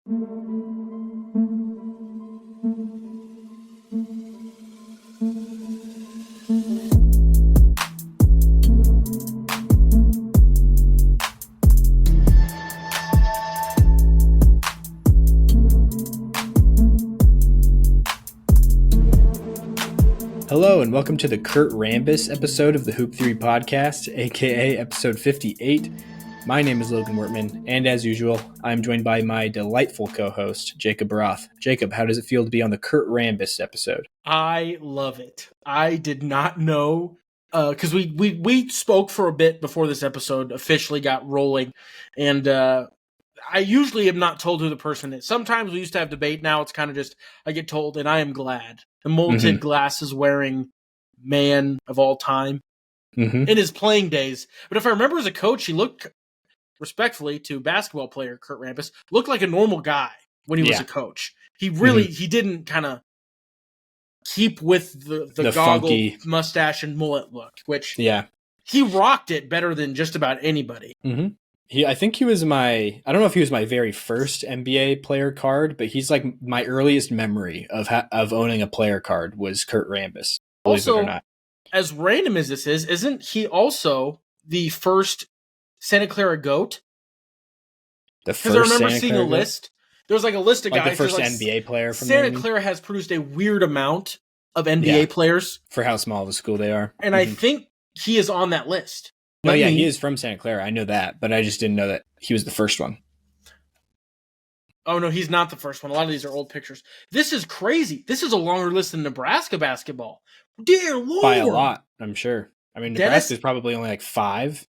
Hello and welcome to the Kurt Rambis episode of the Hoop Theory Podcast, aka episode 58. My name is Logan Wortman, and as usual, I'm joined by my delightful co-host, Jacob Roth. Jacob, how does it feel to be on the Kurt Rambis episode? I love it. I did not know, because we spoke for a bit before this episode officially got rolling, and I usually am not told who the person is. Sometimes we used to have debate. Now it's kind of just, I get told, and I am glad. The molted glasses wearing man of all time in his playing days. But if I remember as a coach, he looked, respectfully to basketball player Kurt Rambis, looked like a normal guy when he was a coach. He really, he didn't kind of keep with the goggle, funky mustache and mullet look, which he rocked it better than just about anybody. I think he was I don't know if he was my very first NBA player card, but he's like my earliest memory of owning a player card was Kurt Rambis. Also, it or not. As random as this is, isn't he also the first Santa Clara GOAT? Because I remember seeing a list. There was like a list of guys. The first NBA player from Santa Clara has produced a weird amount of NBA players. For how small of a school they are. And I think he is on that list. No, he is from Santa Clara. I know that, but I just didn't know that he was the first one. Oh, no, he's not the first one. A lot of these are old pictures. This is crazy. This is a longer list than Nebraska basketball. Dear Lord. By a lot, I'm sure. I mean, Nebraska's probably only like 5.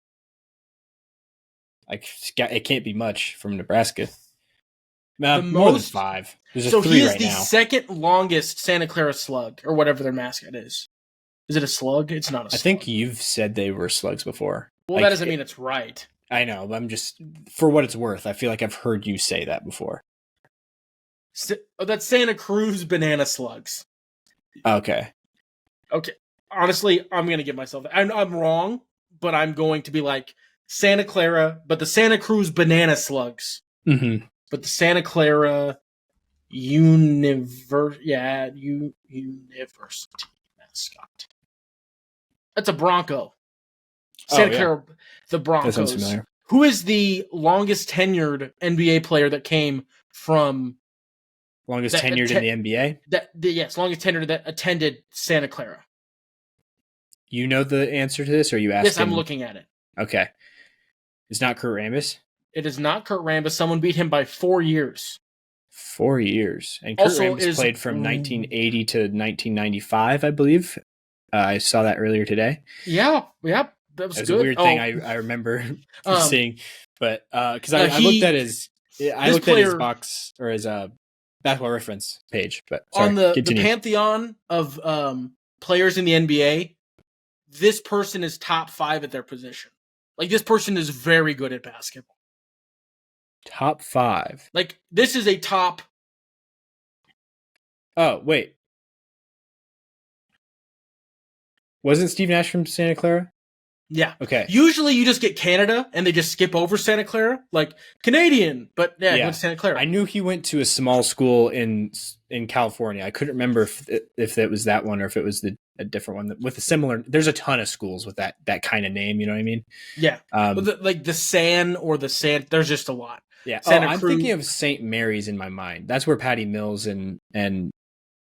Like, it can't be much from Nebraska. More than 5. There's so 3 he is right the now. Second longest Santa Clara slug, or whatever their mascot is. Is it a slug? It's not a slug. I think you've said they were slugs before. Well, that doesn't mean it's right. I know, but I'm just, for what it's worth, I feel like I've heard you say that before. That's Santa Cruz banana slugs. Okay. Honestly, I'm going to give myself that. I'm wrong, but I'm going to be like Santa Clara, but the Santa Cruz banana slugs. But the Santa Clara University mascot. That's a Bronco. Santa Clara, the Broncos. Who is the longest tenured NBA player that came from... Longest tenured in the NBA? Yes, longest tenured that attended Santa Clara. You know the answer to this, or are you asking? Yes, I'm looking at it. Okay. It's not Kurt Rambis? It is not Kurt Rambis. Someone beat him by 4 years. 4 years. And Kurt Rambis played from 1980 to 1995, I believe. I saw that earlier today. Yeah. That was good. A weird thing I remember seeing, but because I looked at his box or his basketball reference page. But sorry, on the pantheon of players in the NBA, this person is top 5 at their position. Like, this person is very good at basketball. Top 5. Like, this is a top. Oh, wait. Wasn't Steve Nash from Santa Clara? Yeah. Okay. Usually you just get Canada and they just skip over Santa Clara, like Canadian, but he went to Santa Clara. I knew he went to a small school in California. I couldn't remember if it was that one or if it was a different one with a similar. There's a ton of schools with that kind of name. You know what I mean? Yeah. Like the San or the San. There's just a lot. Yeah. I'm thinking of St. Mary's in my mind. That's where Patty Mills and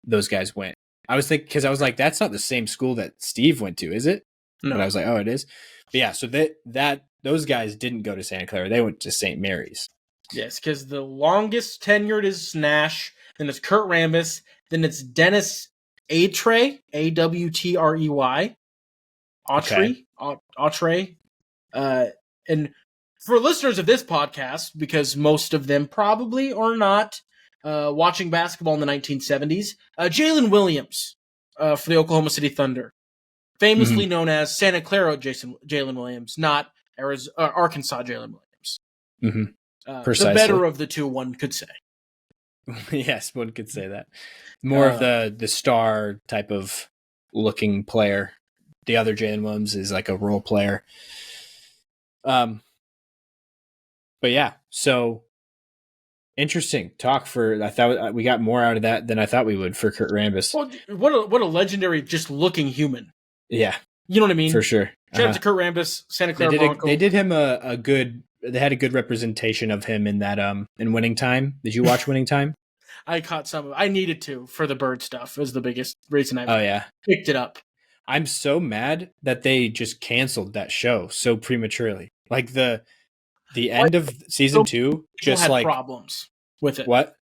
those guys went. I was thinking, because I was like, that's not the same school that Steve went to, is it? No. But I was like, oh, it is. But yeah, so those guys didn't go to Santa Clara. They went to St. Mary's. Yes, because the longest tenured is Nash, then it's Kurt Rambis, then it's Dennis Awtrey, Awtrey. Awtrey. And for listeners of this podcast, because most of them probably are not watching basketball in the 1970s, Jalen Williams for the Oklahoma City Thunder. Famously known as Santa Clara Jalen Williams, not Arkansas Jalen Williams. The better of the two, one could say. Yes, one could say that. More of the star type of looking player. The other Jalen Williams is like a role player. But yeah, so interesting talk for. I thought we got more out of that than I thought we would for Kurt Rambis. Well, what a legendary, just looking human. Yeah, You know what I mean? for sure. Shout out to Kurt Rambis, Santa Clara They Broncos. did him a good. They had a good representation of him in that in Winning Time. Did you watch Winning Time? I caught some of it. I needed to for the bird stuff. Was the biggest reason I picked it up. I'm so mad that they just canceled that show so prematurely. Like the end of season 2 just had like problems with it. What?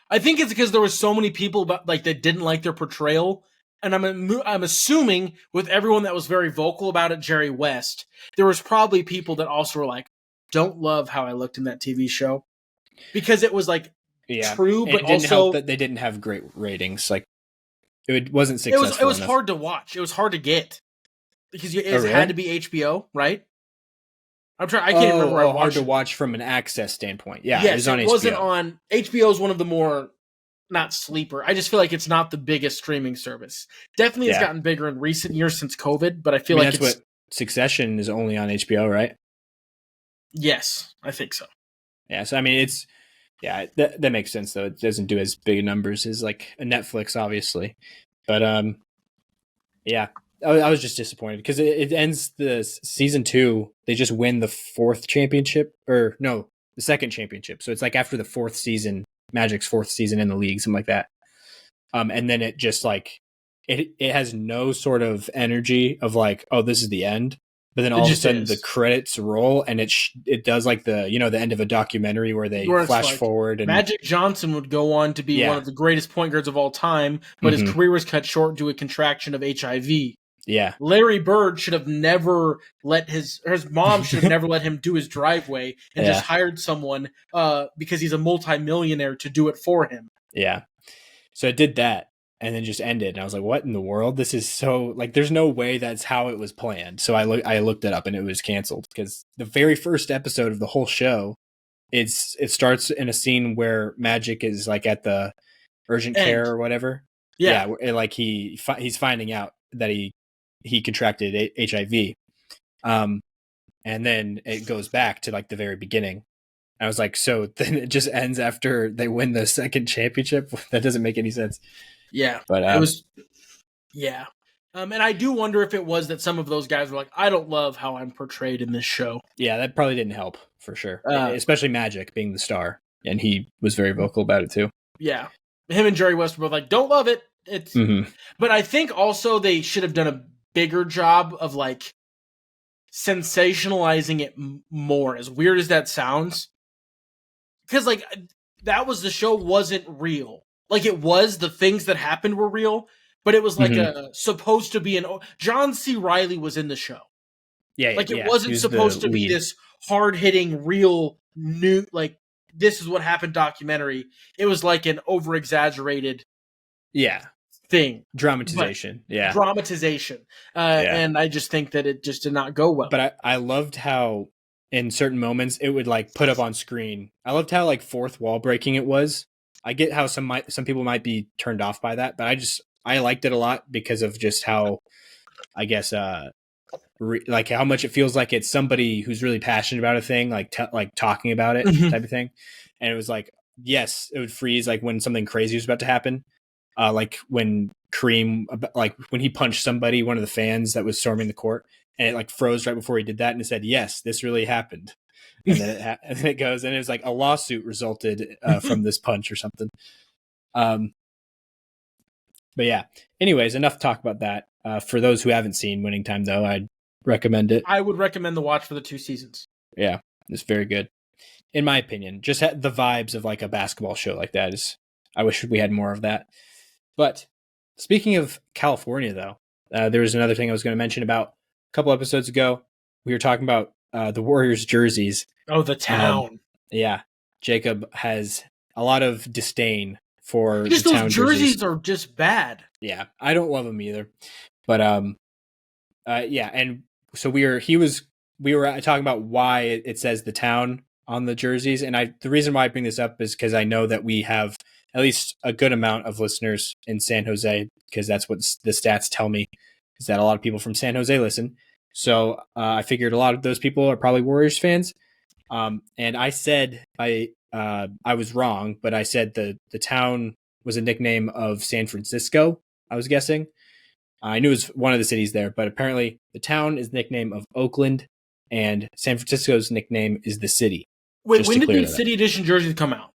I think it's because there was so many people that didn't like their portrayal, and I'm assuming with everyone that was very vocal about it, Jerry West, there was probably people that also were like, "Don't love how I looked in that TV show," because it was like true, but it didn't also help that they didn't have great ratings. Like it wasn't successful. It was enough. hard to watch. It was hard to get because it really? had to be HBO, right? I'm trying. I can't remember where I watched. Hard to watch from an access standpoint. Yeah, yes, it was on HBO. Wasn't on HBO. Is one of the more not sleeper. I just feel like it's not the biggest streaming service. Definitely has gotten bigger in recent years since COVID, but I feel like that's what Succession is only on HBO, right? Yes, I think so. Yeah, so I mean, that makes sense though. It doesn't do as big numbers as like a Netflix, obviously, but yeah. I was just disappointed because it ends the season 2. They just win the 4th championship, or no, the 2nd championship. So it's like after the 4th season, Magic's 4th season in the league, something like that. And then it just like it has no sort of energy of like, oh, this is the end. But then all of a sudden the credits roll, and it does like the the end of a documentary where they flash forward. And Magic Johnson would go on to be one of the greatest point guards of all time, but his career was cut short due to a contraction of HIV. Yeah, Larry Bird should have never let his mom should have never let him do his driveway and just hired someone because he's a multimillionaire to do it for him. Yeah, so it did that and then just ended, and I was like, "What in the world? This is so like there's no way that's how it was planned." So I looked it up and it was canceled because the very first episode of the whole show, it starts in a scene where Magic is like at the urgent care or whatever. Yeah, like he's finding out that he contracted HIV. And then it goes back to like the very beginning. I was like, so then it just ends after they win the 2nd championship? That doesn't make any sense. Yeah. But it was, yeah. And I do wonder if it was that some of those guys were like, I don't love how I'm portrayed in this show. Yeah, that probably didn't help for sure. Especially Magic being the star. And he was very vocal about it too. Yeah. Him and Jerry West were both like, don't love it. It's, But I think also they should have done a bigger job of like sensationalizing it more, as weird as that sounds, because like that was the show wasn't real. Like it was, the things that happened were real, but it was like supposed to be John C. Reilly was in the show. Yeah, like it wasn't supposed to be this hard hitting real new like this is what happened documentary. It was like an over exaggerated thing, dramatization. And I just think that it just did not go well. But I loved how in certain moments it would like put up on screen. I loved how like fourth wall breaking it was. I get how some people might be turned off by that, but I liked it a lot because of just how, I guess, like how much it feels like it's somebody who's really passionate about a thing, like talking about it type of thing. And it was like, yes, it would freeze like when something crazy was about to happen. Like when Kareem, like when he punched somebody, one of the fans that was storming the court, and it like froze right before he did that, and it said, "Yes, this really happened." And then and then it goes, and it was like a lawsuit resulted from this punch or something. But yeah. Anyways, enough talk about that. For those who haven't seen Winning Time, though, I'd recommend it. I would recommend the watch for the 2 seasons. Yeah, it's very good, in my opinion. Just the vibes of like a basketball show like that is. I wish we had more of that. But speaking of California, though, there was another thing I was going to mention about a couple episodes ago. We were talking about the Warriors jerseys. Oh, the town. Yeah. Jacob has a lot of disdain for because the those town jerseys are just bad. Yeah, I don't love them either. But yeah, and so we were talking about why it says the town on the jerseys, and the reason why I bring this up is because I know that we have at least a good amount of listeners in San Jose, because that's what the stats tell me, is that a lot of people from San Jose listen. So I figured a lot of those people are probably Warriors fans. And I said I was wrong, but I said the town was a nickname of San Francisco. I was guessing. I knew it was one of the cities there, but apparently the town is the nickname of Oakland, and San Francisco's nickname is the city. Wait, when did the City Edition jerseys come out?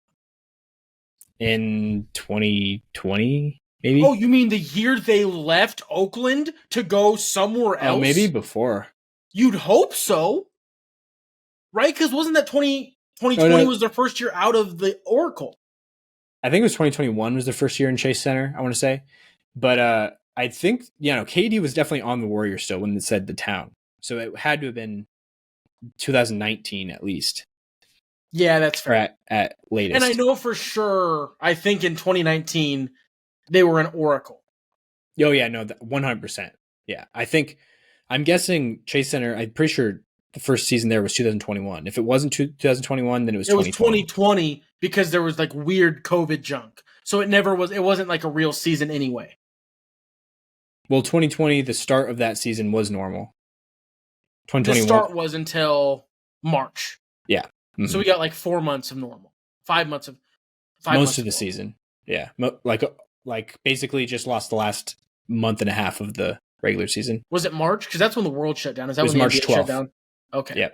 In 2020, maybe? Oh, you mean the year they left Oakland to go somewhere else? Oh, maybe before. You'd hope so. Right? Because wasn't that 2020 was their first year out of the Oracle? I think it was 2021 was their first year in Chase Center, I want to say. But I think, KD was definitely on the Warriors still when it said the town. So it had to have been 2019 at least. Yeah, that's fair. Or at latest. And I know for sure, I think in 2019, they were an Oracle. Oh, yeah, no, 100%. Yeah, I'm guessing Chase Center, I'm pretty sure the first season there was 2021. If it wasn't 2021, then it was 2020. It was 2020 because there was like weird COVID junk. So it wasn't like a real season anyway. Well, 2020, the start of that season was normal. 2021. The start was until March. Yeah. Mm-hmm. So we got like 4 months of normal. 5 months of most of the season. Yeah. Like basically just lost the last month and a half of the regular season. Was it March? Because that's when the world shut down. Is that when March the 12th. shut down? Okay. Yeah.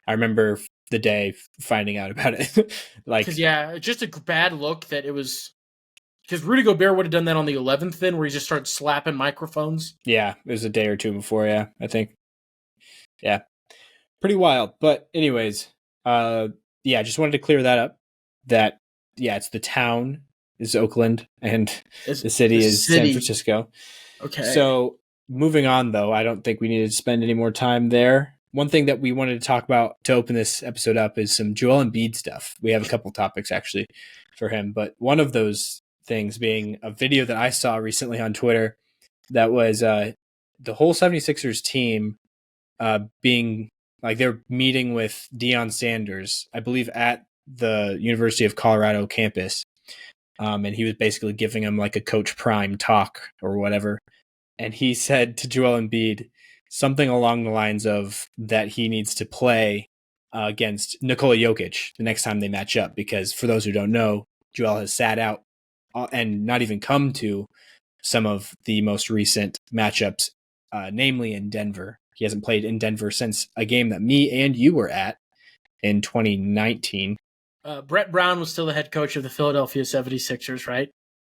I remember the day finding out about it. Because just a bad look that it was. Because Rudy Gobert would have done that on the 11th then, where he just started slapping microphones. Yeah, it was a day or two before, I think. Yeah. Pretty wild. But anyways, just wanted to clear that up. That, it's the town is Oakland and the city is San Francisco. Okay. So moving on, though, I don't think we need to spend any more time there. One thing that we wanted to talk about to open this episode up is some Joel Embiid stuff. We have a couple topics, actually, for him. But one of those things being a video that I saw recently on Twitter that was the whole 76ers team being like they're meeting with Deion Sanders, I believe, at the University of Colorado campus. And he was basically giving him like a Coach Prime talk or whatever. And he said to Joel Embiid something along the lines of that he needs to play against Nikola Jokic the next time they match up. Because for those who don't know, Joel has sat out and not even come to some of the most recent matchups, namely in Denver. He hasn't played in Denver since a game that me and you were at in 2019. Brett Brown was still the head coach of the Philadelphia 76ers, right?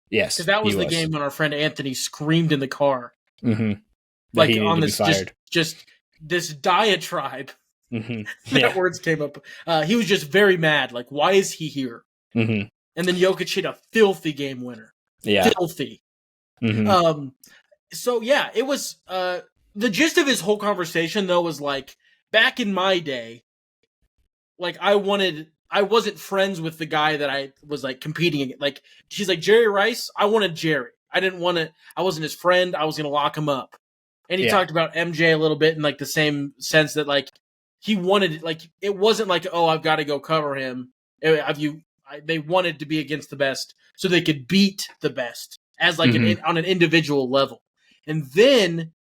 Yes. Because that was the game when our friend Anthony screamed in the car. Mm-hmm. Like on this just this diatribe that words came up. He was just very mad. Like, why is he here? Mm-hmm. And then Jokic hit a filthy game winner. Yeah. Filthy. Mm-hmm. So, yeah, it was the gist of his whole conversation, though, was like, back in my day, like, I wasn't friends with the guy that I was, like, competing against. Like, she's like, Jerry Rice, I wanted Jerry. I wasn't his friend. I was going to lock him up. And he talked about MJ a little bit in, like, the same sense that, like, he wanted, like, it wasn't like, oh, I've got to go cover him. They wanted to be against the best so they could beat the best as like on an individual level. And then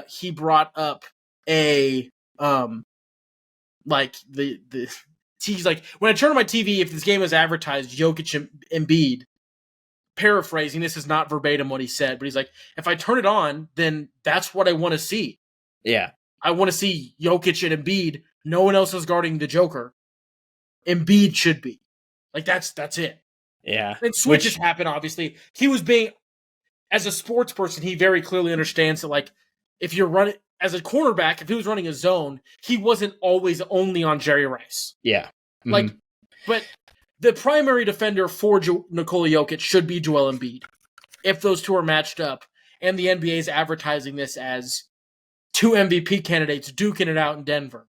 he brought up he's like, when I turn on my TV, if this game is advertised, Jokic and Embiid, paraphrasing, this is not verbatim what he said, but he's like, if I turn it on, then that's what I want to see. Yeah. I want to see Jokic and Embiid. No one else is guarding the Joker. Embiid should be. Like, that's it. Yeah. And switches happen, obviously. He was being, as a sports person, he very clearly understands that, like, if you're running, as a cornerback, if he was running a zone, he wasn't always only on Jerry Rice. Yeah. Mm-hmm. Like, but the primary defender for Nikola Jokic should be Joel Embiid. If those two are matched up, and the NBA is advertising this as two MVP candidates duking it out in Denver.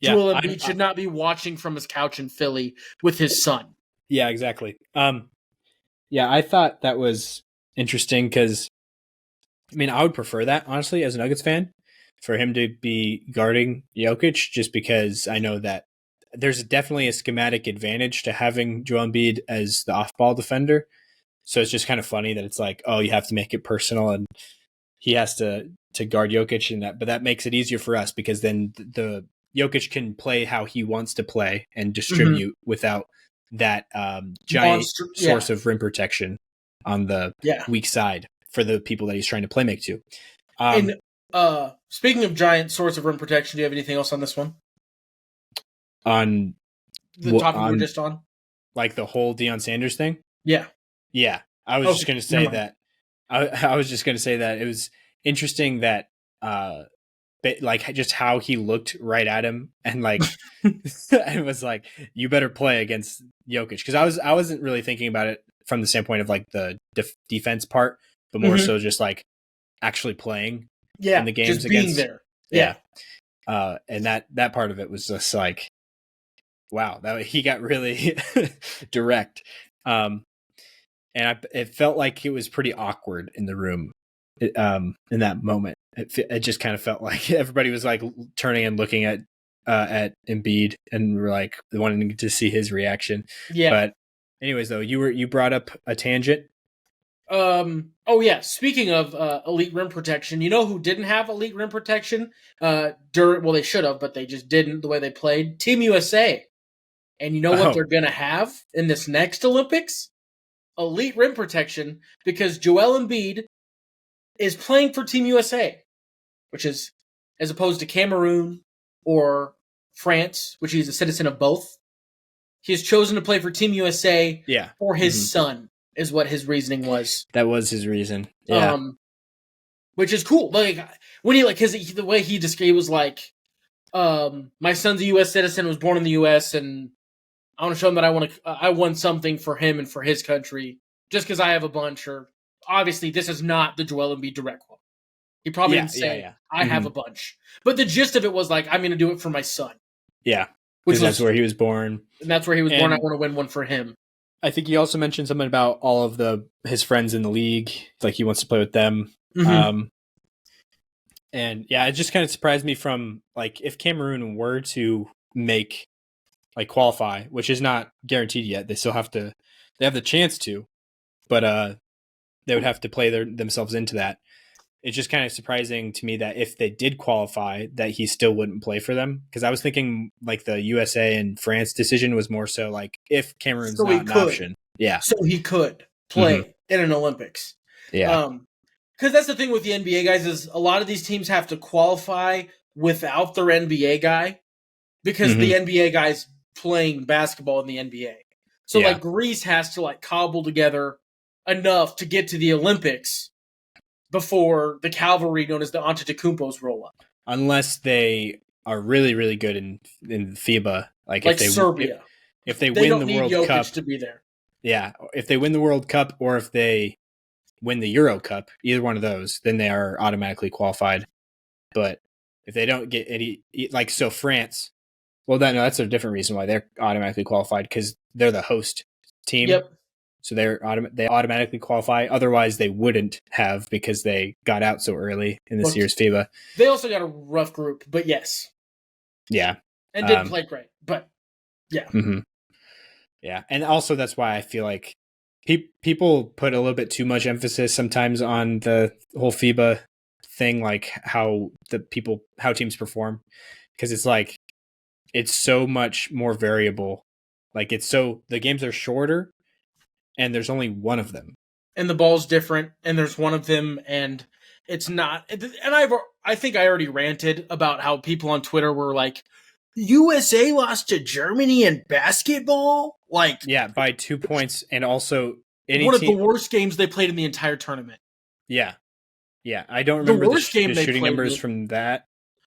Yeah, Joel Embiid should not be watching from his couch in Philly with his son. Yeah, exactly. I thought that was interesting because, I mean, I would prefer that, honestly, as a Nuggets fan, for him to be guarding Jokic, just because I know that there's definitely a schematic advantage to having Joel Embiid as the off-ball defender. So it's just kind of funny that it's like, oh, you have to make it personal and he has to guard Jokic, but that makes it easier for us because then the Jokic can play how he wants to play and distribute without that giant source of rim protection on the weak side for the people that he's trying to play make to. And speaking of giant source of rim protection, do you have anything else on this one? On the topic we were just on? Like the whole Deion Sanders thing? Yeah. Yeah. I was just going to say that. I was just going to say that it was interesting that like just how he looked right at him and like it was like, you better play against Jokic, because I wasn't really thinking about it from the standpoint of like the defense part, but more so just like actually playing in the games, just being there. And that part of it was just like, wow, that he got really direct, and it felt like it was pretty awkward in the room in that moment. It just kind of felt like everybody was like turning and looking at Embiid and were like wanting to see his reaction. Yeah. But anyways, though, you brought up a tangent. Oh yeah. Speaking of elite rim protection, you know who didn't have elite rim protection? They should have, but they just didn't the way they played. Team USA. And you know what they're gonna have in this next Olympics? Elite rim protection, because Joel Embiid is playing for Team USA, which is as opposed to Cameroon or France, which he's a citizen of both. He has chosen to play for Team USA for his son, is what his reasoning was. That was his reason. Yeah. Which is cool. Like when he the way he described was like, my son's a U.S. citizen, was born in the U.S. and I want to show him that I won something for him and for his country just because I have a bunch. Or obviously, this is not the Joel Embiid direct quote. He probably didn't say I have a bunch, but the gist of it was like, I'm going to do it for my son. Yeah, because that's where he was born, and that's where he was born. I want to win one for him. I think he also mentioned something about all of his friends in the league, like he wants to play with them. And yeah, it just kind of surprised me from like if Cameroon were to make like qualify, which is not guaranteed yet. They have the chance to, but they would have to play themselves into that. It's just kind of surprising to me that if they did qualify, that he still wouldn't play for them. Because I was thinking like the USA and France decision was more so like if Cameroon's not an option. Yeah. So he could play in an Olympics. Yeah. Because that's the thing with the NBA guys is a lot of these teams have to qualify without their NBA guy because the NBA guy's playing basketball in the NBA. So like Greece has to like cobble together enough to get to the Olympics before the cavalry known as the Antetokounmpos roll up. Unless they are really, really good in FIBA. Like if Serbia. If they win the World Jokic Cup to be there. Yeah. If they win the World Cup or if they win the Euro Cup, either one of those, then they are automatically qualified. But if they don't get any, like, so France, well, that's a different reason why they're automatically qualified, because they're the host team. Yep. So they automatically qualify. Otherwise, they wouldn't have, because they got out so early in this year's FIBA. They also got a rough group, but yes. Yeah. And didn't play great, but yeah. Mm-hmm. Yeah. And also that's why I feel like people put a little bit too much emphasis sometimes on the whole FIBA thing, like how teams perform, because it's like it's so much more variable. Like the games are shorter and there's only one of them, and the ball's different, and there's one of them, and it's not. And I think I already ranted about how people on Twitter were like, USA lost to Germany in basketball, like by 2 points, and also one of the worst games they played in the entire tournament. Yeah, I don't remember the shooting numbers from that.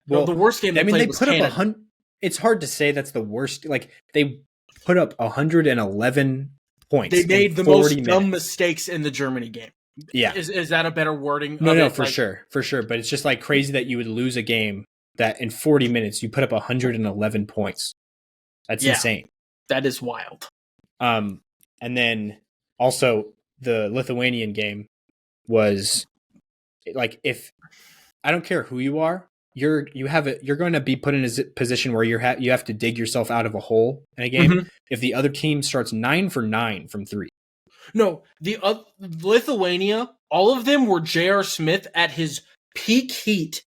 Well, the worst game they put up 100. It's hard to say that's the worst. Like they put up 111 points. They made the most dumb mistakes in the Germany game. Yeah, is that a better wording? No, for sure. But it's just like crazy that you would lose a game that in 40 minutes you put up 111 points. That's insane. That is wild. And then also the Lithuanian game was like, if I don't care who you are, you're going to be put in a position where you have to dig yourself out of a hole in a game if the other team starts 9 for 9 from 3. No, the Lithuania, all of them were J.R. Smith at his peak heat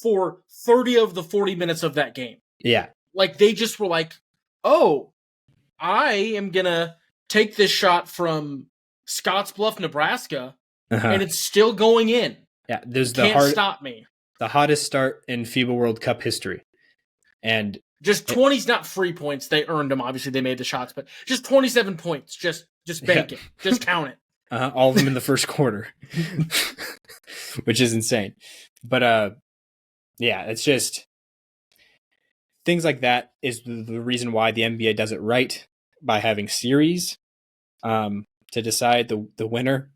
for 30 of the 40 minutes of that game. Yeah. Like, they just were like, oh, I am going to take this shot from Scottsbluff, Nebraska, and it's still going in. Yeah, there's Can't stop me. The hottest start in FIBA World Cup history. And just 20's not free points. They earned them. Obviously, they made the shots, but just 27 points. Just bank it. Just count it. All of them in the first quarter, which is insane. But yeah, it's just things like that is the reason why the NBA does it right by having series to decide the winner.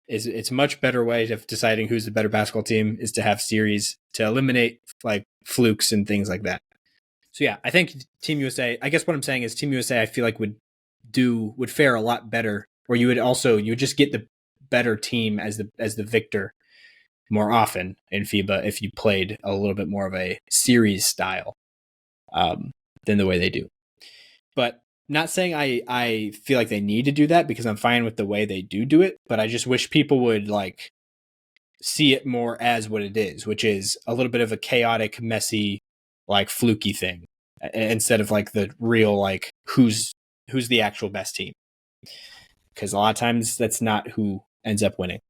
It's a much better way of deciding who's the better basketball team is to have series to eliminate like flukes and things like that. So yeah, I think Team USA, I guess what I'm saying is Team USA I feel like would fare a lot better, or you would just get the better team as the victor more often in FIBA if you played a little bit more of a series style than the way they do. But not saying I feel like they need to do that, because I'm fine with the way they do it, but I just wish people would like see it more as what it is, which is a little bit of a chaotic, messy, like fluky thing, instead of like the real like who's the actual best team. Because a lot of times that's not who ends up winning,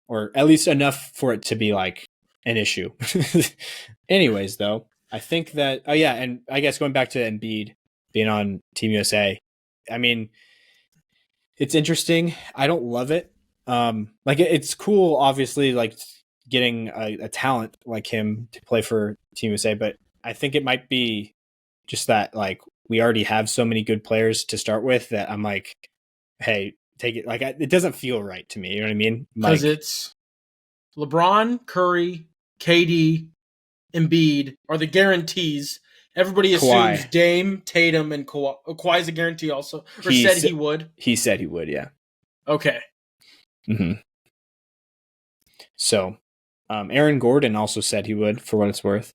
or at least enough for it to be like an issue. Anyways, though, I think that and I guess going back to Embiid being on Team USA, I mean, it's interesting. I don't love it. Like it's cool, obviously, like getting a talent like him to play for Team USA, but I think it might be just that like we already have so many good players to start with that I'm like, hey, take it. Like it doesn't feel right to me. You know what I mean? Because it's LeBron, Curry, KD, Embiid are the guarantees. Everybody assumes Kawhi. Dame, Tatum, and Kawhi. Kawhi's a guarantee also. Or he would. He said he would, yeah. Okay. Mm-hmm. So, Aaron Gordon also said he would, for what it's worth.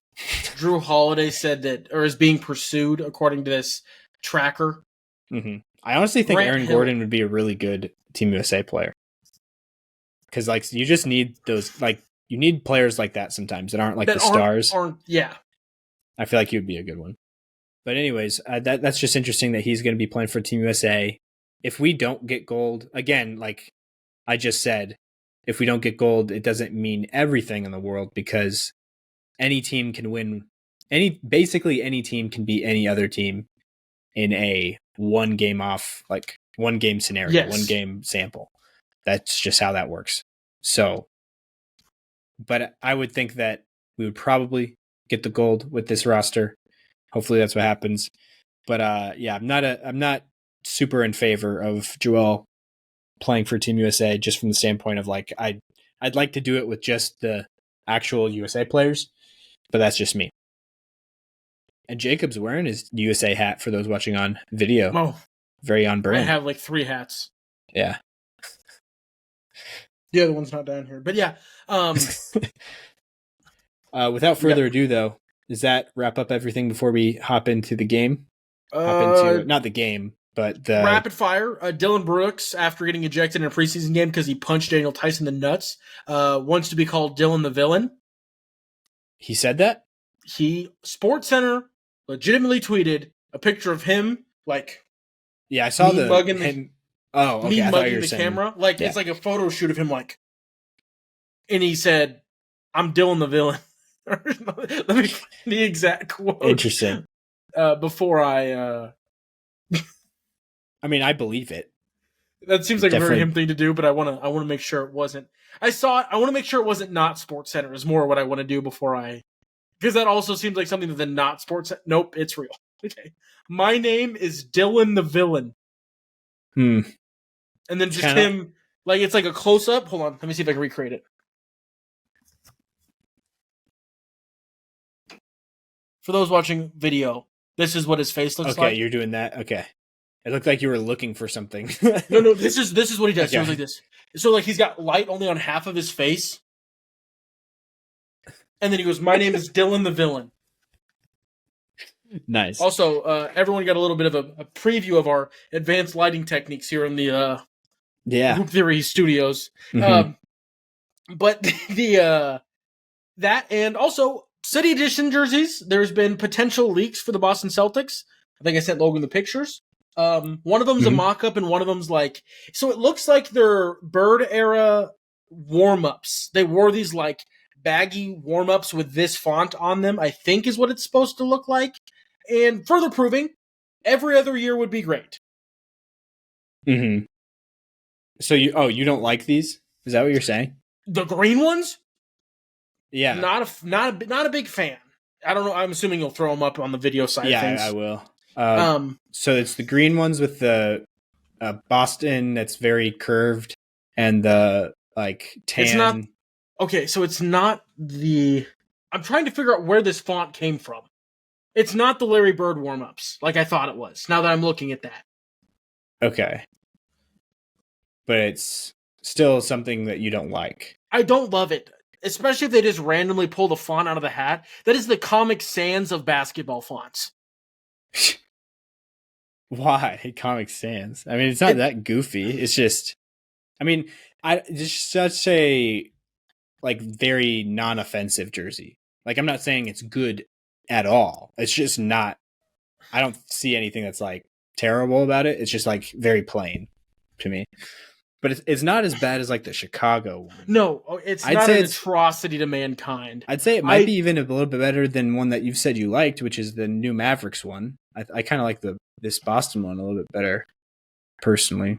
Drew Holiday said that, or is being pursued, according to this tracker. Mm-hmm. I honestly think Aaron Gordon would be a really good Team USA player. Because, like, you just need those, like, you need players like that sometimes that aren't like the stars. Yeah. I feel like he would be a good one. But anyways, that's just interesting that he's going to be playing for Team USA. If we don't get gold, again, like I just said, if we don't get gold, it doesn't mean everything in the world, because any team can win. Basically any team can beat any other team in a one game scenario, yes. 1 game sample. That's just how that works. So, but I would think that we would probably get the gold with this roster. Hopefully that's what happens. But yeah, I'm not super in favor of Joel playing for Team USA, just from the standpoint of like I'd like to do it with just the actual USA players, but that's just me. And Jacob's wearing his USA hat for those watching on video. Oh, very on brand. I have like 3 hats. Yeah. The other one's not down here, but yeah. Without further ado, though, does that wrap up everything before we hop into the game? Not the game, but the rapid fire. Dylan Brooks, after getting ejected in a preseason game because he punched Daniel Tyson in the nuts, wants to be called Dillon the Villain. He said that? SportsCenter legitimately tweeted a picture of him, like, yeah, I saw the mugging the camera. Like, yeah. It's like a photo shoot of him, like, and he said, "I'm Dillon the Villain." Let me find the exact quote. Interesting. Before I mean, I believe it. That seems like definitely a very him thing to do, but I want to make sure it wasn't. I saw it. I want to make sure it wasn't not SportsCenter. Is more what I want to do because that also seems like something that the not Sports. Nope, it's real. Okay, my name is Dillon the Villain. And then just him, like it's like a close up. Hold on, let me see if I can recreate it. For those watching video, this is what his face looks like. Okay, you're doing that. Okay, it looked like you were looking for something. No, this is what he does. Okay. He goes like this. So like he's got light only on half of his face, and then he goes, "My name is Dillon the Villain." Nice. Also, everyone got a little bit of a preview of our advanced lighting techniques here in the Hoop Theory Studios. Mm-hmm. But that and also City Edition jerseys, there's been potential leaks for the Boston Celtics. I think I sent Logan the pictures. One of them's a mock-up and one of them's like... So it looks like they're Bird era warm-ups. They wore these like baggy warm-ups with this font on them, I think is what it's supposed to look like. And further proving, every other year would be great. Mm-hmm. So you don't like these? Is that what you're saying? The green ones? Yeah. Not a big fan. I don't know. I'm assuming you'll throw them up on the video side of things. Yeah, I will. So it's the green ones with the Boston that's very curved and the like tan. It's not, okay, so it's not the... I'm trying to figure out where this font came from. It's not the Larry Bird warm-ups like I thought it was, now that I'm looking at that. Okay. But it's still something that you don't like. I don't love it. Especially if they just randomly pull the font out of the hat. That is the Comic Sans of basketball fonts. Why? Comic Sans? I mean, it's not that goofy. It's just... I mean, just such a like very non-offensive jersey. Like, I'm not saying it's good at all. It's just not... I don't see anything that's like terrible about it. It's just like very plain to me. But it's not as bad as like the Chicago one. No, it's not an atrocity to mankind. I'd say it might be even a little bit better than one that you've said you liked, which is the new Mavericks one. I kind of like this Boston one a little bit better, personally.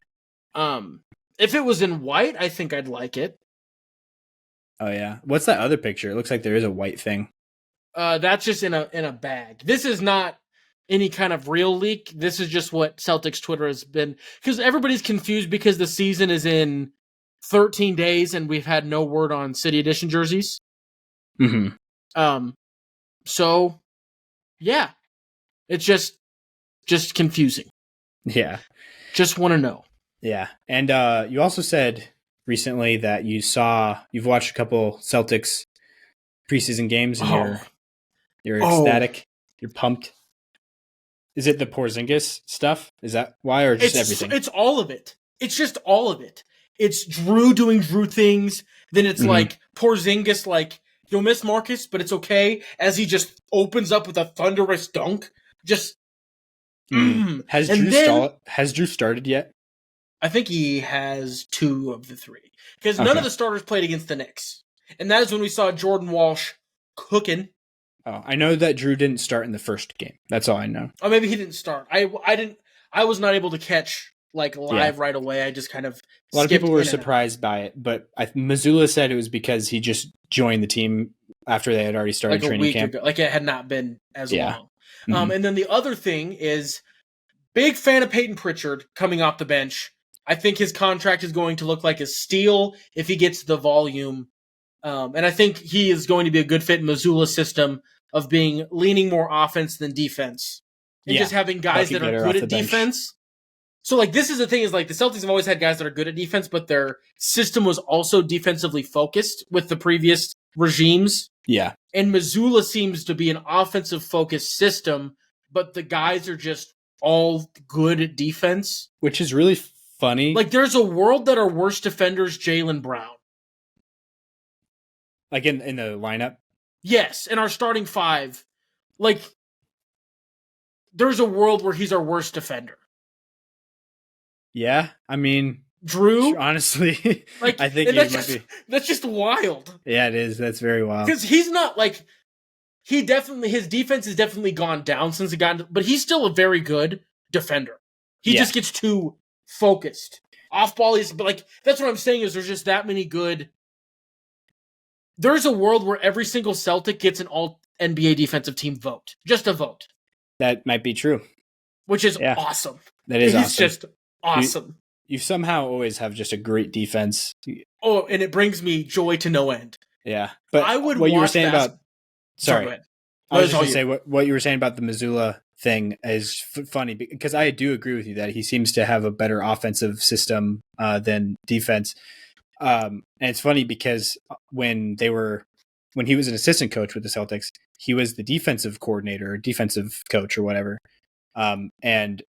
If it was in white, I think I'd like it. Oh yeah, what's that other picture? It looks like there is a white thing. That's just in a bag. This is not any kind of real leak. This is just what Celtics Twitter has been, because everybody's confused because the season is in 13 days and we've had no word on City Edition jerseys. Mm-hmm. So yeah, it's just confusing. Yeah. Just want to know. Yeah. And you also said recently that you've watched a couple Celtics preseason games and you're ecstatic. You're pumped. Is it the Porzingis stuff? Is that why, or just everything? It's all of it. It's just all of it. It's Drew doing Drew things. Then it's like Porzingis, like, you'll miss Marcus, but it's okay, as he just opens up with a thunderous dunk. Just Has Drew started yet? I think he has 2 of the 3. Because none of the starters played against the Knicks. And that is when we saw Jordan Walsh cooking. Oh, I know that Drew didn't start in the first game. That's all I know. Oh, maybe he didn't start. I was not able to catch like live right away. I just kind of a lot of people were surprised by it, but Mazzulla said it was because he just joined the team after they had already started training camp. Ago. Like it had not been as long. And then the other thing is, big fan of Peyton Pritchard coming off the bench. I think his contract is going to look like a steal if he gets the volume. And I think he is going to be a good fit in Mazzulla's system of leaning more offense than defense. And just having guys that are good at defense. So, like, this is the thing, is like the Celtics have always had guys that are good at defense, but their system was also defensively focused with the previous regimes. Yeah. And Mazzulla seems to be an offensive focused system, but the guys are just all good at defense. Which is really funny. Like, there's a world that our worst defenders Jaylen Brown. Like in the lineup? Yes, in our starting 5. Like, there's a world where he's our worst defender. Yeah, I mean, Drew, honestly, like, I think that's just wild. Yeah, it is. That's very wild. Because he's not like, his defense has definitely gone down since he got, but he's still a very good defender. He just gets too focused. Off ball, but like, that's what I'm saying, is there's just that many good. There's a world where every single Celtic gets an all-NBA defensive team vote. Just a vote. That might be true. Which is awesome. That is awesome. It's just awesome. You somehow always have just a great defense. Oh, and it brings me joy to no end. Yeah. But I would what you were saying about... Sorry. I was just going to say what you were saying about the Mazzulla thing is funny, because I do agree with you that he seems to have a better offensive system than defense. And it's funny because when he was an assistant coach with the Celtics, he was the defensive coordinator or defensive coach or whatever. And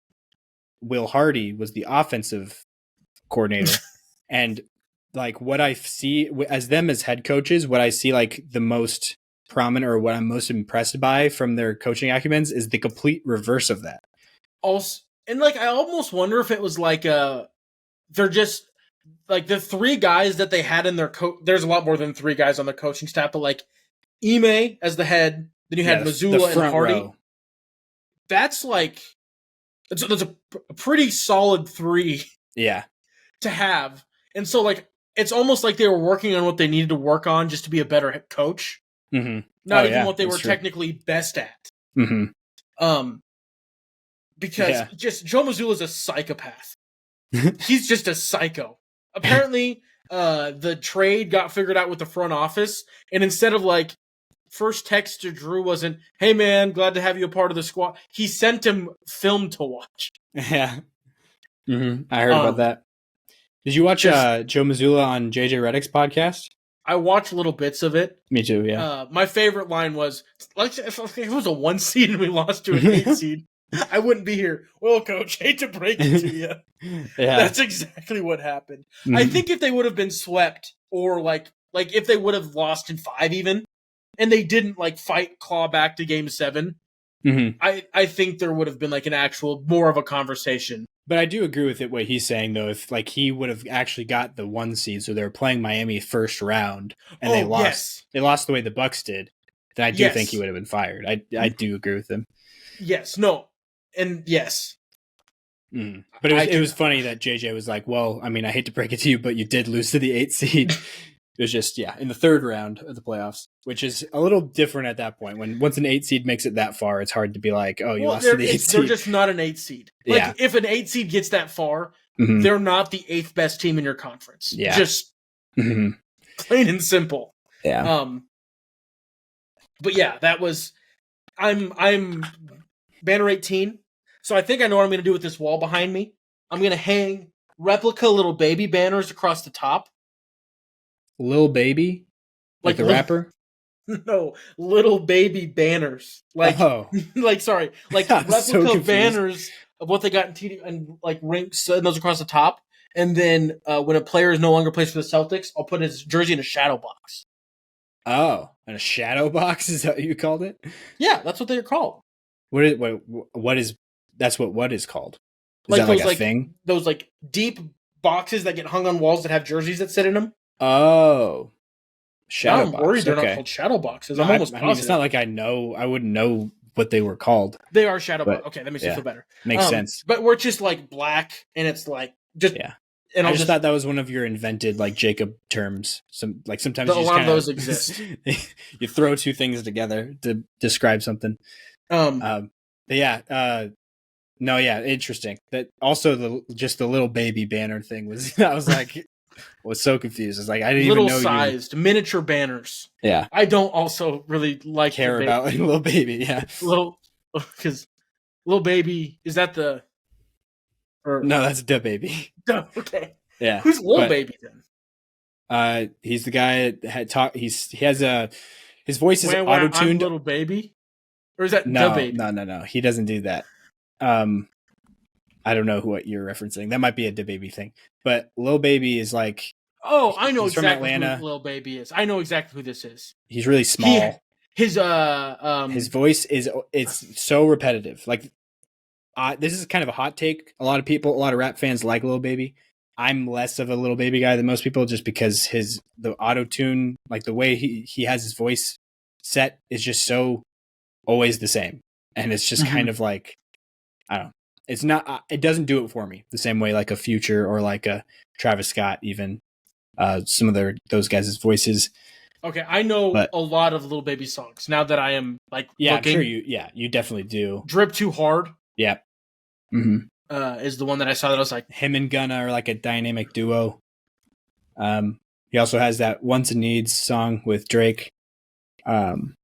Will Hardy was the offensive coordinator. And like what I see as them as head coaches, what I see like the most prominent or what I'm most impressed by from their coaching acumens is the complete reverse of that. Also, and like I almost wonder if it was like they're just like the three guys that they had in their there's a lot more than three guys on the coaching staff, but like Ime as the head, then you had Mazzulla and Hardy. Row. That's like that's a pretty solid three. Yeah. To have. And so like it's almost like they were working on what they needed to work on just to be a better coach. Mm-hmm. Not even what they were technically best at. Mm-hmm. Because just Joe Mazzulla is a psychopath. He's just a psycho. Apparently, the trade got figured out with the front office, and instead of like first text to Drew wasn't, "Hey man, glad to have you a part of the squad," he sent him film to watch. Yeah. Mm-hmm. I heard about that. Did you watch Joe Mazzulla on JJ Redick's podcast? I watched little bits of it. Me too, yeah. My favorite line was, like, if it was a 1 seed and we lost to an 8 seed, I wouldn't be here. Well, coach, hate to break it to you. Yeah. That's exactly what happened. Mm-hmm. I think if they would have been swept or like if they would have lost in 5 even, and they didn't like claw back to game 7, mm-hmm. I think there would have been like an actual more of a conversation. But I do agree with it, what he's saying, though. If like he would have actually got the 1 seed, so they were playing Miami first round, and they lost. Yes. They lost the way the Bucks did. Then I do think he would have been fired. I do agree with him. Yes. No. And yes. Mm. But it was funny that JJ was like, "Well, I mean, I hate to break it to you, but you did lose to the 8 seed." It was just in the 3rd round of the playoffs, which is a little different at that point. Once an 8 seed makes it that far, it's hard to be like, "Oh, you lost to the 8 seed." They're just not an 8 seed. Like if an 8 seed gets that far, mm-hmm. they're not the 8th best team in your conference. Yeah, just mm-hmm. plain and simple. Yeah. But yeah, that was. I'm banner 18, so I think I know what I'm going to do with this wall behind me. I'm going to hang replica Lil Baby banners across the top. Lil Baby? Like the rapper? No, Lil Baby banners. Like, sorry. Like replica banners of what they got in TD and like rinks and those across the top. And then when a player is no longer plays for the Celtics, I'll put his jersey in a shadow box. Oh, in a shadow box? Is that what you called it? Yeah, that's what they're called. What is that's what is called? Is like that those, like a thing? Those like deep boxes that get hung on walls that have jerseys that sit in them. Oh, shadow box. I'm worried they're not called shadow boxes. I'm almost positive. I mean, it's not like I wouldn't know what they were called. They are shadow box. Okay, that makes me feel better. Makes sense. But we're just like black, and it's like just And I just thought that was one of your invented like Jacob terms. Sometimes a lot of those exist. You throw two things together to describe something. Interesting. That also the Lil Baby banner thing was. I was like, was so confused. It's like I didn't even know sized miniature banners. Yeah, I don't also really care about Lil Baby. Yeah, because Lil Baby is that the. No, that's Da Baby. Okay. Yeah. Who's Lil Baby then? He's the guy that had talk. He has his voice is auto tuned. Little Baby, or is that Da Baby? No. He doesn't do that. I don't know what you're referencing. That might be a Da Baby thing. But Lil Baby is like. Oh, I know exactly who Lil Baby is. I know exactly who this is. He's really small. His voice it's so repetitive. Like. This is kind of a hot take. A lot of rap fans like Lil Baby. I'm less of a Lil Baby guy than most people just because the auto tune, like the way he has his voice set is just so always the same. And it's just kind of like, I don't know. It's not, it doesn't do it for me the same way like a Future or like a Travis Scott, even some of those guys' voices. Okay. I know a lot of Lil Baby songs now that I am like, looking. I'm sure you definitely do. Drip Too Hard. Yeah. Mm-hmm. Is the one that I saw that I was like him and Gunna are like a dynamic duo. He also has that Wants and Needs song with Drake. But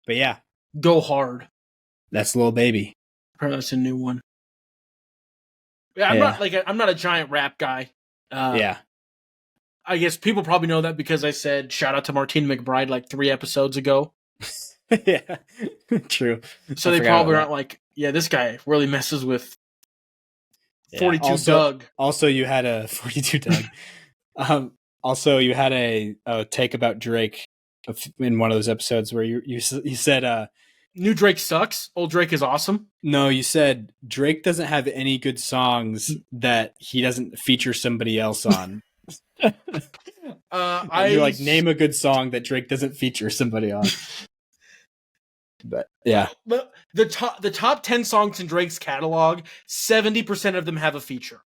yeah, Go Hard. That's Lil Baby. Apparently that's a new one. Yeah, I'm not a giant rap guy. Yeah. I guess people probably know that because I said shout out to Martina McBride like 3 episodes ago. Yeah, true. So they probably aren't like, yeah, this guy really messes with 42 Doug. Also, you had a 42 Doug. Also, you had a take about Drake in one of those episodes where you said New Drake sucks. Old Drake is awesome. no, you said Drake doesn't have any good songs that he doesn't feature somebody else on. You're like, name a good song that Drake doesn't feature somebody on. But yeah, but the top 10 songs in Drake's catalog, 70% of them have a feature.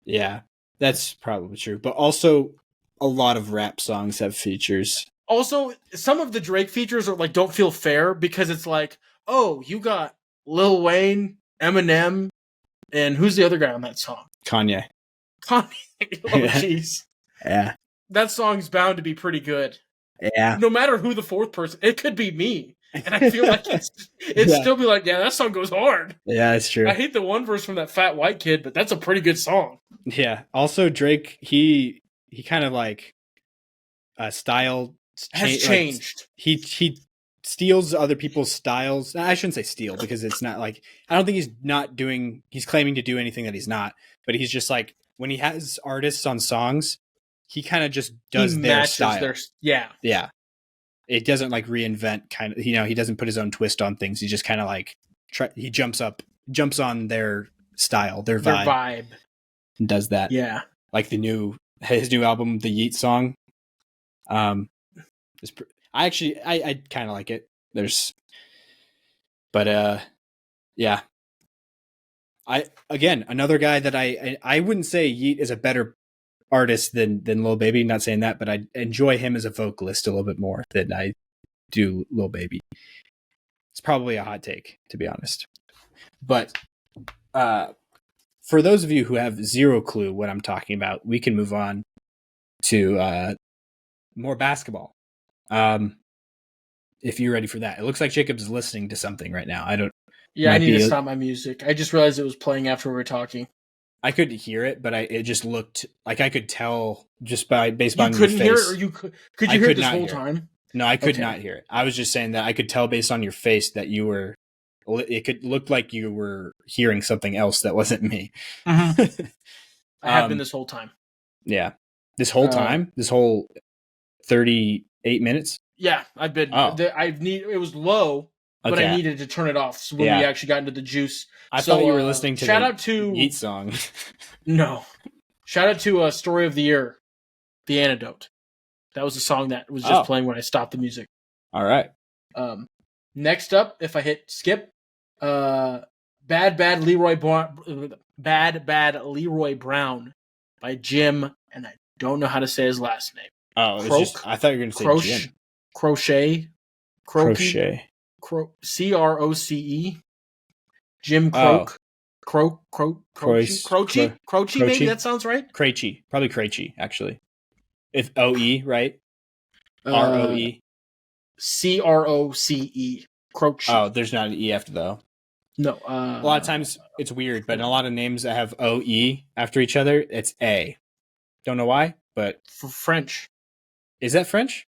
Yeah, that's probably true. But also, a lot of rap songs have features. Also, some of the Drake features are like don't feel fair because it's like, oh, you got Lil Wayne, Eminem, and who's the other guy on that song? Kanye. Oh, jeez. Yeah. That song's bound to be pretty good. Yeah. No matter who the fourth person, it could be me. And I feel like it'd still be like, yeah, that song goes hard. Yeah, that's true. I hate the one verse from that fat white kid, but that's a pretty good song. Yeah. Also, Drake, he kind of like style has changed. Like, he steals other people's styles. I shouldn't say steal because it's not like I don't think he's claiming to do anything that he's not, but he's just like when he has artists on songs, he kind of just does their style. Yeah. It doesn't like reinvent kind of, he doesn't put his own twist on things. He just kind of like he jumps on their style, their vibe. And does that. Yeah. Like his new album, the Yeet song. I kind of like it. Yeah. Another guy that I wouldn't say Yeet is a better artist than Lil Baby. Not saying that, but I enjoy him as a vocalist a little bit more than I do Lil Baby. It's probably a hot take, to be honest. But for those of you who have zero clue what I'm talking about, we can move on to more basketball. If you're ready for that. It looks like Jacob's is listening to something right now. I need to stop my music. I just realized it was playing after we were talking. I couldn't hear it, but it just looked like I could tell just based on your face. You couldn't hear it, or could you hear it this whole time? No, I could not hear it. I was just saying that I could tell based on your face that you were. It could look like you were hearing something else that wasn't me. Mm-hmm. I have been this whole time. Yeah, this whole time, this whole 38 minutes. Yeah, I've been. It was low. But I needed to turn it off when we actually got into the juice. I thought you were listening to shout out to Yeet song. No. Shout out to Story of the Year, The Antidote. That was a song that was just playing when I stopped the music. All right. Next up, if I hit skip, Bad Leroy Brown by Jim, and I don't know how to say his last name. Oh, I thought you were going to say Jim. Crochet. Croce. Jim Croce. Croce, maybe that sounds right? Croce. Probably Croce, actually. It's O-E, right? R-O-E. C-R-O-C-E. Croce. Oh, there's not an E after though. No. A lot of times it's weird, but in a lot of names that have O-E after each other, it's A. Don't know why, but... For French. Is that French?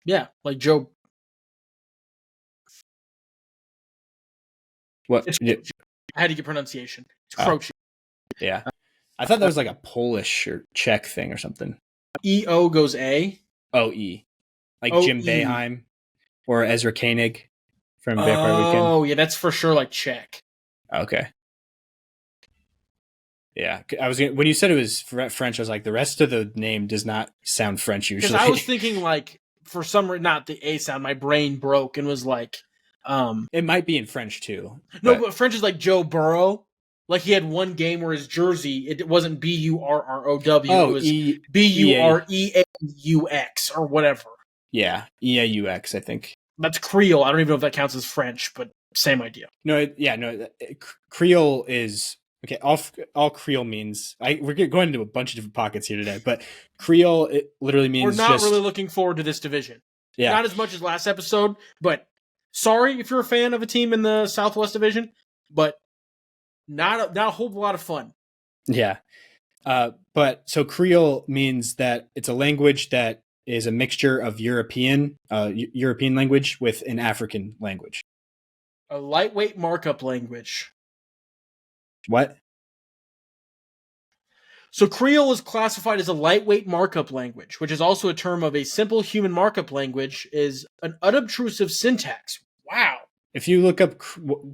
Yeah, like Joe... What? I had to get pronunciation. It's Croce. Yeah. I thought that was like a Polish or Czech thing or something. E-O goes A. O-E. Like O-E. Jim Boeheim or Ezra Koenig from Vampire Weekend. Oh, yeah, that's for sure like Czech. Okay. Yeah. When you said it was French, I was like, the rest of the name does not sound French usually. Because I was thinking like, for some reason, not the A sound, my brain broke and was like, it might be in French too. No, but French is like Joe Burrow. Like he had one game where his jersey, it wasn't B-U-R-R-O-W. It was B-U-R-E-A-U-X or whatever. Yeah, E-A-U-X, I think. That's Creole. I don't even know if that counts as French, but same idea. No, Creole is... Okay, all Creole means... we're going into a bunch of different pockets here today, but Creole, it literally means we're not really looking forward to this division. Yeah. Not as much as last episode, but... Sorry if you're a fan of a team in the Southwest Division, but not a whole lot of fun. Yeah. But so Creole means that it's a language that is a mixture of European language with an African language. A lightweight markup language. What? So Creole is classified as a lightweight markup language, which is also a term of a simple human markup language is an unobtrusive syntax. Wow. If you look up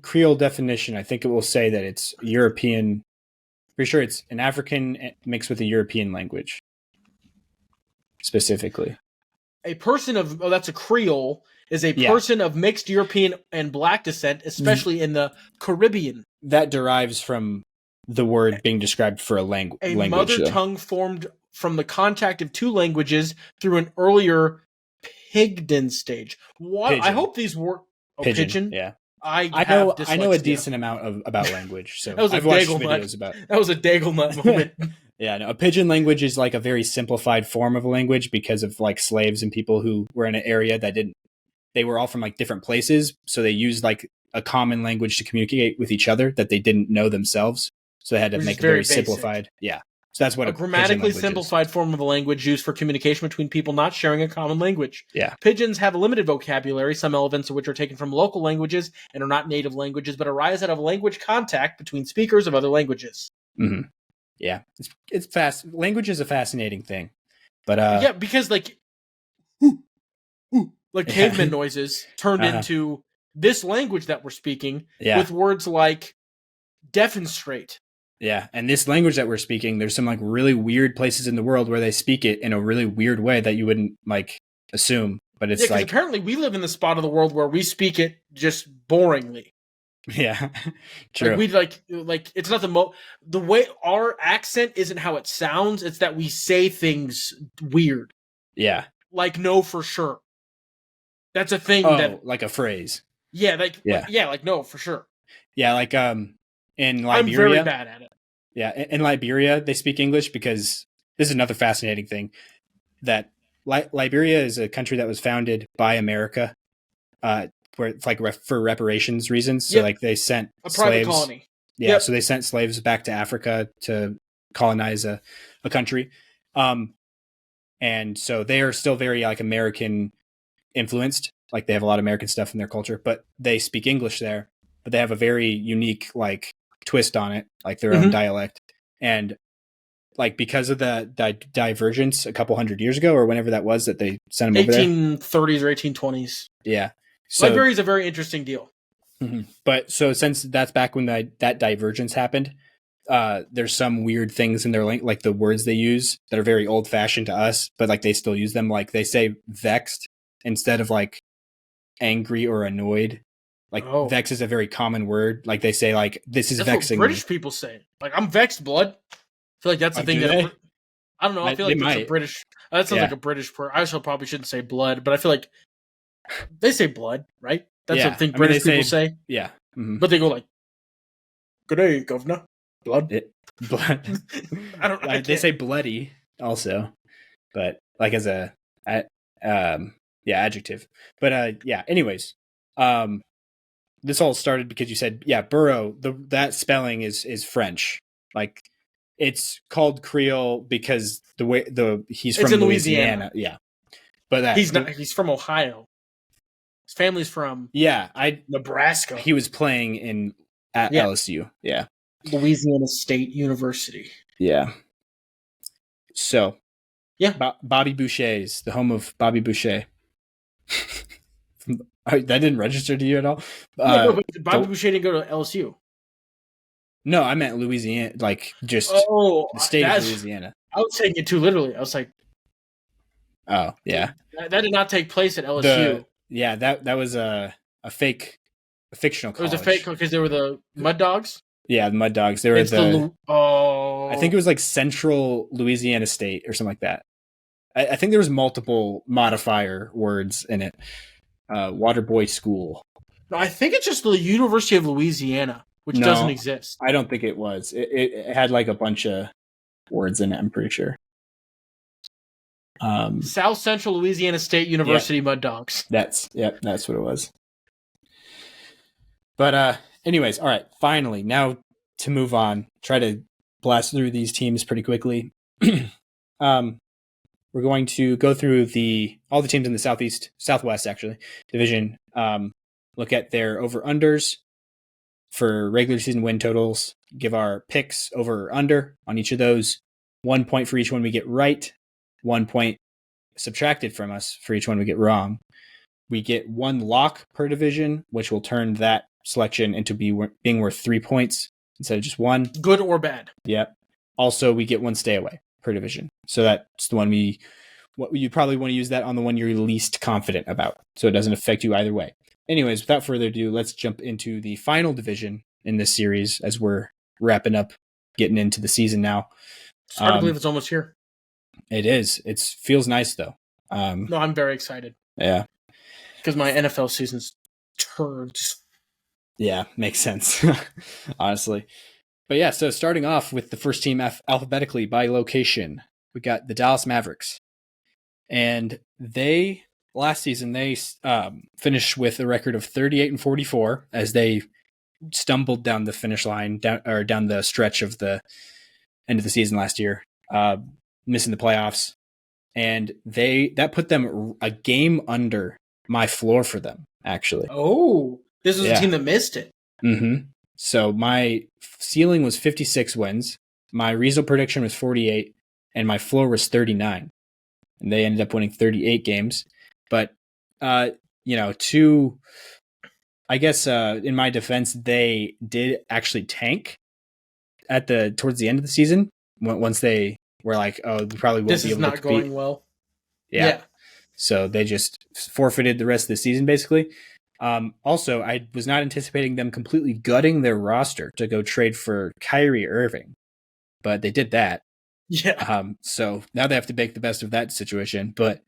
Creole definition, I think it will say that it's European. Pretty sure it's an African mixed with a European language, specifically. A person of that's a Creole is a person of mixed European and Black descent, especially in the Caribbean. That derives from the word being described for a language. A mother tongue formed from the contact of two languages through an earlier Pidgin stage. What? Pigeon. I hope these were Pidgin. Yeah, I know a decent amount about language, so I've watched videos about. That was a Dagglenut moment. Yeah, no, a pidgin language is like a very simplified form of a language because of like slaves and people who were in an area that they were all from like different places. So they used like a common language to communicate with each other that they didn't know themselves. So they had to make it very simplified. Yeah. So that's what a grammatically simplified form of a language used for communication between people not sharing a common language. Yeah. Pidgins have a limited vocabulary, some elements of which are taken from local languages and are not native languages, but arise out of language contact between speakers of other languages. Mm-hmm. Yeah, it's fast. Language is a fascinating thing, but yeah, because like caveman noises turned into this language that we're speaking with words like demonstrate. Yeah, and this language that we're speaking, there's some like really weird places in the world where they speak it in a really weird way that you wouldn't like assume. But it's like apparently we live in the spot of the world where we speak it just boringly. Yeah, true. Like we like it's not the way our accent isn't how it sounds. It's that we say things weird. Yeah, like no for sure. That's a thing like a phrase. Yeah, like no for sure. Yeah, like in Liberia. I'm very bad at it. Yeah, in Liberia they speak English because this is another fascinating thing that Liberia is a country that was founded by America. Where it's like for reparations reasons. So like they sent a private colony. Yeah. So they sent slaves back to Africa to colonize a country. And so they are still very like American influenced. Like they have a lot of American stuff in their culture, but they speak English there, but they have a very unique like twist on it, like their own dialect. And like because of the divergence a couple hundred years ago or whenever that was that they sent them over there. 1830s or 1820s. Yeah. So, Liberia is a very interesting deal. But so since that's back when that divergence happened, there's some weird things in their like the words they use that are very old fashioned to us, but like they still use them. Like they say vexed instead of like angry or annoyed. Like vex is a very common word. Like they say like this is vexing. What British people say. Like I'm vexed, blood. I feel like that's the thing that I don't know. I feel like that's a British. That sounds like a British word. I also probably shouldn't say blood, but I feel like they say blood, right? That's something British people say. Yeah. Mm-hmm. But they go like, good day, governor. Blood. Blood. They say bloody also, but like as a adjective. But anyways, this all started because you said, burrow, that spelling is French. Like it's called Creole because he's from Louisiana. Yeah. But he's from Ohio. His family's from Nebraska. He was playing at LSU. Yeah. Louisiana State University. Yeah. So, Bobby Boucher's, the home of Bobby Boucher. That didn't register to you at all? But Bobby Boucher didn't go to LSU. No, I meant Louisiana, like just the state of Louisiana. I was taking it too literally. I was like, oh, yeah. That did not take place at LSU. That was a fictional college. It was a fake because they were the Mud Dogs? Yeah, the Mud Dogs. They were I think it was like Central Louisiana State or something like that. I think there was multiple modifier words in it. Waterboy School. No, I think it's just the University of Louisiana, which doesn't exist. I don't think it was. It had like a bunch of words in it, I'm pretty sure. South Central Louisiana State University Mud Dogs. That's what it was. But anyways, all right, finally, now to move on, try to blast through these teams pretty quickly. We're going to go through all the teams in the Southwest division, look at their over-unders for regular season win totals, give our picks over or under on each of those, 1 point for each one we get right, 1 point subtracted from us for each one we get wrong. We get 1 lock per division, which will turn that selection into being worth 3 points instead of just 1. Good or bad. Yep. Also, we get 1 stay away per division. So that's the one you probably want to use that on the one you're least confident about. So it doesn't affect you either way. Anyways, without further ado, let's jump into the final division in this series as we're wrapping up, getting into the season now. It's hard to believe it's almost here. It is. It feels nice, though. No, I'm very excited. Yeah. Because my NFL season's turds. Yeah, makes sense, honestly. But yeah, so starting off with the first team alphabetically by location, we got the Dallas Mavericks. And last season, they finished with a record of 38-44 as they stumbled down the finish line, down the stretch of the end of the season last year, missing the playoffs. And that put them a game under my floor for them, actually. Oh, this was a team that missed it. Mm-hmm. So my ceiling was 56 wins. My reasonable prediction was 48, and my floor was 39. And they ended up winning 38 games. But, I guess in my defense, they did actually tank towards the end of the season once they were like, oh, we probably won't be able to compete. This is not going well. Yeah. So they just forfeited the rest of the season, basically. Also, I was not anticipating them completely gutting their roster to go trade for Kyrie Irving, but they did that. Yeah. So now they have to make the best of that situation. But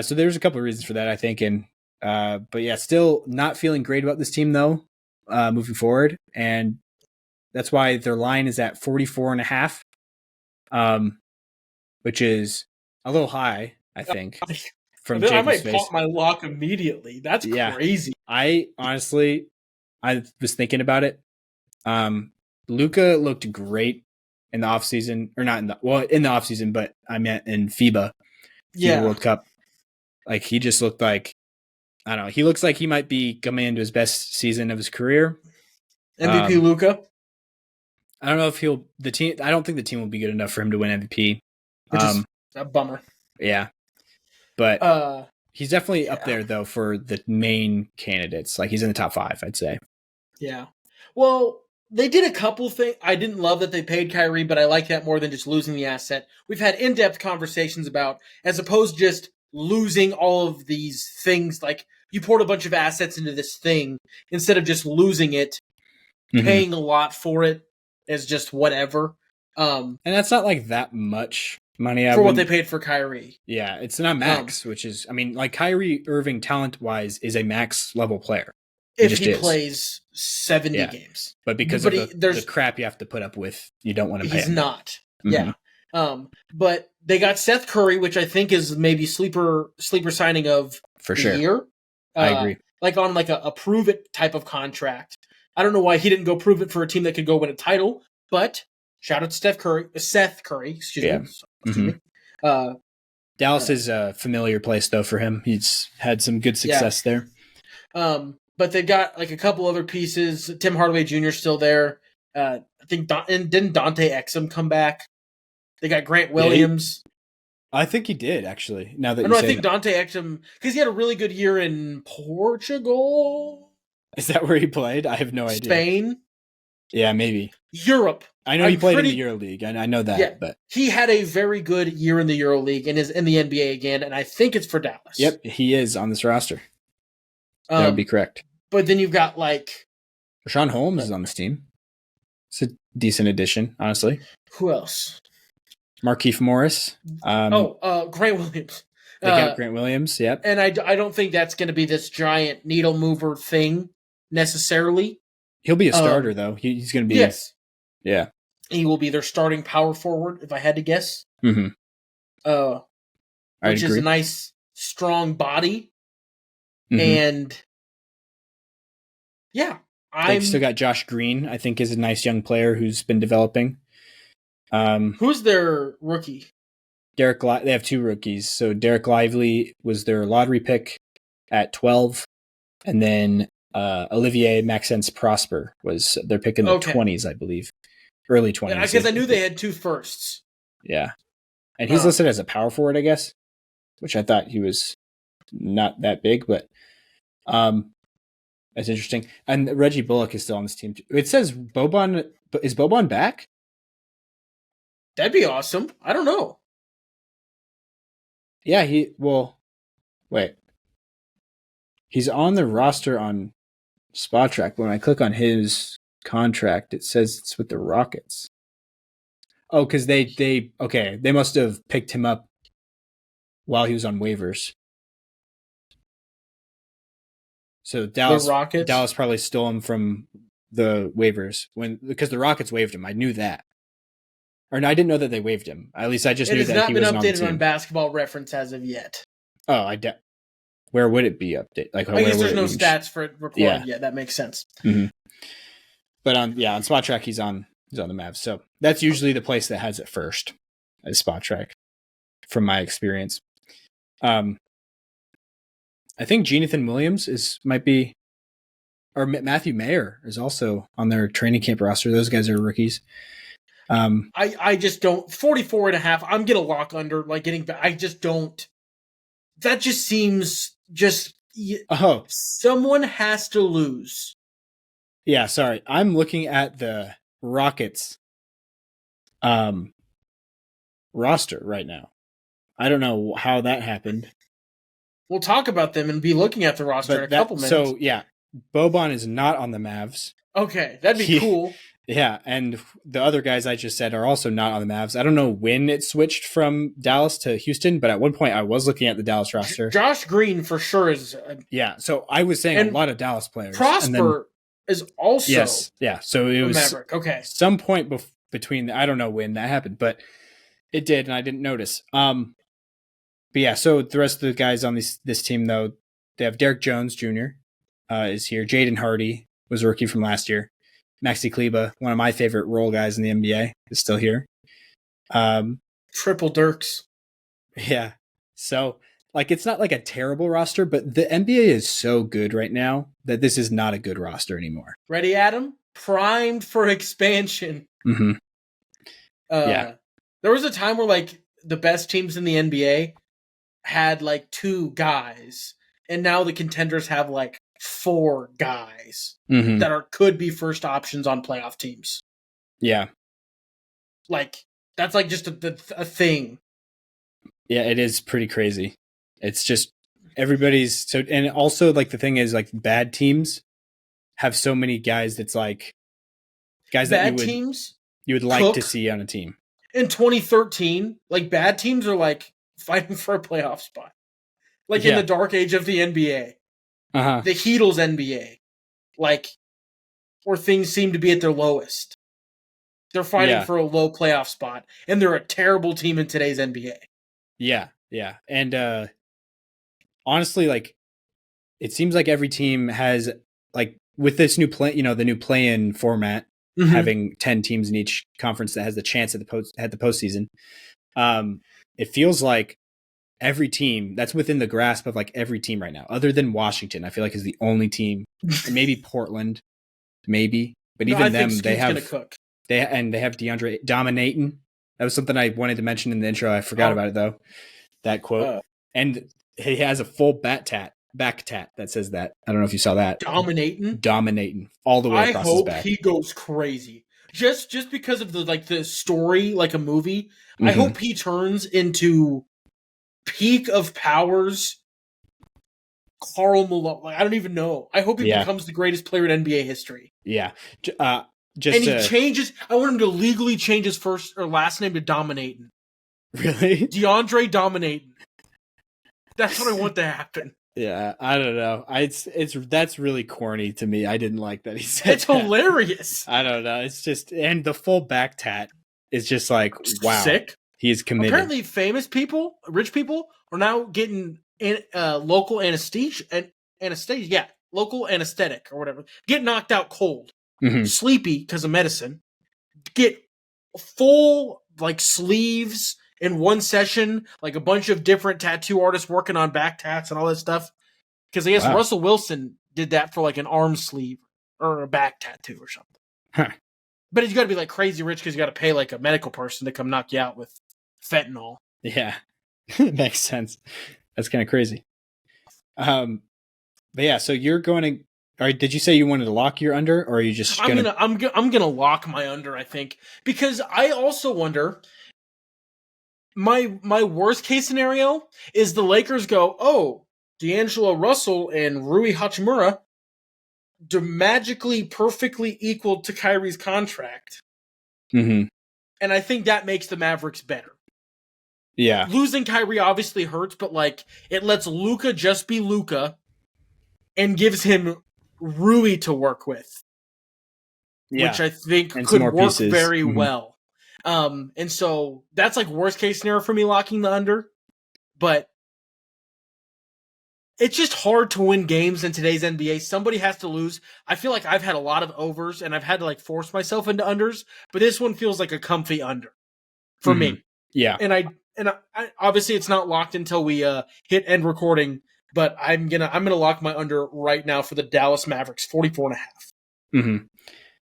so there's a couple of reasons for that, I think. And but yeah, still not feeling great about this team though, moving forward. And that's why their line is at 44.5, which is a little high, I think. From I might pop my lock immediately. That's crazy. I honestly, I was thinking about it. Luka looked great in the offseason, or not in the offseason, but I meant in FIBA World Cup. Like he just looked like, I don't know. He looks like he might be coming into his best season of his career. MVP Luka. I don't know if I don't think the team will be good enough for him to win MVP. Which is a bummer. Yeah. But he's definitely up there, though, for the main candidates. Like, he's in the top 5, I'd say. Yeah. Well, they did a couple things. I didn't love that they paid Kyrie, but I like that more than just losing the asset. We've had in-depth conversations about, as opposed to just losing all of these things, like, you poured a bunch of assets into this thing, instead of just losing it, paying a lot for it as just whatever. And that's not, like, that much money for what they paid for Kyrie. Yeah, it's not max, which is, I mean, like Kyrie Irving talent-wise is a max level player. If he plays 70 games. But because of the crap you have to put up with, you don't want to pay him. He's not. Yeah. But they got Seth Curry, which I think is maybe sleeper signing of for the sure. Year. I agree. Like on like a prove it type of contract. I don't know why he didn't go prove it for a team that could go win a title, but shout out to Seth Curry, excuse me. Dallas is a familiar place though for him. He's had some good success there. But they've got like a couple other pieces. Tim Hardaway Jr. still there. I think didn't Dante Exum come back? They got Grant Williams. I think he did actually. Now that I think Dante Exum, because he had a really good year in Portugal. Is that where he played? I have no idea. Spain. Yeah, maybe. Europe. I know he played in the EuroLeague, and I know that. Yeah, but he had a very good year in the EuroLeague and is in the NBA again, and I think it's for Dallas. Yep, he is on this roster. That would be correct. But then you've got like Rashawn Holmes is on this team. It's a decent addition, honestly. Who else? Markieff Morris. Grant Williams. They got Grant Williams, yep. And I don't think that's going to be this giant needle mover thing necessarily. He'll be a starter, though. He's going to be. Yes. Yeah. He will be their starting power forward, if I had to guess. Mm-hmm. Which is a nice, strong body. Mm-hmm. And yeah. They've still got Josh Green, I think is a nice young player who's been developing. Who's their rookie? They have 2 rookies. So Derek Lively was their lottery pick at 12. And then Olivier Maxence Prosper was their pick in the 20s, I believe. Early 20s. Yeah, because I knew they had 2 firsts. Yeah. And he's listed as a power forward, I guess, which I thought he was not that big, but that's interesting. And Reggie Bullock is still on this team too. It says Boban. Is Boban back? That'd be awesome. I don't know. Yeah, wait. He's on the roster on Spot Track. When I click on his contract, it says it's with the Rockets. Oh, because they must have picked him up while he was on waivers. So Dallas probably stole him from the waivers because the Rockets waived him. I knew that. Or no, I didn't know that they waived him. At least I just knew that he was on the team. It has not been updated on Basketball Reference as of yet. Oh, where would it be updated? Like, I guess there's no stats for it recorded yet. That makes sense. Mm-hmm. But on Spot Track, he's on the Mavs. So that's usually the place that has it first, as Spot Track, from my experience. I think Jonathan Williams might be, or Matthew Mayer is also on their training camp roster. Those guys are rookies. I just don't 44.5. I'm gonna lock under getting back. I just don't. That just seems someone has to lose. Yeah, sorry. I'm looking at the Rockets roster right now. I don't know how that happened. We'll talk about them and be looking at the roster in a couple minutes. So yeah, Boban is not on the Mavs. Okay, that'd be cool. Yeah, and the other guys I just said are also not on the Mavs. I don't know when it switched from Dallas to Houston, but at one point I was looking at the Dallas roster. Josh Green for sure is. Yeah, so I was saying a lot of Dallas players. Prosper is also. Yes, yeah. So it was Maverick. Okay, some point between. I don't know when that happened, but it did, and I didn't notice. But yeah, so the rest of the guys on this team though, they have Derek Jones Jr. Is here. Jaden Hardy was a rookie from last year. Maxi Kleba, one of my favorite role guys in the NBA, is still here. Triple Dirks. Yeah. So, it's not like a terrible roster, but the NBA is so good right now that this is not a good roster anymore. Ready, Adam? Primed for expansion. Mm-hmm. Yeah. There was a time where, the best teams in the NBA had, 2 guys, and now the contenders have, 4 guys that could be first options on playoff teams. Yeah. That's just a thing. Yeah, it is pretty crazy. It's just everybody's so, and also the thing is bad teams have so many guys that's guys bad that teams you would like to see on a team. In 2013, bad teams are fighting for a playoff spot. In the dark age of the NBA. Uh-huh. The Heatles NBA, where things seem to be at their lowest. They're fighting for a low playoff spot, and they're a terrible team in today's NBA. Yeah, yeah. And honestly, it seems like every team has, with this new the new play-in format, having 10 teams in each conference that has the chance at the postseason, it feels like every team that's within the grasp of every team right now, other than Washington, I feel is the only team, maybe Portland, maybe, but even them, they have DominAyton. That was something I wanted to mention in the intro. I forgot about it though. That quote, and he has a full back tat that says that. I don't know if you saw that. DominAyton, all the way across his back. I hope he goes crazy. Just because of the story, like a movie. I hope he turns into peak of powers Karl Malone. I don't even know. I hope he becomes the greatest player in NBA history. Yeah. Changes. I want him to legally change his first or last name to DominAyton. Really? DeAndre DominAyton. That's what I want to happen. Yeah, I don't know. That's really corny to me. I didn't like that he said it's that. Hilarious. I don't know. It's just, and the full back tat is just wow. Sick. He is committed. Apparently, famous people, rich people, are now getting local anesthesia. Local anesthetic or whatever. Get knocked out cold, sleepy because of medicine. Get full sleeves in one session, a bunch of different tattoo artists working on back tats and all that stuff. Because I guess Russell Wilson did that for an arm sleeve or a back tattoo or something. Huh. But you got to be crazy rich because you got to pay a medical person to come knock you out with fentanyl. Yeah, makes sense. That's kind of crazy. But yeah, so you're going to. Or did you say you wanted to lock your under, or are you just I'm gonna lock my under, I think, because I also wonder. My worst case scenario is the Lakers go, oh, D'Angelo Russell and Rui Hachimura magically perfectly equal to Kyrie's contract. Mm-hmm. And I think that makes the Mavericks better. Yeah. Losing Kyrie obviously hurts, but like it lets Luka just be Luka and gives him Rui to work with. Yeah. Which I think and could work pieces. very well. And so that's like worst case scenario for me locking the under. But it's just hard to win games in today's NBA. Somebody has to lose. I feel like I've had a lot of overs and I've had to like force myself into unders, but this one feels like a comfy under for me. Yeah. And I obviously it's not locked until we hit end recording, but I'm gonna lock my under right now for the Dallas Mavericks 44.5. Mm-hmm.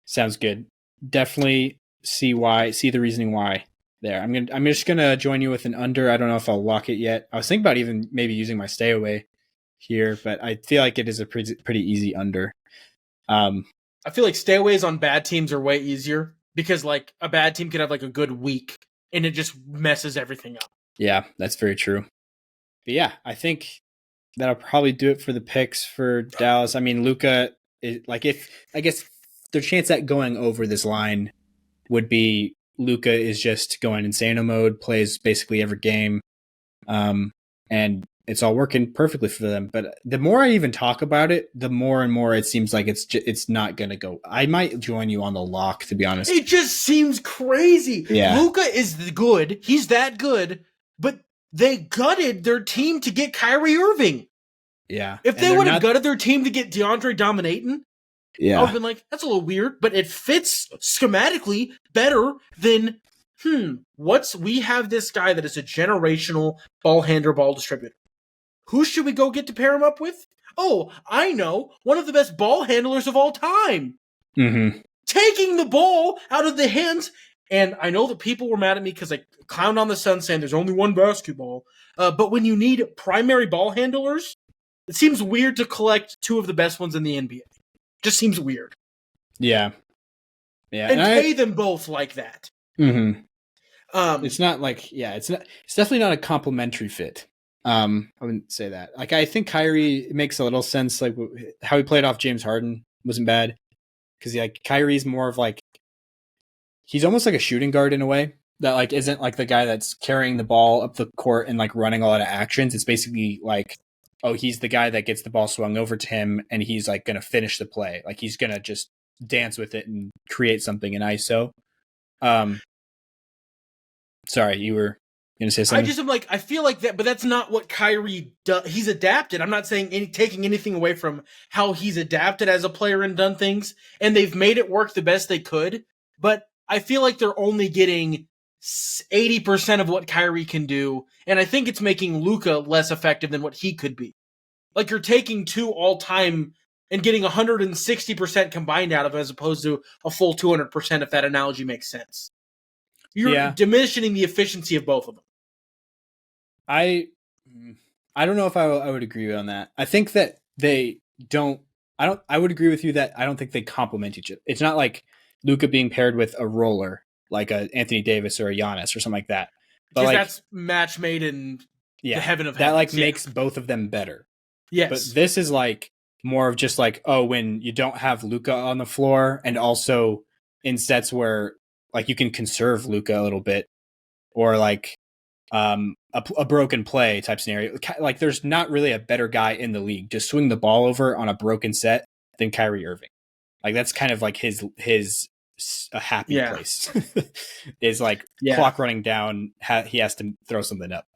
Sounds good. Definitely see the reasoning why there. I'm just gonna join you with an under. I don't know if I'll lock it yet. I was thinking about even maybe using my stay away here, but I feel like it is a pretty easy under. I feel like stayaways on bad teams are way easier because like a bad team could have like a good week and it just messes everything up. Yeah, that's very true. But yeah, I think that'll probably do it for the picks for Dallas. I mean, Luka, I guess the chance that going over this line would be Luka is just going insano mode, plays basically every game, and it's all working perfectly for them. But the more I even talk about it, the more and more it seems like it's not going to go. I might join you on the lock, to be honest. It just seems crazy. Yeah. Luka is good. He's that good, but they gutted their team to get Kyrie Irving. Yeah. If they would have gutted their team to get DeAndre DominAyton, yeah, I would have been like, that's a little weird, but it fits schematically better than, we have this guy that is a generational ball handler, ball distributor. Who should we go get to pair him up with? Oh, I know, one of the best ball handlers of all time. Mm-hmm. Taking the ball out of the hands. And I know that people were mad at me because I clowned on the Sun saying there's only one basketball. But when you need primary ball handlers, it seems weird to collect two of the best ones in the NBA. Just seems weird. Yeah. Yeah. And pay them both like that. Mm-hmm. It's not like, it's definitely not a complimentary fit. I wouldn't say that. Like, I think Kyrie makes a little sense. Like how he played off James Harden wasn't bad. Cause Kyrie's more of like, he's almost like a shooting guard in a way that like, isn't like the guy that's carrying the ball up the court and like running a lot of actions. It's basically like, oh, he's the guy that gets the ball swung over to him and he's like going to finish the play. Like he's going to just dance with it and create something in ISO. Sorry, you were going to say something? I feel like that, but that's not what Kyrie does. He's adapted. I'm not saying taking anything away from how he's adapted as a player and done things, and they've made it work the best they could, but I feel like they're only getting 80% of what Kyrie can do, and I think it's making Luka less effective than what he could be. Like you're taking two all-time and getting 160% combined out of it as opposed to a full 200%, if that analogy makes sense. You're diminishing the efficiency of both of them. I don't know if I would agree on that. I think that they don't. I would agree with you that I don't think they complement each other. It's not like Luka being paired with a roller like a Anthony Davis or a Giannis or something like that. But like, that's match made in the heaven of heavens. That like makes both of them better. Yes. But this is like more of just like, oh, when you don't have Luka on the floor and also in sets where like you can conserve Luka a little bit or like a broken play type scenario. Like there's not really a better guy in the league to swing the ball over on a broken set than Kyrie Irving. Like that's kind of like his a happy place is like clock running down. He has to throw something up.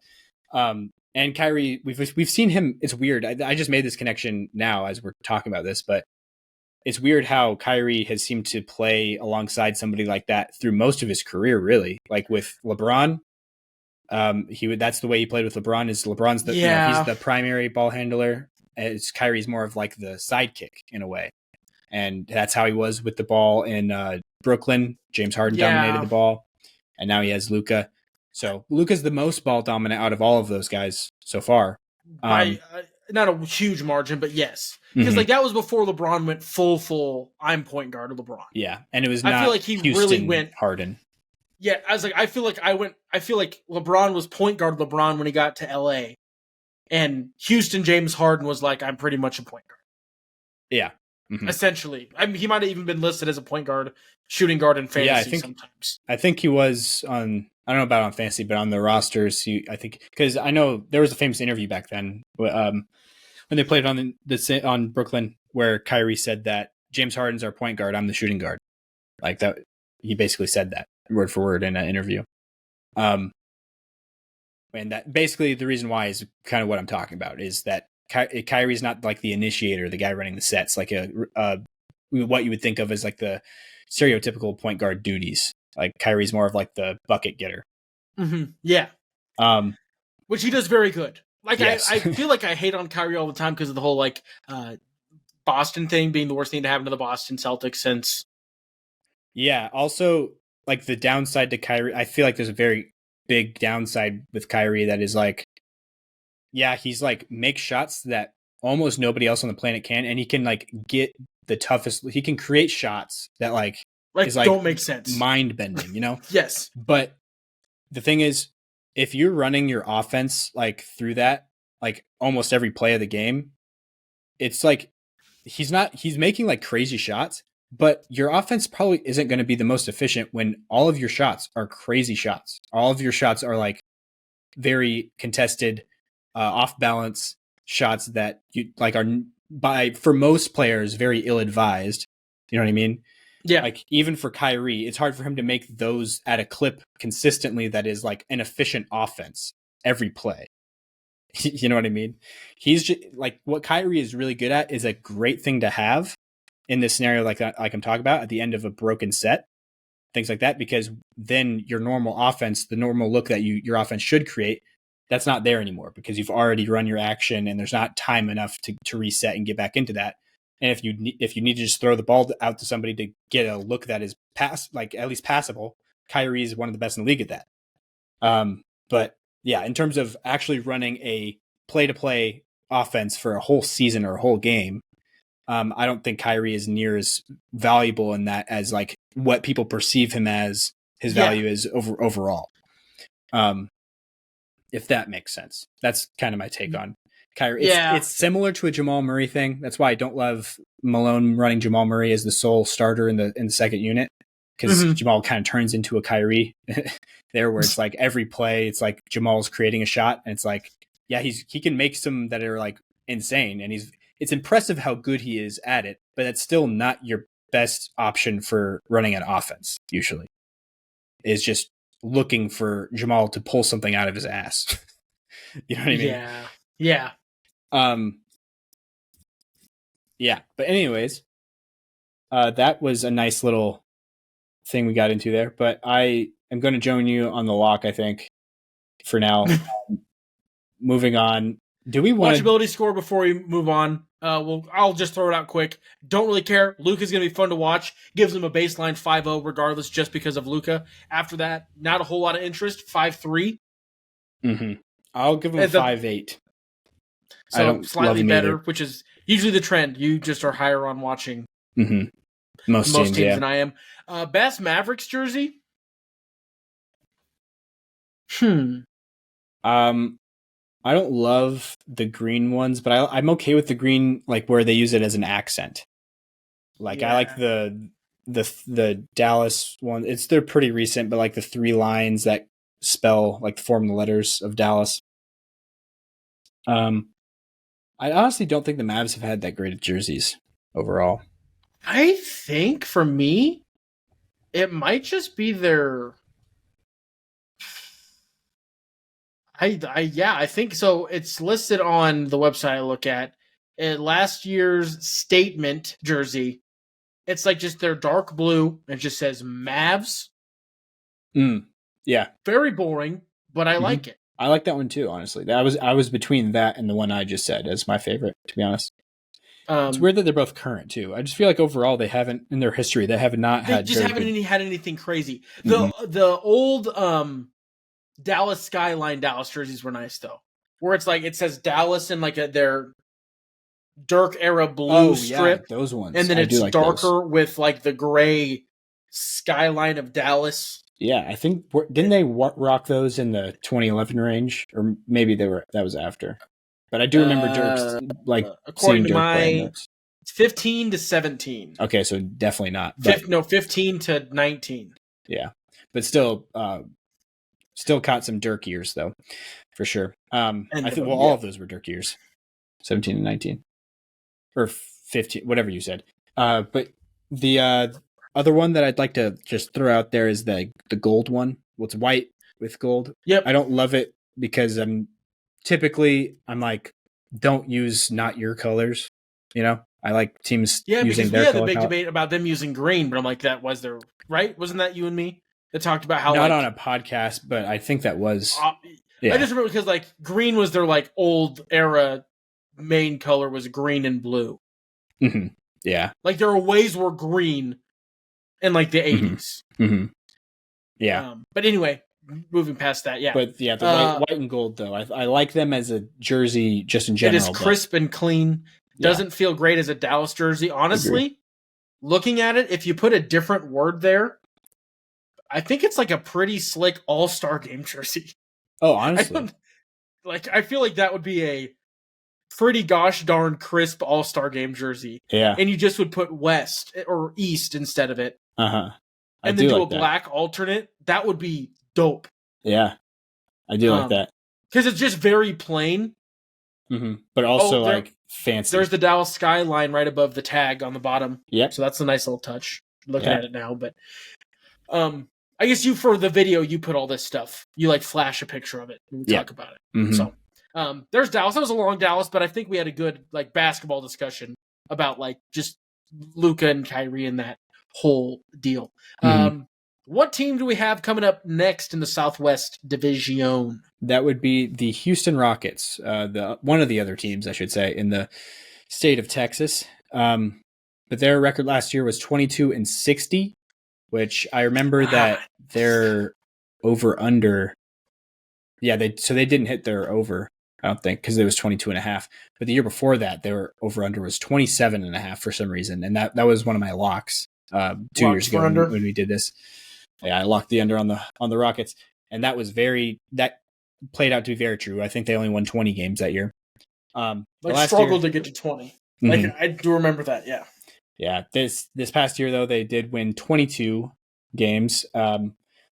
And Kyrie, we've seen him. It's weird. I just made this connection now as we're talking about this, but it's weird how Kyrie has seemed to play alongside somebody like that through most of his career, really. Like with LeBron, that's the way he played with LeBron. Is LeBron's he's the primary ball handler. It's Kyrie's more of like the sidekick in a way, and that's how he was with the ball in Brooklyn. James Harden dominated the ball, and now he has Luka. So Luka's the most ball dominant out of all of those guys so far. By not a huge margin, but yes. Because like that was before LeBron went full, I'm point guard of LeBron. Yeah, and it was I feel like he really went Harden. Yeah, I was like, I feel like LeBron was point guard LeBron when he got to LA. And Houston James Harden was like, I'm pretty much a point guard. Yeah. Essentially. I mean, he might have even been listed as a point guard, shooting guard in fantasy sometimes. I think he was on, I don't know about on fantasy, but on the rosters, I think, because I know there was a famous interview back then when they played on Brooklyn where Kyrie said that James Harden's our point guard, I'm the shooting guard. Like that, he basically said that word for word in an interview. And that basically the reason why is kind of what I'm talking about is that Kyrie's not like the initiator, the guy running the sets, like what you would think of as like the stereotypical point guard duties. Like Kyrie's more of like the bucket getter. Mm-hmm. Yeah. Which he does very good. Like yes. I feel like I hate on Kyrie all the time because of the whole like Boston thing being the worst thing to happen to the Boston Celtics since. Yeah. Also, like the downside to Kyrie, I feel like there's a very big downside with Kyrie that is like, yeah, he's like makes shots that almost nobody else on the planet can, and he can like get the toughest. He can create shots that like is like don't make sense, mind bending, you know? Yes, but the thing is, if you're running your offense like through that, like almost every play of the game, it's like he's making like crazy shots, but your offense probably isn't going to be the most efficient when all of your shots are crazy shots. All of your shots are like very contested, off balance shots that you like are for most players very ill advised. You know what I mean? Yeah. Like even for Kyrie, it's hard for him to make those at a clip consistently that is like an efficient offense every play. You know what I mean? He's just like what Kyrie is really good at is a great thing to have in this scenario, like I'm talking about at the end of a broken set, things like that, because then your normal offense, the normal look that your offense should create, that's not there anymore because you've already run your action and there's not time enough to reset and get back into that. And if you need to just throw the ball out to somebody to get a look that is like at least passable, Kyrie is one of the best in the league at that. But yeah, in terms of actually running a play-to-play offense for a whole season or a whole game, I don't think Kyrie is near as valuable in that as like what people perceive him as his value is overall. If that makes sense. That's kind of my take on Kyrie. It's similar to a Jamal Murray thing. That's why I don't love Malone running Jamal Murray as the sole starter in the second unit, because Jamal kind of turns into a Kyrie there, where it's like every play, it's like Jamal's creating a shot, and it's like, yeah, he can make some that are like insane, and it's impressive how good he is at it, but it's still not your best option for running an offense. Usually, is just looking for Jamal to pull something out of his ass. You know what I mean? Yeah. Yeah. But anyways, that was a nice little thing we got into there. But I am going to join you on the lock, I think, for now. Moving on. Do we want watchability score before we move on? I'll just throw it out quick. Don't really care. Luka's going to be fun to watch. Gives him a baseline 5-0 regardless, just because of Luka. After that, not a whole lot of interest. 5-3. I'll give him a 5-8. So slightly better, which is usually the trend. You just are higher on watching most teams than I am. Best Mavericks jersey? I don't love the green ones, but I'm okay with the green, like where they use it as an accent. Like I like the Dallas one. They're pretty recent, but like the 3 lines that form the letters of Dallas. I honestly don't think the Mavs have had that great of jerseys overall. I think for me, it might just be their. I think so. It's listed on the website I look at. Last year's statement jersey. It's like just their dark blue. It just says Mavs. Yeah. Very boring, but I like it. I like that one too, honestly. I was between that and the one I just said as my favorite, to be honest. It's weird that they're both current too. I just feel like overall they haven't, in their history, they have not had. They just haven't had anything crazy. The old Dallas Skyline Dallas jerseys were nice though, where it's like it says Dallas in like their Dirk era blue strip, those ones, and then it's like darker those. with like the gray skyline of Dallas. Yeah, I think didn't they rock those in the 2011 range, or maybe that was after. But I do remember Dirk's according to Dirk my those. It's 15 to 17. Okay, so definitely not. 15 to 19. Yeah, but still caught some Dirk years though, for sure. I think all of those were Dirk years, 17 and 19, or 15, whatever you said. But the other one that I'd like to just throw out there is the gold one. Well, it's white with gold. Yep. I don't love it because I'm like, don't use not your colors. You know, I like teams using their color. Yeah, because we had the big debate about them using green, but I'm like, that was their right? Wasn't that you and me that talked about how not on a podcast, but I think that was. I just remember because like green was their like old era main color was green and blue. Mm-hmm. Yeah, like there are ways where green in like the 80s. Mm-hmm. Yeah, but anyway, moving past that, yeah. But yeah, the white and gold though, I like them as a jersey just in general. It is crisp and clean. Doesn't feel great as a Dallas jersey. Honestly, looking at it, if you put a different word there, I think it's like a pretty slick all-star game jersey. Oh, honestly. I feel like that would be a pretty gosh darn crisp all-star game jersey. Yeah. And you just would put West or East instead of it. Uh-huh. And then do a black alternate. That would be dope. Yeah. I do like that. Because it's just very plain. Mm-hmm. But also like fancy. There's the Dallas skyline right above the tag on the bottom. Yep. So that's a nice little touch. Looking at it now, but I guess for the video you put all this stuff. You like flash a picture of it and we talk about it. Mm-hmm. So there's Dallas. That was a long Dallas, but I think we had a good like basketball discussion about like just Luka and Kyrie and that whole deal. Mm-hmm. What team do we have coming up next in the Southwest Division? That would be the Houston Rockets, one of the other teams, I should say, in the state of Texas. But their record last year was 22-60, which I remember that their over-under. Yeah, they didn't hit their over, I don't think, because it was 22.5. But the year before that, their over-under was 27.5 for some reason, and that was one of my locks 2 years ago when we did this. Yeah, I locked the under on the Rockets, and that played out to be very true. I think they only won 20 games that year. Struggled to get to 20. Mm-hmm. Like I do remember that. Yeah. Yeah. This past year though, they did win 22 games.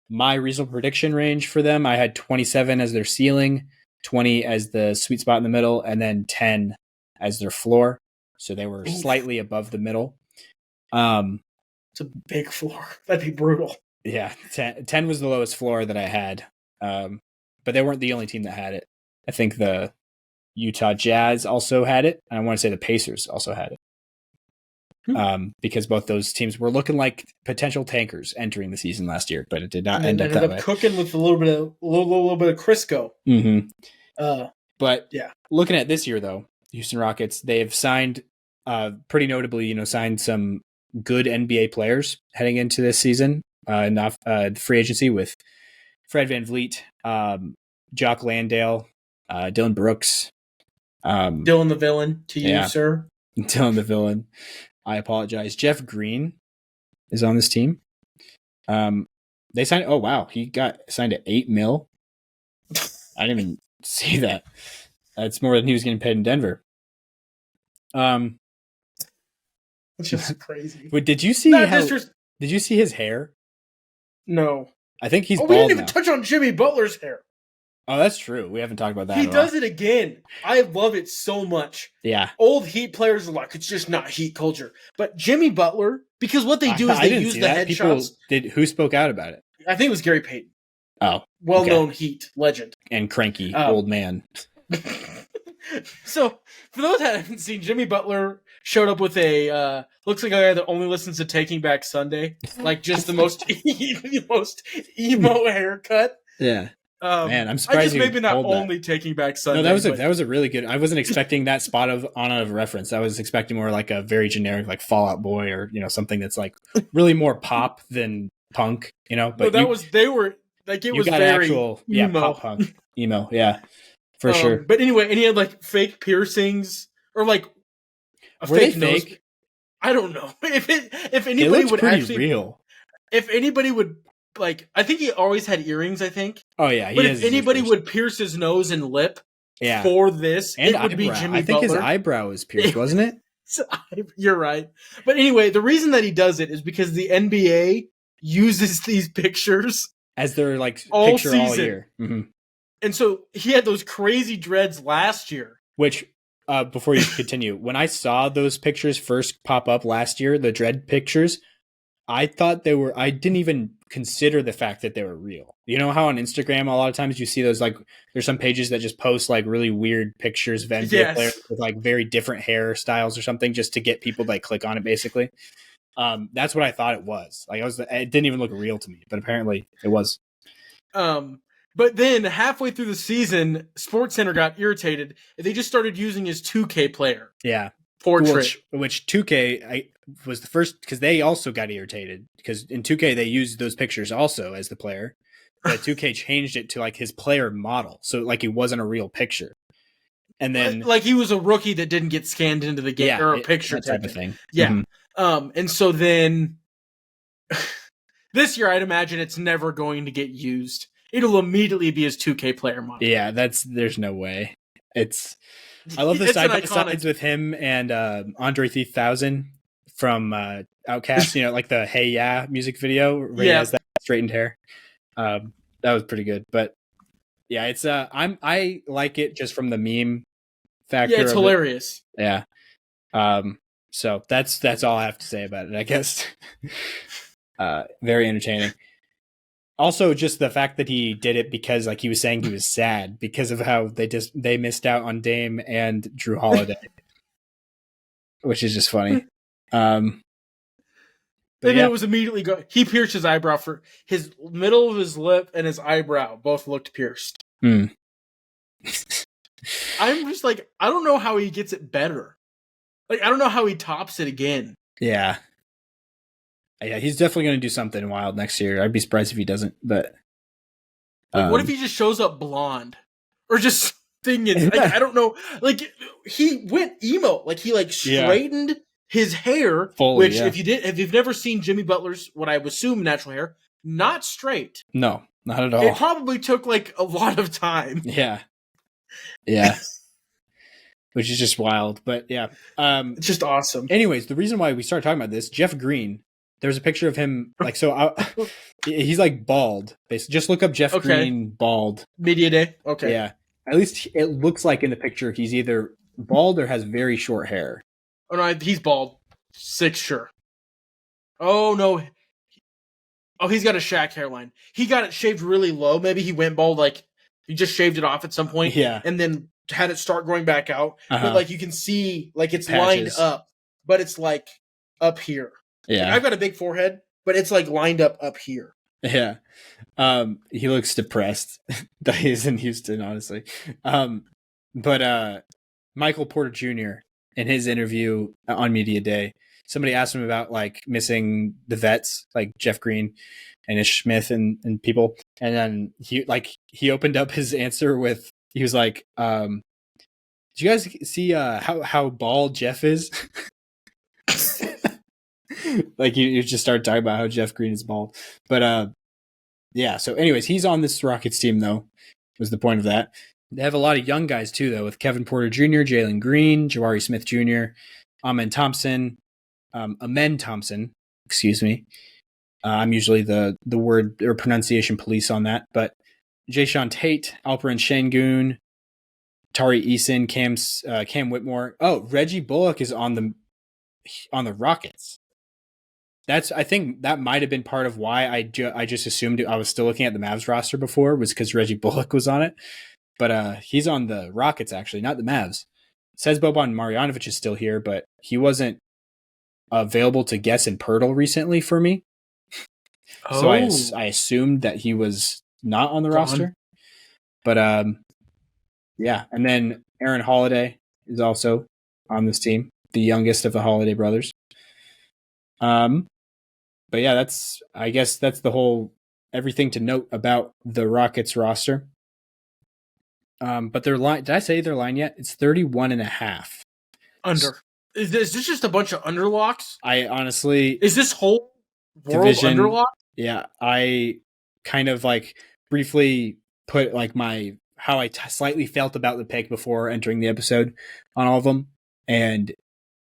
My reasonable prediction range for them, I had 27 as their ceiling, 20 as the sweet spot in the middle, and then 10 as their floor. So they were slightly above the middle. It's a big floor. That'd be brutal. Yeah, 10 was the lowest floor that I had. But they weren't the only team that had it. I think the Utah Jazz also had it. And I want to say the Pacers also had it. Because both those teams were looking like potential tankers entering the season last year, but it did not end up that way. Cooking with a little bit of Crisco. Mm-hmm. But yeah, looking at this year though, Houston Rockets, they've signed pretty notably, signed some good NBA players heading into this season. The free agency with Fred VanVleet, Jock Landale, Dylan Brooks, Dillon the Villain to you, sir. Dillon the Villain. I apologize. Jeff Green is on this team. They signed. Oh wow, he got signed at $8 million. I didn't even see that. That's more than he was getting paid in Denver. That's just crazy. But did you see Did you see his hair? No. I think he's bald we didn't even now. touch on Jimmy Butler's hair. Oh, that's true. We haven't talked about that. He does it again. I love it so much. Yeah. Old Heat players are like, it's just not Heat culture. But Jimmy Butler, because what they do is they use the headshots. Who spoke out about it? I think it was Gary Payton. Oh. Well-known Heat legend. And cranky old man. So, for those that haven't seen, Jimmy Butler showed up with a looks like a guy that only listens to Taking Back Sunday, like just the most emo haircut. Yeah, man, I'm surprised. I guess maybe not only Taking Back Sunday. No, that was a really good. I wasn't expecting that spot on a reference. I was expecting more like a very generic, like Fall Out Boy or something that's like really more pop than punk. But no, Like it You was got very actual, emo. pop punk emo, yeah, for sure. But anyway, and he had like fake piercings or like a Were they fake nose. fake? I don't know if They anybody looked would pretty actually, real. if anybody would like, I think he always had earrings. I think, Oh yeah, but if anybody would pierce his nose and lip for this, and it would be eyebrow. Jimmy I think Butler. his eyebrow was pierced, wasn't it? You're right. But anyway, the reason that he does it is because the NBA uses these pictures as their like all picture season. all year. Mm-hmm. And so he had those crazy dreads last year. Which, before you continue, when I saw those pictures first pop up last year, the dread pictures, I thought they were, I didn't even consider the fact that they were real. You know how on Instagram, a lot of times you see those, like, there's some pages that just post like really weird pictures of NBA players with like very different hairstyles or something just to get people to like click on it, basically. That's what I thought it was. Like, it didn't even look real to me, but apparently it was. But then halfway through the season, SportsCenter got irritated. They just started using his 2K player. Yeah. Portrait. Which 2K was the first, because they also got irritated because in 2K they used those pictures also as the player, but 2K changed it to like his player model, so like it wasn't a real picture. And then like he was a rookie that didn't get scanned into the game or a picture type of thing. Yeah. Mm-hmm. And so then this year I'd imagine it's never going to get used. It'll immediately be his 2K player model. Yeah, there's no way. I love the side-by-sides with him and Andre 3000 from Outkast, you know, like the Hey Ya music video where he has that straightened hair. That was pretty good. But yeah, it's I like it just from the meme factor. Yeah, it's hilarious. Yeah. So that's all I have to say about it, I guess. Very entertaining. Also, just the fact that he did it because, like, he was saying he was sad because of how they missed out on Dame and Drew Holiday, which is just funny. Then it was immediately he pierced his eyebrow for his middle of his lip and his eyebrow both looked pierced. I'm just like, I don't know how he gets it better. Like, I don't know how he tops it again. Yeah. Yeah, he's definitely going to do something wild next year. I'd be surprised if he doesn't, but... Like, what if he just shows up blonde? Or just thinking, like, I don't know. Like, he went emo. Like, he, like, straightened his hair, fully, which, if you've never seen Jimmy Butler's, what I would assume natural hair, not straight. No, not at all. It probably took, like, a lot of time. Yeah. Yeah. Which is just wild, but yeah. It's just awesome. Anyways, the reason why we started talking about this, Jeff Green... There's a picture of him, like, so he's like bald. Basically, just look up Jeff Green bald. Media Day. Okay. Yeah. At least it looks like in the picture he's either bald or has very short hair. Oh no, he's bald. 6 sure. Oh no. Oh, he's got a Shaq hairline. He got it shaved really low. Maybe he went bald, like he just shaved it off at some point. Yeah. And then had it start growing back out. But like you can see, like it's lined up, but it's like up here. Yeah, like, I've got a big forehead, but it's like lined up here. Yeah, he looks depressed that he's in Houston, honestly. But Michael Porter Jr. in his interview on Media Day, somebody asked him about like missing the vets, like Jeff Green and Ish Smith and people, and then he opened up his answer with he was like, "Did you guys see how bald Jeff is?" Like you just start talking about how Jeff Green is bald, but yeah. So, anyways, he's on this Rockets team though. Was the point of that? They have a lot of young guys too, though, with Kevin Porter Jr., Jalen Green, Jabari Smith Jr., Amen Thompson, Amen Thompson. Excuse me. I'm usually the word or pronunciation police on that, but Jayshawn Tate, Alperen Şengün, Tari Eason, Cam Whitmore. Oh, Reggie Bullock is on the Rockets. I think that might have been part of why I just assumed I was still looking at the Mavs roster before, was because Reggie Bullock was on it. But he's on the Rockets, actually, not the Mavs. It says Boban Marjanovic is still here, but he wasn't available to guess in Pirtle recently for me. Oh. So I assumed that he was not on the roster. But yeah, and then Aaron Holiday is also on this team, the youngest of the Holiday brothers. But yeah, I guess that's the whole everything to note about the Rockets roster. But their line, did I say their line yet? It's 31.5. Under. Is this just a bunch of underlocks? I honestly... Is this whole world division, underlock? Yeah, I kind of like briefly put like how I slightly felt about the pick before entering the episode on all of them, and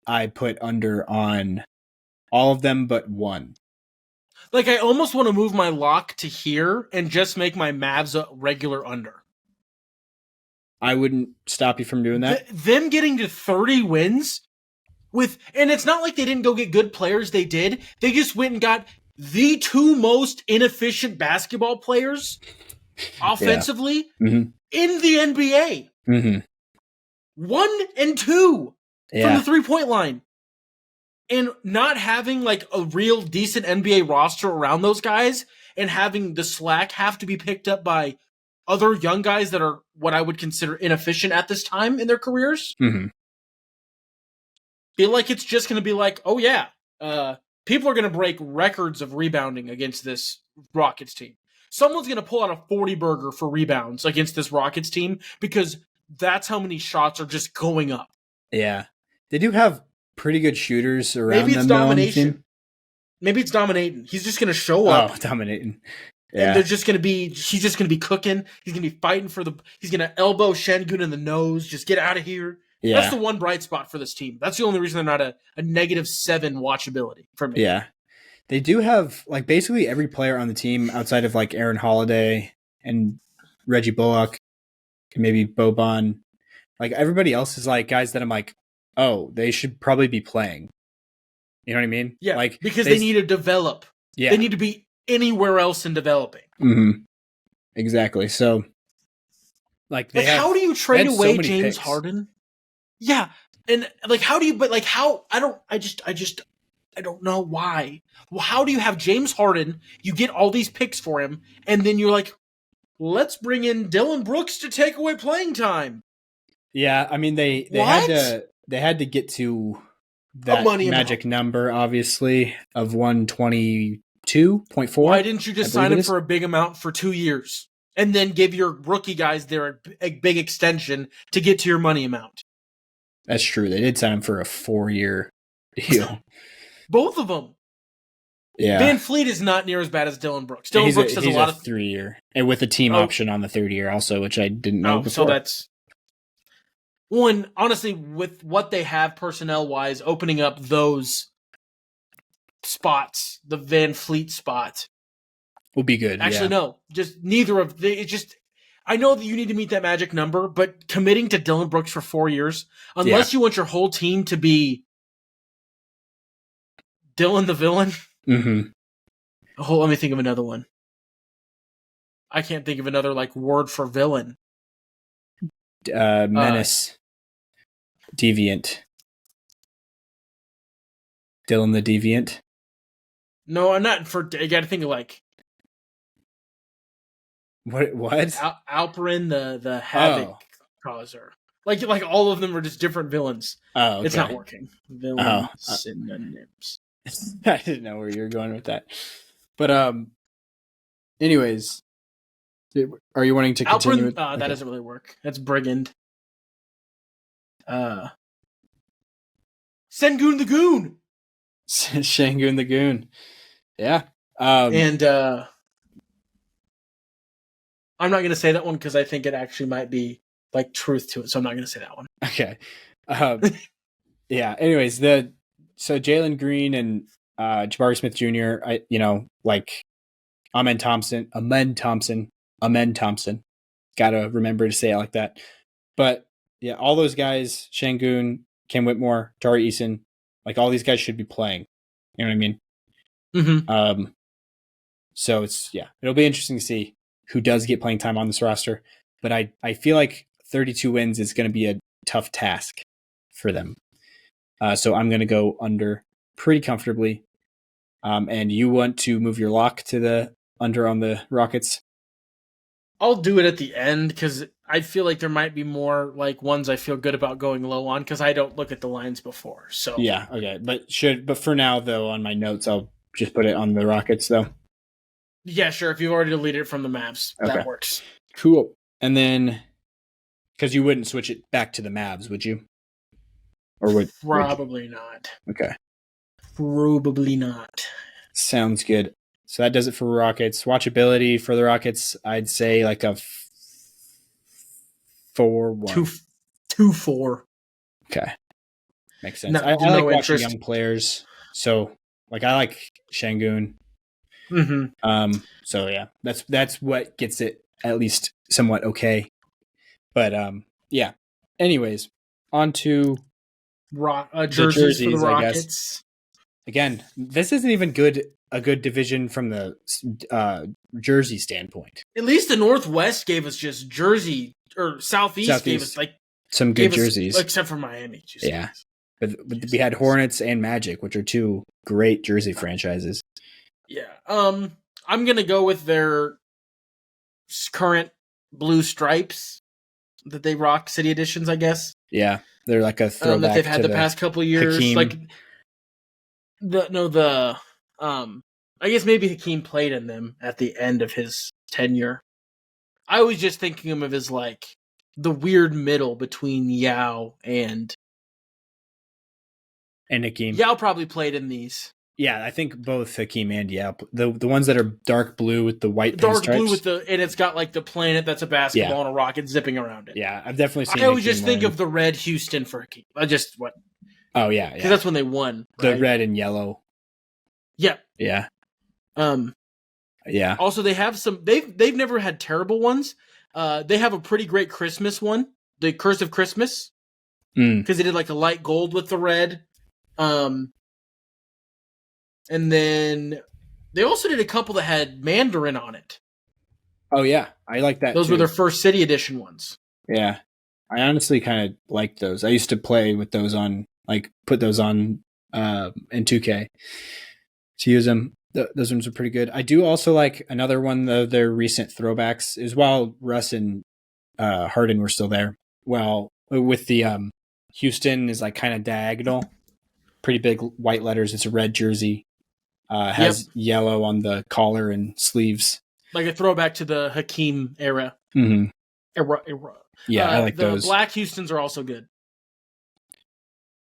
I put under on all of them but one. Like, I almost want to move my lock to here and just make my Mavs a regular under. I wouldn't stop you from doing that. Them getting to 30 wins and it's not like they didn't go get good players. They did. They just went and got the two most inefficient basketball players offensively in the NBA. Mm-hmm. 1 and 2 from the 3-point line. And not having like a real decent NBA roster around those guys and having the slack have to be picked up by other young guys that are what I would consider inefficient at this time in their careers. Mm-hmm. Feel like it's just going to be like, oh yeah, people are going to break records of rebounding against this Rockets team. Someone's going to pull out a 40 burger for rebounds against this Rockets team because that's how many shots are just going up. Yeah. They do have pretty good shooters around Maybe it's them. DominAyton. Maybe it's DominAyton. He's just going to show up. Oh, DominAyton. Yeah. And he's just going to be cooking. He's going to be fighting he's going to elbow Şengün in the nose. Just get out of here. Yeah. That's the one bright spot for this team. That's the only reason they're not a -7 watchability for me. Yeah. They do have like basically every player on the team outside of like Aaron Holiday and Reggie Bullock and maybe Boban. Like everybody else is like guys that I'm like, oh, they should probably be playing. You know what I mean? Yeah. Like because they need to develop. Yeah. They need to be anywhere else in developing. Mm-hmm. Exactly. So like how do you trade away James Harden? Yeah. And like how do you I don't know why. Well, how do you have James Harden, you get all these picks for him, and then you're like, let's bring in Dillon Brooks to take away playing time. Yeah, I mean they had to get to that magic number, obviously, of 122.4. Why didn't you just sign him for a big amount for 2 years and then give your rookie guys a big extension to get to your money amount? That's true. They did sign him for a 4-year deal. Both of them. Yeah. Van Fleet is not near as bad as Dillon Brooks. Dillon Brooks has a lot of 3-year, and with a team option on the 3rd year also, which I didn't know before. So that's one. Honestly, with what they have personnel wise, opening up those spots, the Van Fleet spot will be good. Actually, no, just neither of the. It just. I know that you need to meet that magic number, but committing to Dillon Brooks for 4 years, unless you want your whole team to be Dillon the Villain. Mm-hmm. Let me think of another one. I can't think of another word for villain. Menace. Deviant. Dillon the Deviant. No, I'm not for. I got to think of What? Alperin, the havoc causer. Like all of them are just different villains. Oh, okay. It's not working. Villain synonyms. I didn't know where you were going with that. But anyways, are you wanting to continue? Alperin, that doesn't really work. That's brigand. Şengün the Goon. Şengün the Goon. Yeah. And I'm not going to say that one because I think it actually might be truth to it, so I'm not going to say that one. Okay. Yeah. Anyways, so Jalen Green and Jabari Smith Jr. Amen Thompson. Gotta remember to say it like that. But yeah, all those guys, Şengün, Cam Whitmore, Tari Eason, all these guys should be playing. You know what I mean? Mm-hmm. So it'll be interesting to see who does get playing time on this roster. But I feel like 32 wins is going to be a tough task for them. So I'm going to go under pretty comfortably. And you want to move your lock to the under on the Rockets? I'll do it at the end because I feel like there might be more ones I feel good about going low on because I don't look at the lines before. So yeah, okay. But for now though, on my notes, I'll just put it on the Rockets though. Yeah, sure. If you've already deleted it from the Mavs, that works. Cool. And then, because you wouldn't switch it back to the Mavs, would you? Or would? Probably not. Okay. Probably not. Sounds good. So that does it for Rockets. Watchability for the Rockets, I'd say like a 4-1. 2-4. Okay. Makes sense. No, I like watching interest. young players. So like I like Şengün. Mm-hmm. So yeah, that's what gets it at least somewhat okay. But yeah. Anyways, on to jerseys for the Rockets. Again, this isn't even a good division from the jersey standpoint. At least the Northwest gave us just jersey, or Southeast gave us like some good jerseys, except for Miami. Yeah, but we had Hornets and Magic, which are two great jersey franchises. Yeah, I'm gonna go with their current blue stripes that they rock, City Editions, I guess. Yeah, they're like a throwback that they've had the past couple of years. Hakeem. Like I guess maybe Hakeem played in them at the end of his tenure. I was just thinking of him as like the weird middle between Yao and Hakeem. Yao probably played in these. Yeah, I think both Hakeem and Yao. The ones that are dark blue with the white dark pinstripes. Blue with and it's got like the planet that's a basketball and a rocket zipping around it. Yeah, I've definitely seen. I always just think of the red Houston for Hakeem. Oh yeah, because that's when they won. Right? The red and yellow. Yeah. Yeah. Yeah. Also, they have some. They've never had terrible ones. They have a pretty great Christmas one, the Curse of Christmas, because they did like a light gold with the red. And then they also did a couple that had Mandarin on it. Oh yeah, I like that. Those were their first City Edition ones. Yeah, I honestly kind of liked those. I used to play with those on, like, put those on in 2K to use them. Those ones are pretty good. I do also like another one of their recent throwbacks is while Russ and Harden were still there. Well, with the Houston is like kind of diagonal, pretty big white letters. It's a red jersey. Has yellow on the collar and sleeves. Like a throwback to the Hakeem era. Mm-hmm. Era. Yeah, I like those. The black Houstons are also good.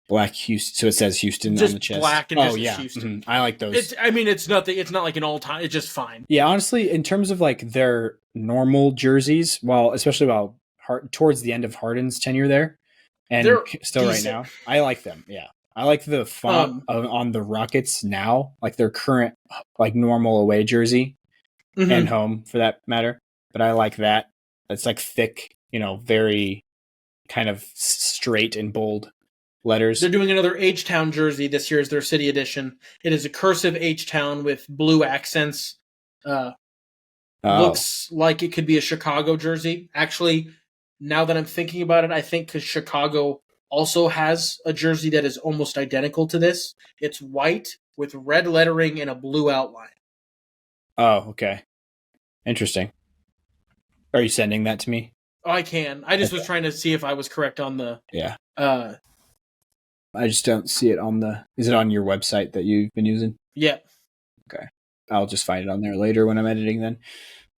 Black Houston, so it says Houston just on the chest. Black and Houston. Mm-hmm. I like those. It's nothing. It's not like an all-time. It's just fine. Yeah, honestly, in terms of like their normal jerseys, especially towards the end of Harden's tenure there, and they're still decent. Right now, I like them. Yeah, I like the font on the Rockets now, like their current like normal away jersey and home for that matter. But I like that. It's like thick, very kind of straight and bold letters. They're doing another H-Town jersey this year as their City Edition. It is a cursive H-Town with blue accents. Looks like it could be a Chicago jersey. Actually, now that I'm thinking about it, I think because Chicago also has a jersey that is almost identical to this. It's white with red lettering and a blue outline. Oh, okay. Interesting. Are you sending that to me? Oh, I can. I just was trying to see if I was correct on the... Yeah. I just don't see it on the... Is it on your website that you've been using? Yeah. Okay. I'll just find it on there later when I'm editing then.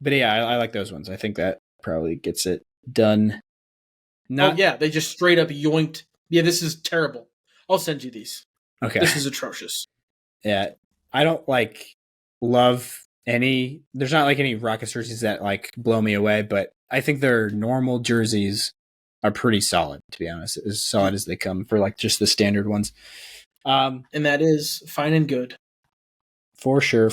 But yeah, I like those ones. I think that probably gets it done. They just straight up yoinked. Yeah, this is terrible. I'll send you these. Okay. This is atrocious. Yeah. I don't love any... There's not any Rockets jerseys that blow me away, but I think their normal jerseys are pretty solid, to be honest. As solid as they come for just the standard ones. And that is fine and good. For sure.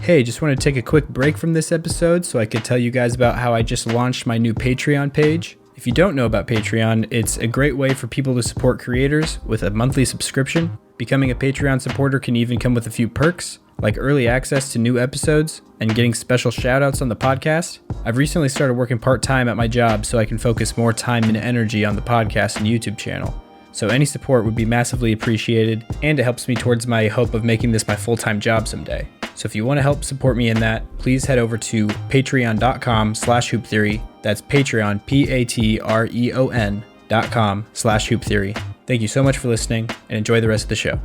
Hey, just want to take a quick break from this episode so I could tell you guys about how I just launched my new Patreon page. If you don't know about Patreon, it's a great way for people to support creators with a monthly subscription. Becoming a Patreon supporter can even come with a few perks, like early access to new episodes and getting special shoutouts on the podcast. I've recently started working part-time at my job so I can focus more time and energy on the podcast and YouTube channel. So any support would be massively appreciated, and it helps me towards my hope of making this my full-time job someday. So if you want to help support me in that, please head over to patreon.com/hooptheory. That's Patreon, patreon.com/hooptheory. Thank you so much for listening, and enjoy the rest of the show.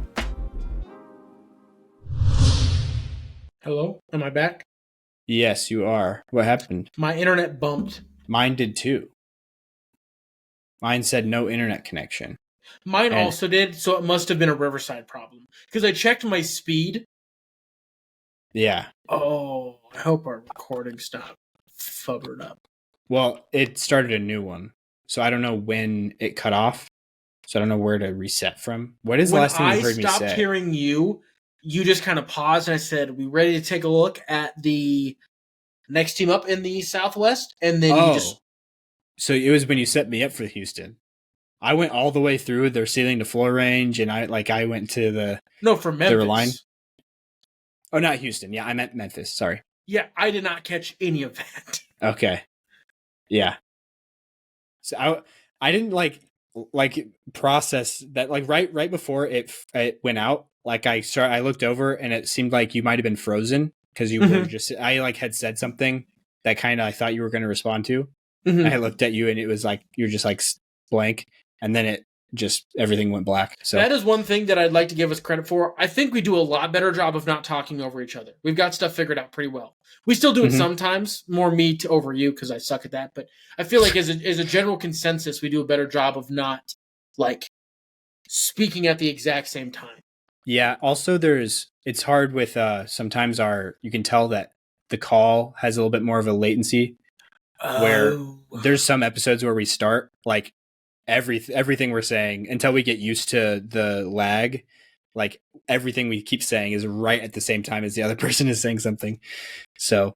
Hello? Am I back? Yes, you are. What happened? My internet bumped. Mine did too. Mine said no internet connection. Mine And also did, so it must have been a Riverside problem. Because I checked my speed. yeah. Oh, I hope our recording stopped fubbered up. Well, it started a new one. So I don't know when it cut off. So I don't know where to reset from. What is the When last thing you I heard me stopped say? hearing you, you just kind of paused and I said, "We ready to take a look at the next team up in the Southwest?" And then you just So it was when you set me up for Houston. I went all the way through their ceiling to floor range, and I went to the for their line. Memphis. Oh, not Houston. Yeah, I meant Memphis. Sorry. Yeah, I did not catch any of that. Okay. Yeah. So I didn't like process that like right before it went out. Like I looked over and it seemed like you might have been frozen because you were just I like had said something that kind of I thought you were going to respond to. I looked at you and it was like you're just like blank, and then it just everything went black. So that is one thing that I'd like to give us credit for. I think we do a lot better job of not talking over each other. We've got stuff figured out pretty well. We still do it sometimes, more me to over you because I suck at that. But I feel like as a general consensus, we do a better job of not like speaking at the exact same time. Yeah. Also, it's hard with sometimes you can tell that the call has a little bit more of a latency. Where there's some episodes where we start like everything we're saying until we get used to the lag, like everything we keep saying is right at the same time as the other person is saying something. So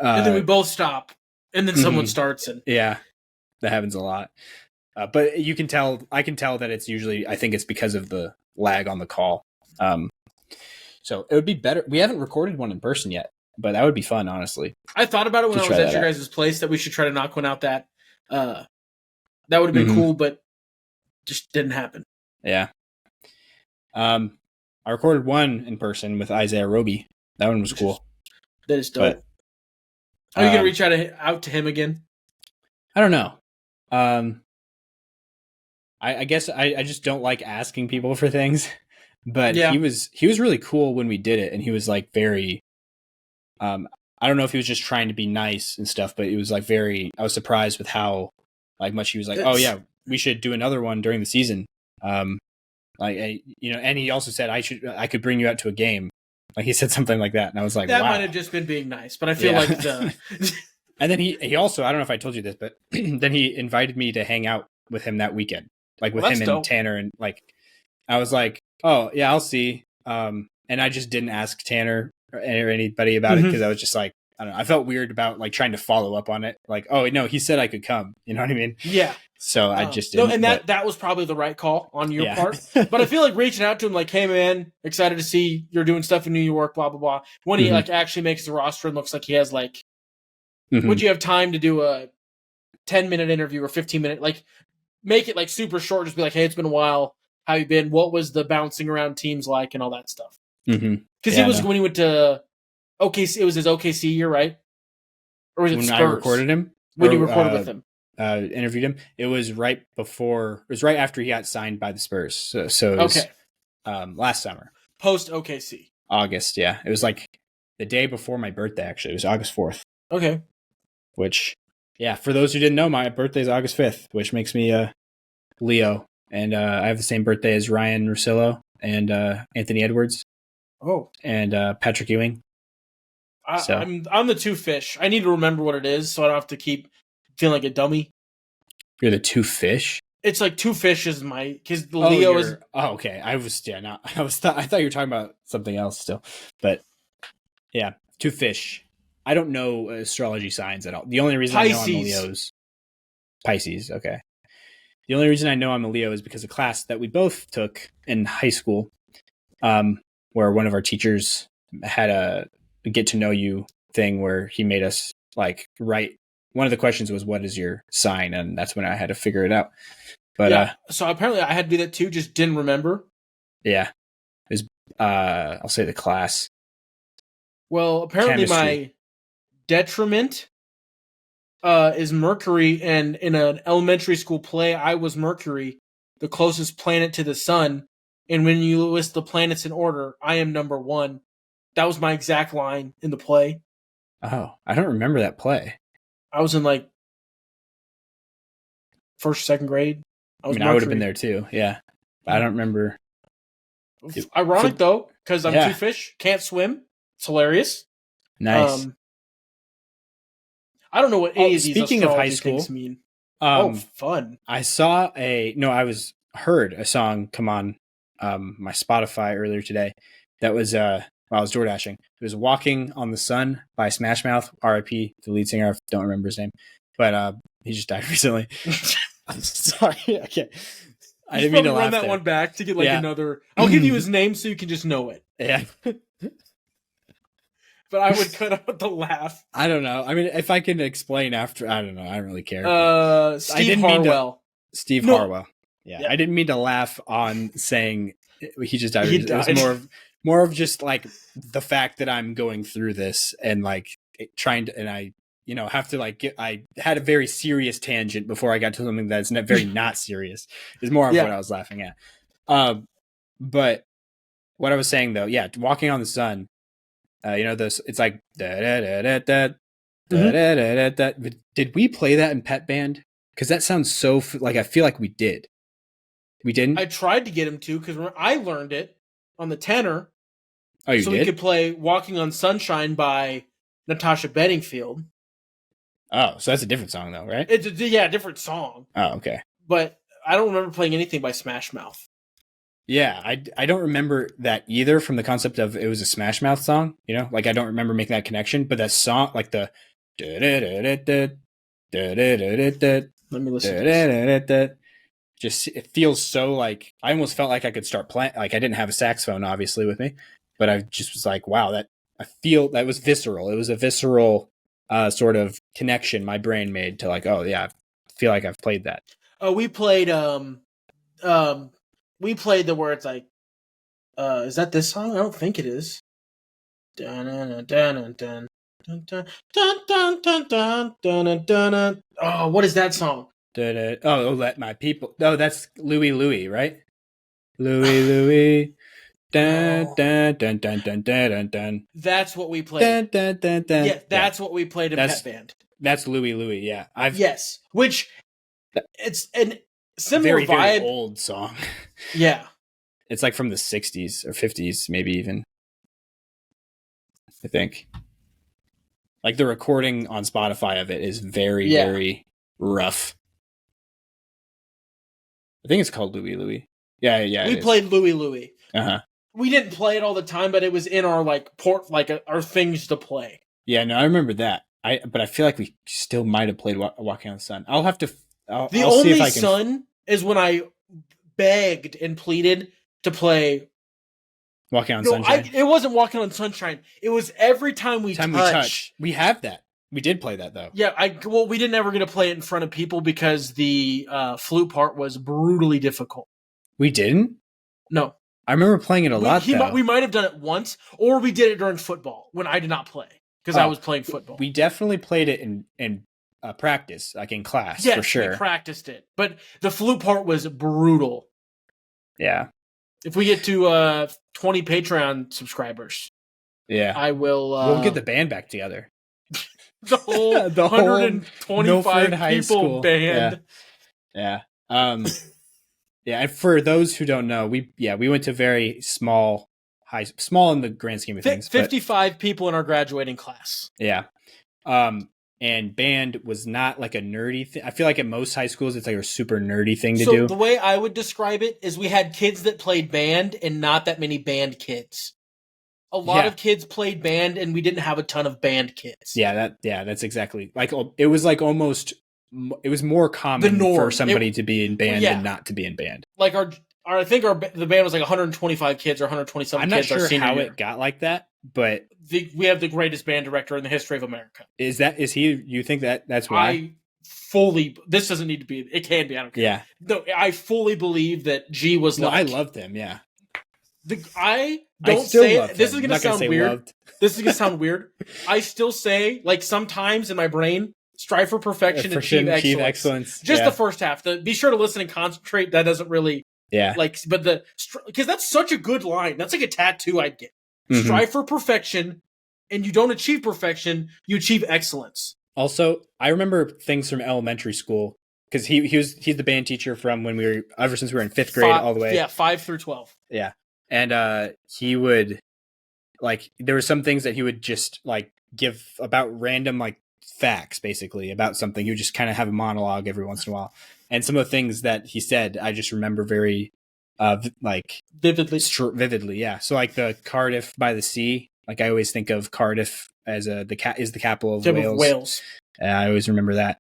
and then we both stop, and then someone starts, and yeah, that happens a lot. But I can tell that it's usually, I think it's because of the lag on the call. So it would be better. We haven't recorded one in person yet, but that would be fun, honestly. I thought about it when I was at your guys' place that we should try to knock one out that would have been cool, but just didn't happen. Yeah. I recorded one in person with Isaiah Roby. That one was cool. That is dope. Are you going to reach out to him again? I don't know. I guess I just don't like asking people for things, but he was really cool when we did it. And he was like very, I don't know if he was just trying to be nice and stuff, but it was like I was surprised with how like much he was like, oh yeah, we should do another one during the season. And he also said I could bring you out to a game. Like he said something like that, and I was like, that wow. might have just been being nice, but I feel like And then he also, I don't know if I told you this, but then he invited me to hang out with him that weekend, like with him and Tanner, and like I was like, oh yeah, I'll see. And I just didn't ask Tanner or anybody about it because I was just like, I don't know. I felt weird about like trying to follow up on it. Like, oh no, he said I could come. You know what I mean? Yeah. So I just didn't. No, and that was probably the right call on your part. But I feel like reaching out to him, like, hey man, excited to see you're doing stuff in New York, blah blah blah. When he like actually makes the roster and looks like he has like, would you have time to do a 10-minute interview or 15-minute? Like, make it like super short. Just be like, hey, it's been a while. How you been? What was the bouncing around teams like and all that stuff? Because when he went to OKC, it was his OKC year, right? Or was it when Spurs? I recorded him? When you recorded with him? Interviewed him. It was right after he got signed by the Spurs. So it was, last summer. Post OKC. August, yeah. It was like the day before my birthday, actually. It was August 4th. Okay. Which, yeah, for those who didn't know, my birthday is August 5th, which makes me Leo. And I have the same birthday as Ryan Russillo and Anthony Edwards. Oh. And Patrick Ewing. I'm the two fish. I need to remember what it is so I don't have to keep feeling like a dummy. You're the two fish? It's like two fish is because Leo is. Oh, okay. I thought you were talking about something else still, but yeah, two fish. I don't know astrology signs at all. The only reason I know I'm a Leo is Pisces. Okay. The only reason I know I'm a Leo is because of a class that we both took in high school, where one of our teachers had a get to know you thing where he made us like write. One of the questions was, what is your sign? And that's when I had to figure it out. But so apparently I had to do that too, just didn't remember. Yeah. It was, I'll say the class. Well, apparently my detriment is Mercury, and in an elementary school play, I was Mercury, the closest planet to the sun. And when you list the planets in order, I am number 1. That was my exact line in the play. Oh, I don't remember that play. I was in like first, second grade. I would have been there too. Yeah. I don't remember. Ironic though, because I'm two fish, can't swim. It's hilarious. Nice. I don't know what any of these speaking of high school things mean. Fun. I heard a song come on my Spotify earlier today. That was while I was door dashing. It was "Walking on the Sun" by Smash Mouth, R.I.P. the lead singer. I don't remember his name, but he just died recently. I'm sorry. Okay. I didn't mean to run laugh that one back to get another. I'll give you his name so you can just know it. Yeah. But I would cut out the laugh. I don't know. I mean, if I can explain after, I don't know. I don't really care. Steve Harwell. Harwell. Yeah. I didn't mean to laugh on saying he just died. It was more of just like the fact that I'm going through this and like trying to, and I, have to like I had a very serious tangent before I got to something that's very not serious. Is more of what I was laughing at. But what I was saying though, "Walking on the Sun." This it's like da da da da da da da da. Did we play that in Pet Band? Because that sounds so like I feel like we did. We didn't. I tried to get him to because I learned it on the tenor. Oh, you so did? We could play "Walking on Sunshine" by Natasha Bedingfield. Oh, so that's a different song though, right? It's a different song. Oh, okay. But I don't remember playing anything by Smash Mouth. Yeah, I don't remember that either from the concept of it was a Smash Mouth song, like I don't remember making that connection, but that song, like the let me listen. Just it feels so like I almost felt like I could start playing. Like I didn't have a saxophone obviously with me, but I just was like, wow, that I feel that was visceral. It was a visceral sort of connection my brain made to like, oh yeah, I feel like I've played that. We played we played the where it's like, is that this song? I don't think it is. Oh, what is that song? Oh, Let My People. Oh, that's Louie Louie, right? Louie Louie. Dun, dun, dun, dun, dun, dun, dun. That's what we played. Dun, dun, dun, dun. Yeah, that's what we played in Pet Band. That's Louie Louie, yeah. Yes, which it's an similar very, vibe. Very old song. Yeah. It's like from the 60s or 50s, maybe even. I think. Like the recording on Spotify of it is very, very rough. I think it's called Louie Louie. Yeah. We played Louie Louie. Uh-huh. We didn't play it all the time, but it was in our our things to play. Yeah, no, I remember that. But I feel like we still might have played Walking on the Sun. I'll have to. I'll only see if I can... Sun is when I begged and pleaded to play Walking on Sunshine. It wasn't Walking on Sunshine. It was every time we touch. We have that. We did play that though. Yeah, we didn't ever get to play it in front of people because the flute part was brutally difficult. We didn't? No. I remember playing it a lot though. We might have done it once, or we did it during football when I did not play because I was playing football. We definitely played it in practice, like in class, for sure. We practiced it, but the flute part was brutal. Yeah. If we get to 20 Patreon subscribers, I will. We'll get the band back together. The whole 125 high people school band. Yeah. And for those who don't know, we went to very small in the grand scheme of things. 55 people in our graduating class. Yeah. And band was not like a nerdy thing. I feel like at most high schools, it's like a super nerdy thing to do. So the way I would describe it is we had kids that played band and not that many band kids. A lot of kids played band and we didn't have a ton of band kids. That's exactly like it was like almost, it was more common for somebody to be in band than not to be in band. Like I think the band was like 125 kids or 127 I'm kids. I'm not sure how it got like that, but we have the greatest band director in the history of America. Is he? You think that's why? This doesn't need to be. It can be. I don't care. Yeah. No, I fully believe that G was. No, I loved him. Yeah. I don't say this is going to sound weird. Loved. This is going to sound weird. I still say like sometimes in my brain, strive for perfection and achieve excellence. Just the first half. Be sure to listen and concentrate. That doesn't really. Yeah. Because that's such a good line. That's like a tattoo I'd get. strive for perfection, and you don't achieve perfection, you achieve excellence. Also, I remember things from elementary school because he's the band teacher from when we were ever since we were in 5th grade all the way. Yeah, 5 through 12. Yeah, and he would like there were some things that he would just like give about random like facts basically about something. He would just kind of have a monologue every once in a while, and some of the things that he said I just remember very like vividly. Yeah, so like the Cardiff by the Sea. Like I always think of Cardiff as is the capital of Wales. I always remember that.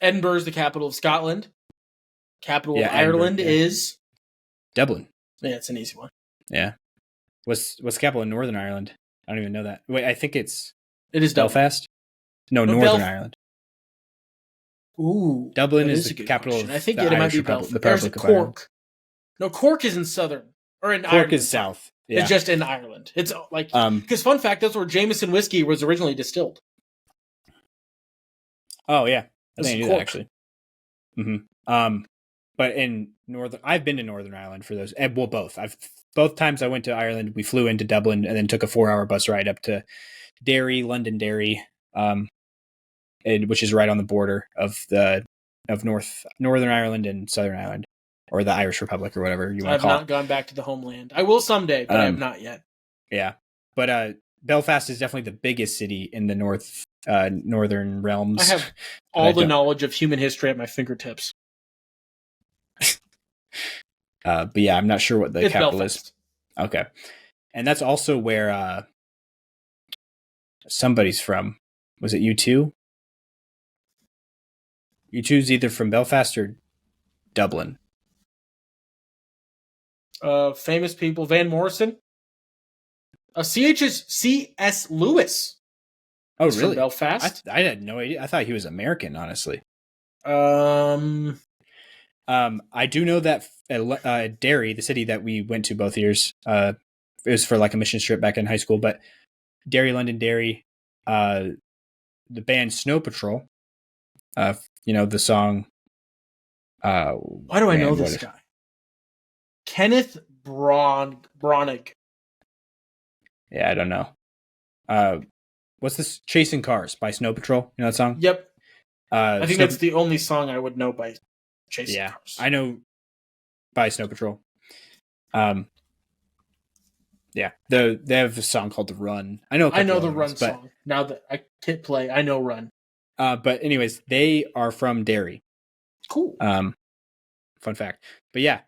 Edinburgh is the capital of Scotland. Capital of Edinburgh, Ireland is Dublin. Yeah, it's an easy one. Yeah. What's the capital of Northern Ireland? I don't even know that. Wait, I think it is Belfast. No, Northern Ireland. Ooh, Dublin is the capital of I think it might be Belfast. There's Cork. No, Cork is in southern or in Ireland. Cork is south. Yeah. It's just in Ireland. It's like because fun fact, that's where Jameson whiskey was originally distilled. Oh yeah, I think I knew that actually. Mm-hmm. But in I've been to Northern Ireland for those. Well, both times I went to Ireland, we flew into Dublin and then took a 4-hour bus ride up to Londonderry, which is right on the border of Northern Ireland and Southern Ireland, or the Irish Republic, or whatever you want to call it. I've not gone back to the homeland. I will someday, but I have not yet. Yeah, but Belfast is definitely the biggest city in the northern realms. I have all the knowledge of human history at my fingertips. But yeah, I'm not sure what the capital Belfast. is. Okay, and that's also where somebody's from. Was it U2? U2's either from Belfast or Dublin. Famous people: Van Morrison. CH is C.S. Lewis. Oh, really? From Belfast. I had no idea. I thought he was American, honestly. I do know that Derry, the city that we went to both years, it was for like a mission trip back in high school. But Londonderry, the band Snow Patrol, the song. Why do I know this guy? Kenneth Branagh. Yeah, I don't know. What's this? Chasing Cars by Snow Patrol. You know that song? Yep. I think that's the only song I would know by Chasing Cars. I know by Snow Patrol. Yeah. They have a song called The Run. I know the Run song. Now that I hit play, I know Run. But anyways, they are from Derry. Cool. Fun fact. But yeah.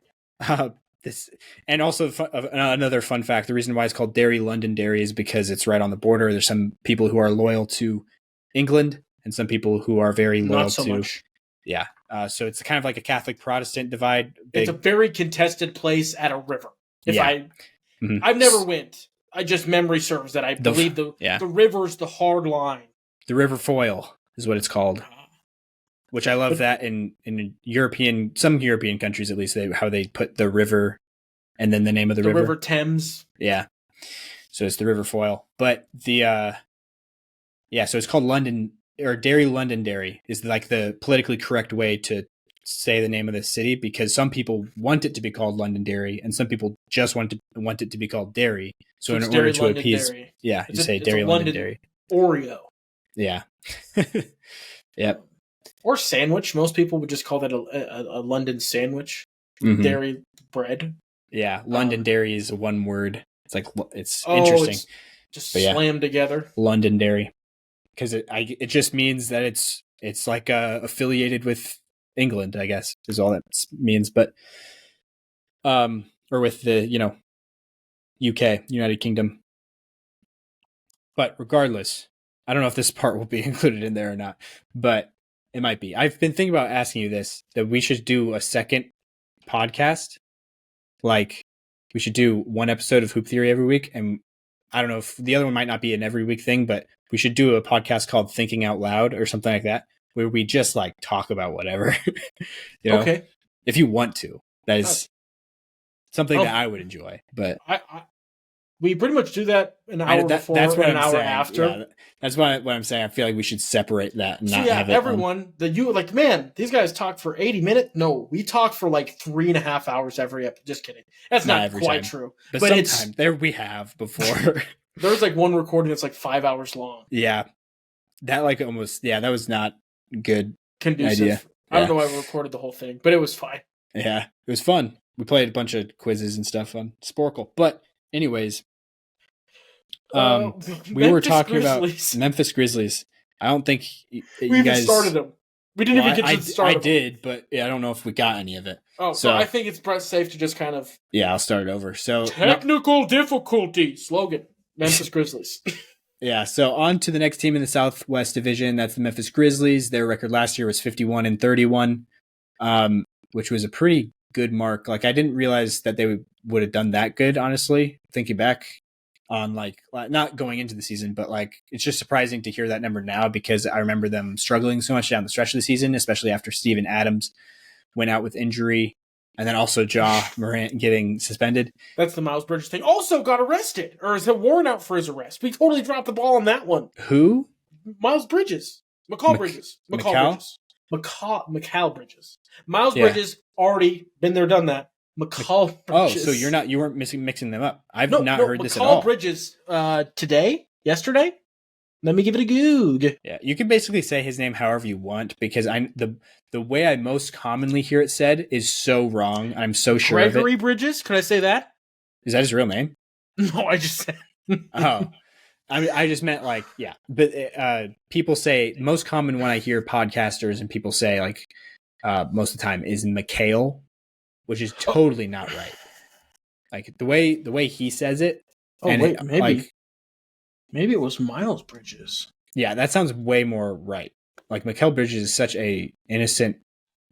This and also another fun fact, the reason why it's called Londonderry is because it's right on the border. There's some people who are loyal to England and some people who are very loyal Not so to much. Yeah. So it's kind of like a Catholic Protestant divide. It's a very contested place at a river. I've never went. I just memory serves that I believe the river's the hard line. The river foil is what it's called. Which I love that in some European countries, at least, how they put the river and then the name of the river. The river Thames. Yeah. So it's the river foil. But so it's called London, or Londonderry is like the politically correct way to say the name of the city, because some people want it to be called Londonderry and some people just want it to be called Derry. So in order to appease, you say Derry Londonderry. Oreo. Yeah. Yep. Or sandwich. Most people would just call that a London sandwich. Mm-hmm. Dairy bread. Yeah, Londonderry is one word. It's like it's interesting. It's just slammed together. Londonderry, because it just means that it's like affiliated with England, I guess, is all that means. But or with the UK, United Kingdom. But regardless, I don't know if this part will be included in there or not, but it might be. I've been thinking about asking you this, that we should do a second podcast. Like, we should do one episode of Hoop Theory every week. And I don't know if the other one might not be an every week thing, but we should do a podcast called Thinking Out Loud or something like that, where we just like talk about whatever. Okay. If you want to. That is something that I would enjoy. But We pretty much do that an hour before that's what and an I'm hour saying. after. Yeah, that's what I'm saying. I feel like we should separate that and So not yeah, have it everyone, man, these guys talk for 80 minutes. No, we talk for like 3.5 hours every episode. Just kidding. That's not quite true. But sometimes there we have before. There's like one recording that's like 5 hours long. Yeah. That like almost, that was not good. Conducive. Idea. I don't know why we recorded the whole thing, but it was fine. Yeah, it was fun. We played a bunch of quizzes and stuff on Sporkle. But anyways, we were talking about Memphis Grizzlies. I don't think you even guys started them. We didn't even get to the start. I did, but I don't know if we got any of it. Oh, so I think it's safe to just kind of... Yeah, I'll start it over. So technical difficulty slogan, Memphis Grizzlies. Yeah, so on to the next team in the Southwest Division. That's the Memphis Grizzlies. Their record last year was 51-31, which was a pretty good mark. Like, I didn't realize that they would have done that good, honestly, thinking back on, like, not going into the season, but, like, it's just surprising to hear that number now because I remember them struggling so much down the stretch of the season, especially after Steven Adams went out with injury. And then also Ja Morant getting suspended. That's the Miles Bridges thing. Also got arrested, or is a warrant out for his arrest? We totally dropped the ball on that one. Who? Miles Bridges. Mikal Bridges. Mikal Bridges. Miles Bridges already been there, done that. Mikal Bridges. Oh, so you weren't mixing them up. I've not heard this at all. Mikal Bridges yesterday. Let me give it a goog. Yeah, you can basically say his name however you want because the way I most commonly hear it said is so wrong. I'm so sure Gregory of it. Bridges? Can I say that? Is that his real name? No, I just said. Oh, I mean, I just meant like, yeah. But people say, most common when I hear podcasters and people say like most of the time is Mikal, which is totally not right. Like the way he says it. Oh, and wait, maybe it was Miles Bridges. Yeah, that sounds way more right. Like Mikal Bridges is such a innocent.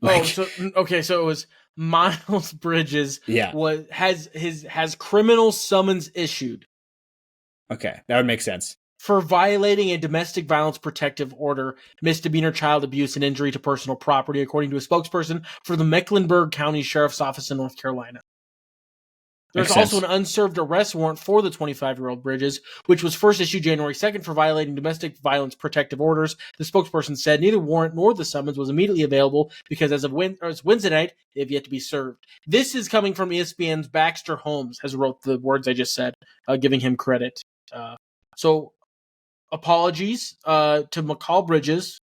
Like, so it was Miles Bridges. Yeah, has criminal summons issued. Okay, that would make sense for violating a domestic violence protective order, misdemeanor child abuse, and injury to personal property, according to a spokesperson for the Mecklenburg County Sheriff's Office in North Carolina. There's also an unserved arrest warrant for the 25-year-old Bridges, which was first issued January 2nd for violating domestic violence protective orders. The spokesperson said neither warrant nor the summons was immediately available because as of Wednesday night, they have yet to be served. This is coming from ESPN's Baxter Holmes, has wrote the words I just said, giving him credit. So apologies to Mikal Bridges,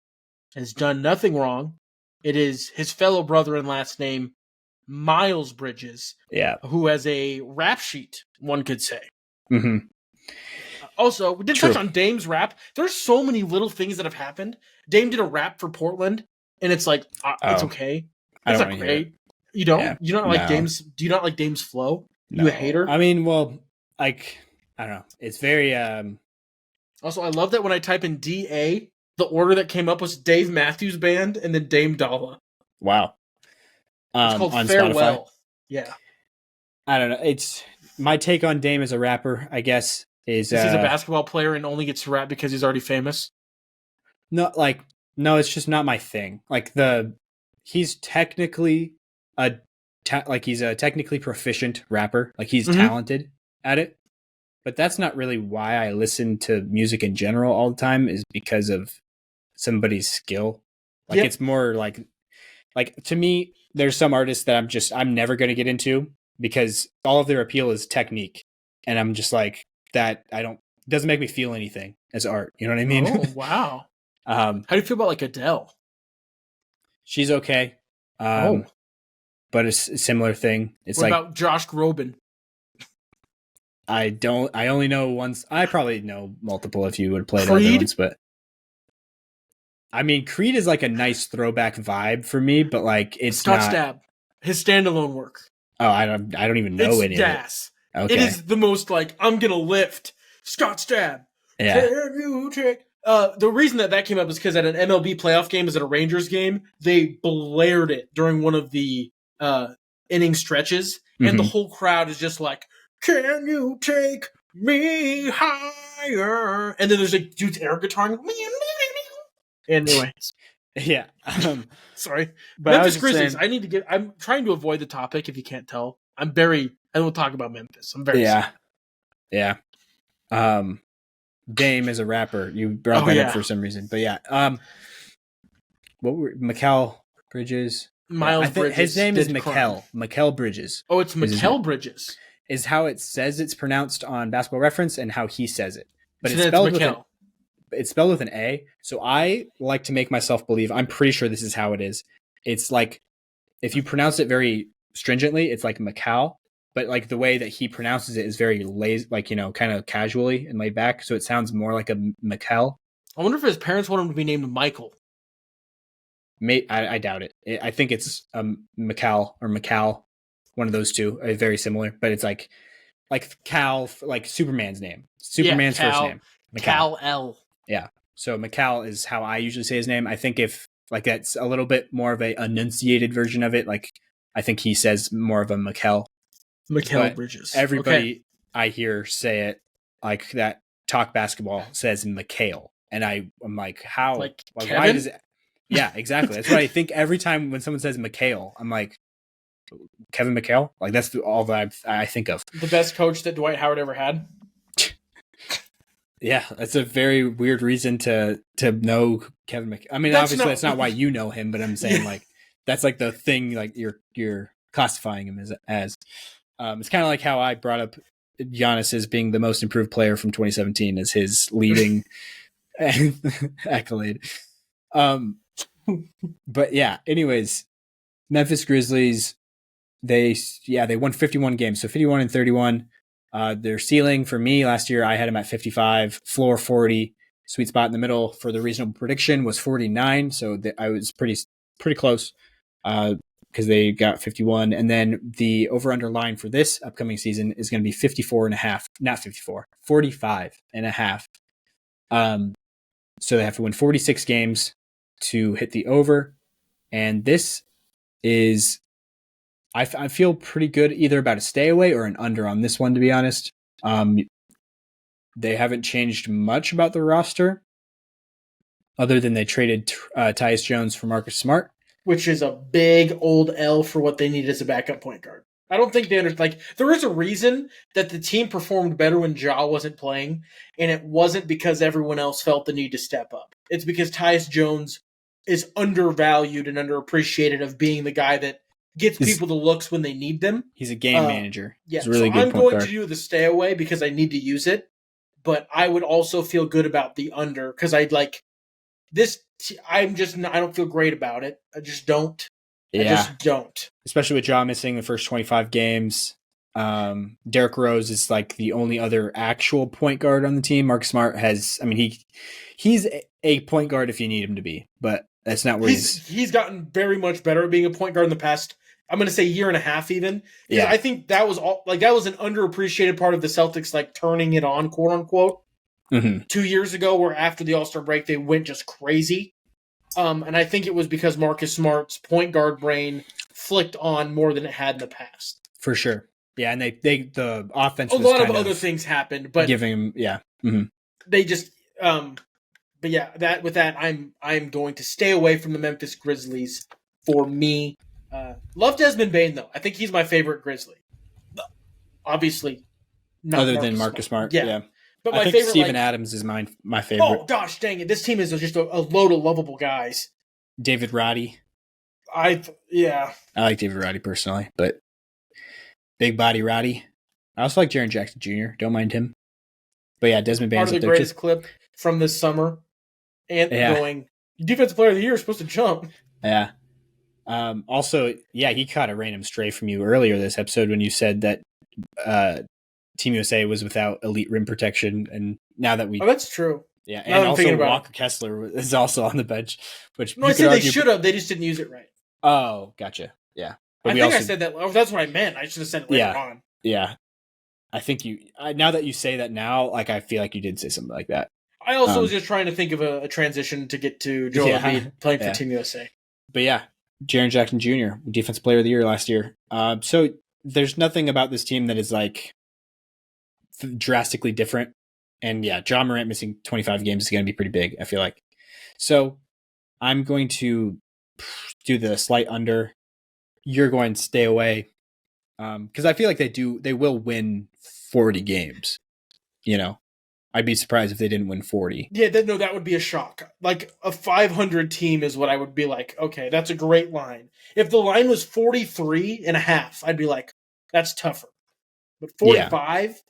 has done nothing wrong. It is his fellow brother and last name, Miles Bridges, who has a rap sheet, one could say. Mm-hmm. Also, we didn't touch on Dame's rap. There's so many little things that have happened. Dame did a rap for Portland, and it's like, it's okay. It's not great. You don't? Yeah. You don't like Dame's? Do you not like Dame's flow? No. You a hater? I mean, well, like, I don't know. It's very... Also, I love that when I type in DA, the order that came up was Dave Matthews Band and then Dame Dalla. Wow. It's called Farewell. Spotify. Yeah. I don't know. It's my take on Dame as a rapper, I guess, is he's a basketball player and only gets to rap because he's already famous. No, it's just not my thing. Like he's technically he's a technically proficient rapper. Like he's talented at it, but that's not really why I listen to music in general all the time. Is because of somebody's skill. Like it's more like to me. There's some artists that I'm never going to get into because all of their appeal is technique. And I'm just like that. Doesn't make me feel anything as art. You know what I mean? Oh, wow. How do you feel about like Adele? She's okay. But it's a similar thing. It's what about Josh Groban? I only know once. I probably know multiple if you would have played other ones, but I mean, Creed is like a nice throwback vibe for me, but like it's Scott not... Stapp, his standalone work. Oh, I don't even know any gas. of it. Okay. It is the most like I'm gonna lift Scott Stapp. Yeah. Can you take... the reason that came up is because at an MLB playoff game, at a Rangers game, they blared it during one of the inning stretches, and the whole crowd is just like, "Can you take me higher?" And then there's a dude's air guitar. Anyway, yeah. Sorry, but Memphis Grizzlies. I'm trying to avoid the topic. If you can't tell, I won't talk about Memphis. I'm very yeah. Yeah. Dame is a rapper. You brought that up for some reason. But yeah. What were Mikal Bridges? Miles I think Bridges. his name is did Mikal. crime. Mikal Bridges. Oh, it's Mikal Bridges. Is how it says it's pronounced on Basketball Reference and how he says it. But So it's then spelled Mikal. it's spelled with an A. So I like to make myself believe, I'm pretty sure this is how it is. It's like, if you pronounce it very stringently, it's like Mikal. But like the way that he pronounces it is very lazy, like, you know, kind of casually and laid back. So it sounds more like a Mikal. I wonder if his parents want him to be named Michael. I doubt it. I think it's Mikal or Mikal, one of those two. Very similar, but it's like Cal, like Superman's name. Superman's first name. Mikal L. Yeah. So Mikal is how I usually say his name. I think if like that's a little bit more of a enunciated version of it, like I think he says more of a Mikal. Mikal Bridges. Everybody I hear say it like that. Talk basketball says Mikal, and I'm like, how? Like why does it? Yeah, exactly. That's what I think every time when someone says Mikal. I'm like, Kevin McHale? Like that's all that I think of. The best coach that Dwight Howard ever had. Yeah, that's a very weird reason to know Kevin McHale. I mean, obviously that's not why you know him, but I'm saying like that's like the thing like you're classifying him as. It's kind of like how I brought up Giannis as being the most improved player from 2017 as his leading accolade. But yeah, anyways, Memphis Grizzlies, they won 51 games. So 51 and 31. Their ceiling for me last year, I had them at 55, floor 40, sweet spot in the middle for the reasonable prediction was 49. So I was pretty close because they got 51. And then the over-under line for this upcoming season is going to be 54 and a half, not 54, 45 and a half. So they have to win 46 games to hit the over. And this is, I feel pretty good either about a stay away or an under on this one, to be honest. They haven't changed much about the roster other than they traded Tyus Jones for Marcus Smart. Which is a big old L for what they need as a backup point guard. I don't think they understand. Like, there is a reason that the team performed better when Ja wasn't playing, and it wasn't because everyone else felt the need to step up. It's because Tyus Jones is undervalued and underappreciated of being the guy that gets people the looks when they need them. He's a game manager. Yeah, he's a really so good I'm going to do the stay away because I need to use it, but I would also feel good about the under because I'd like this. I don't feel great about it. I just don't. Yeah. I just don't. Especially with Ja missing the first 25 games. Derrick Rose is like the only other actual point guard on the team. Marcus Smart he's a point guard if you need him to be, but that's not where he's gotten very much better at being a point guard in the past, I'm going to say year and a half even. Yeah. I think that was that was an underappreciated part of the Celtics, like turning it on, quote unquote. Mm-hmm. 2 years ago, where after the All-Star break, they went just crazy. And I think it was because Marcus Smart's point guard brain flicked on more than it had in the past. For sure. Yeah, and the offense a lot of other things happened, but giving him Mm-hmm. They just but yeah, I'm going to stay away from the Memphis Grizzlies for me. Love Desmond Bane though. I think he's my favorite Grizzly. Obviously, not other than Marcus Smart. Yeah. But I think favorite, Steven Adams is my favorite. Oh gosh, dang it! This team is just a load of lovable guys. David Roddy. I like David Roddy personally, but big body Roddy. I also like Jaren Jackson Jr. Don't mind him. But yeah, Desmond Bane's part of the greatest clip from this summer. And going, defensive player of the year is supposed to jump. Yeah. Also, he caught a random stray from you earlier this episode when you said that Team USA was without elite rim protection, and now that that's true. Yeah, and also Walker Kessler is also on the bench. Which I said they should have. They just didn't use it right. Oh, gotcha. Yeah, but I said that. Oh, that's what I meant. I should have said it later on. Yeah, I think now that you say that now, like I feel like you did say something like that. I also was just trying to think of a transition to get to Joel Embiid playing for Team USA. But yeah, Jaren Jackson Jr., Defensive Player of the Year last year. So there's nothing about this team that is like drastically different. And yeah, John Morant missing 25 games is going to be pretty big, I feel like. So I'm going to do the slight under. You're going to stay away because I feel like they will win 40 games. I'd be surprised if they didn't win 40. Yeah, that would be a shock. Like a 500 team is what I would be like, okay, that's a great line. If the line was 43.5, I'd be like, that's tougher. But 45?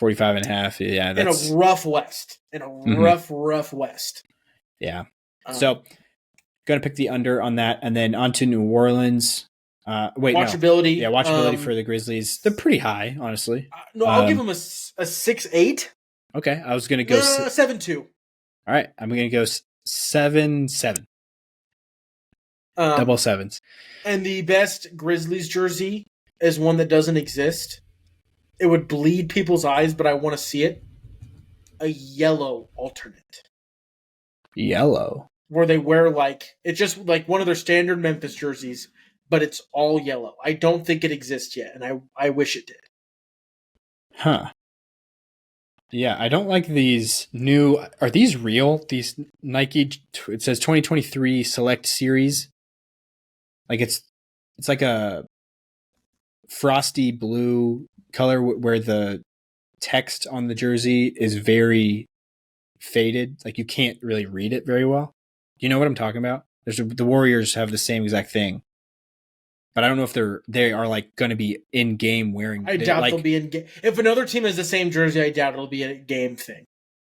45.5, yeah. That's in a rough West. Rough West. Yeah. So, going to pick the under on that. And then on to New Orleans. Watchability. No. Yeah, watchability for the Grizzlies. They're pretty high, honestly. I'll give them a 6-8. Okay, I was going to go 7-2. All right, I'm going to go 7-7. Double sevens. And the best Grizzlies jersey is one that doesn't exist. It would bleed people's eyes, but I want to see it. A yellow alternate. Yellow? Where they wear it's just like one of their standard Memphis jerseys, but it's all yellow. I don't think it exists yet, and I wish it did. Huh. Yeah, I don't like these new... Are these real? These Nike... It says 2023 Select Series. Like it's like a frosty blue color where the text on the jersey is very faded. Like you can't really read it very well. You know what I'm talking about? The Warriors have the same exact thing. But I don't know if they are like going to be in game wearing. I doubt they'll be in game. If another team has the same jersey, I doubt it'll be a game thing.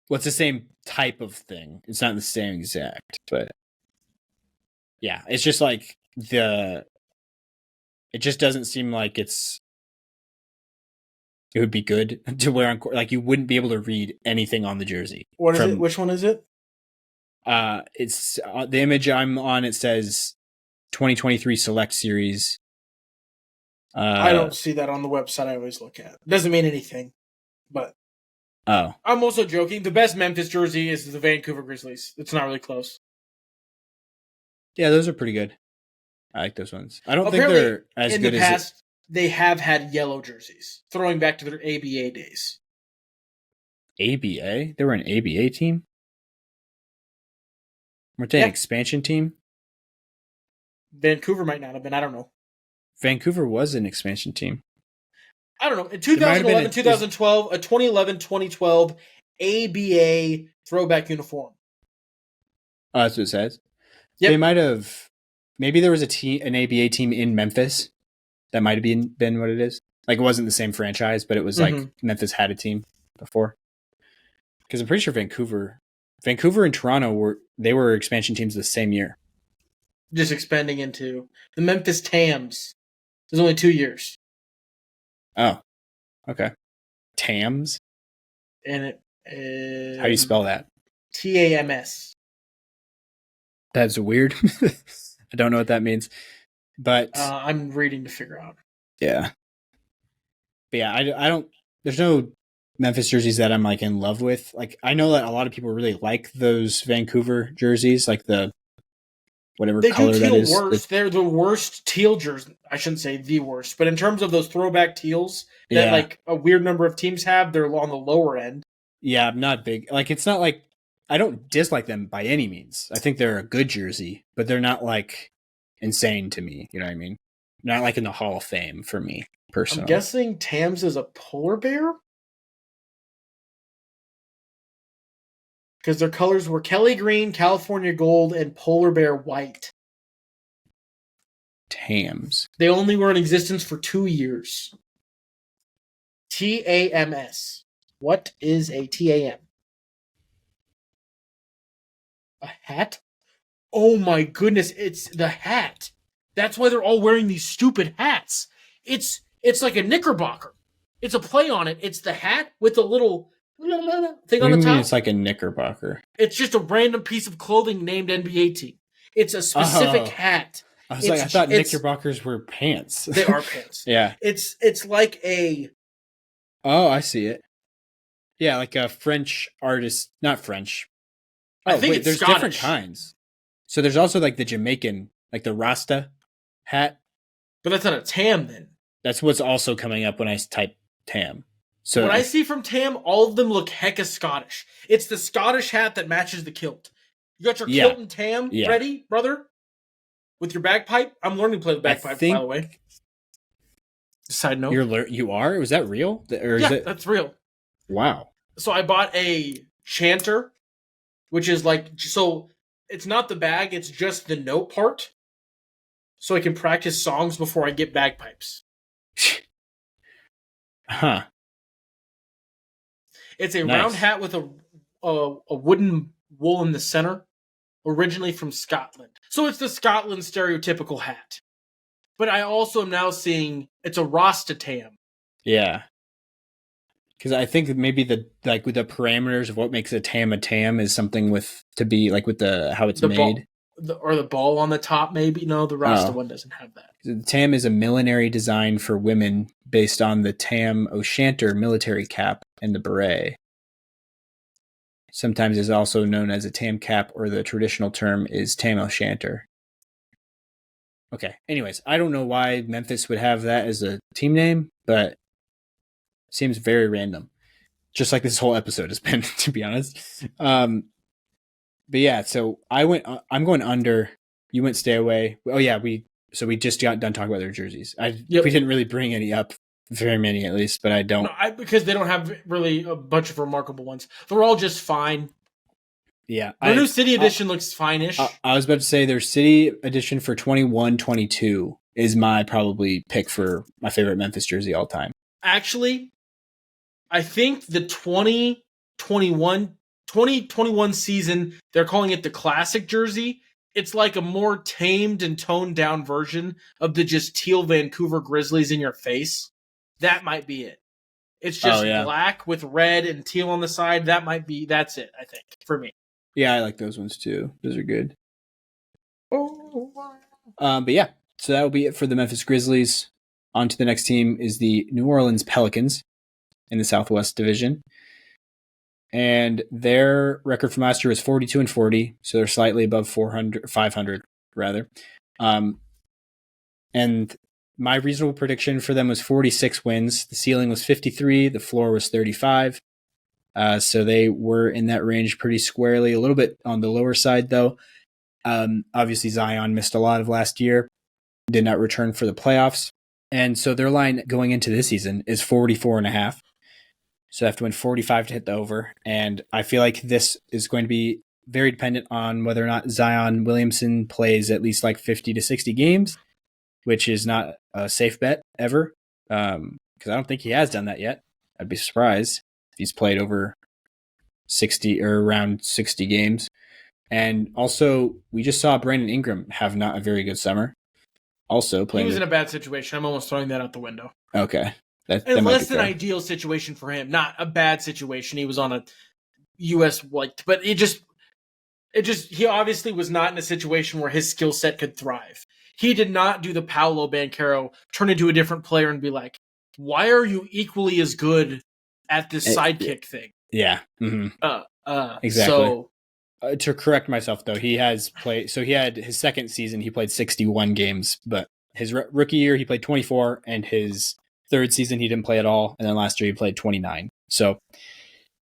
Well, it's the same type of thing. It's not the same exact, but yeah, it's just like it just doesn't seem like it would be good to wear on court. Like you wouldn't be able to read anything on the jersey. What is it? Which one is it? It's the image I'm on. It says 2023 Select Series. I don't see that on the website I always look at. It doesn't mean anything, but I'm also joking. The best Memphis jersey is the Vancouver Grizzlies. It's not really close. Yeah, those are pretty good. I like those ones. I don't think they're as good as... In the past, they have had yellow jerseys, throwing back to their ABA days. ABA? They were an ABA team? Weren't they an expansion team? Vancouver might not have been. I don't know. Vancouver was an expansion team. I don't know. In 2011, 2012, a 2011, 2012 ABA throwback uniform. Oh, that's what it says? Yep. They might have... Maybe there was an ABA team in Memphis. That might have been what it is. Like, it wasn't the same franchise, but it was like Memphis had a team before. Because I'm pretty sure Vancouver and Toronto were expansion teams the same year. Just expanding into the Memphis Tams. There's only 2 years. Oh, okay. Tams? And it... How do you spell that? TAMS. That's weird. I don't know what that means. But I'm reading to figure out. Yeah. But yeah, I don't... There's no Memphis jerseys that I'm like in love with. Like, I know that a lot of people really like those Vancouver jerseys, like the whatever color that is. Worst. They're the worst teal jersey. I shouldn't say the worst, but in terms of those throwback teals that like a weird number of teams have, they're on the lower end. Yeah, I'm not big. Like, it's not like I don't dislike them by any means. I think they're a good jersey, but they're not like insane to me. You know what I mean? Not like in the Hall of Fame for me personally. I'm guessing Tams is a polar bear. Because their colors were Kelly Green, California Gold, and Polar Bear White. Tams. They only were in existence for 2 years. TAMS. What is a TAM? A hat? Oh my goodness, it's the hat. That's why they're all wearing these stupid hats. It's like a knickerbocker. It's a play on it. It's the hat with the little... thing on the top. It's like a knickerbocker. It's just a random piece of clothing named NBA team. It's a specific hat. I thought knickerbockers were pants. They are pants. Yeah. It's like a... Oh, I see it. Yeah, like a French artist. Not French. I think it's there's Scottish. Different kinds. So there's also like the Jamaican, like the Rasta hat. But that's not a Tam then. That's what's also coming up when I type Tam. So what I see from Tam, all of them look hecka Scottish. It's the Scottish hat that matches the kilt. You got your kilt and Tam ready, brother? With your bagpipe? I'm learning to play the bagpipe, by the way. Side note. You are? Was that real? Or is that's real. Wow. So I bought a chanter, which is so it's not the bag, it's just the note part. So I can practice songs before I get bagpipes. Huh. It's a round Nice. hat with a wooden wool in the center, originally from Scotland. So it's the Scotland stereotypical hat. But I also am now seeing it's a Rasta tam. Yeah. Because I think that maybe with the parameters of what makes a tam is something with the how it's made. Or the ball on the top, maybe. No, the Rasta one doesn't have that. The tam is a millinery design for women based on the Tam O'Shanter military cap and the beret. Sometimes is also known as a tam cap, or the traditional term is Tam O'Shanter. Okay. Anyways, I don't know why Memphis would have that as a team name, but it seems very random. Just like this whole episode has been, to be honest. But yeah, so I'm going under. You went stay away. Oh yeah, we just got done talking about their jerseys. We didn't really bring any up, very many at least, but I don't. No, because they don't have really a bunch of remarkable ones. They're all just fine. Yeah. The new City Edition looks fine-ish. I was about to say their City Edition for 21-22 is my probably pick for my favorite Memphis jersey all time. Actually, I think the 2021 season, they're calling it the classic jersey. It's like a more tamed and toned down version of the just teal Vancouver Grizzlies in your face. That might be it. It's just black with red and teal on the side. That's it, I think, for me. Yeah, I like those ones too. Those are good. But yeah, so that will be it for the Memphis Grizzlies. On to the next team is the New Orleans Pelicans in the Southwest Division. And their record from last year was 42-40, so they're slightly above 500 rather. And my reasonable prediction for them was 46 wins. The ceiling was 53. The floor was 35. So they were in that range pretty squarely. A little bit on the lower side, though. Obviously, Zion missed a lot of last year. Did not return for the playoffs. And so their line going into this season is 44.5. So they have to win 45 to hit the over. And I feel like this is going to be very dependent on whether or not Zion Williamson plays at least like 50 to 60 games, which is not a safe bet ever. Because I don't think he has done that yet. I'd be surprised if he's played over 60 or around 60 games. And also, we just saw Brandon Ingram have not a very good summer. Also playing. He was in a bad situation. I'm almost throwing that out the window. Okay. That less than ideal situation for him. Not a bad situation. He was on a U.S. but he obviously was not in a situation where his skill set could thrive. He did not do the Paolo Banchero, turn into a different player and be like, why are you equally as good at this sidekick thing? Yeah. Mm-hmm. Exactly. So, to correct myself, though, he has played. So he had his second season, he played 61 games, but his rookie year, he played 24, and his third season, he didn't play at all. And then last year, he played 29. So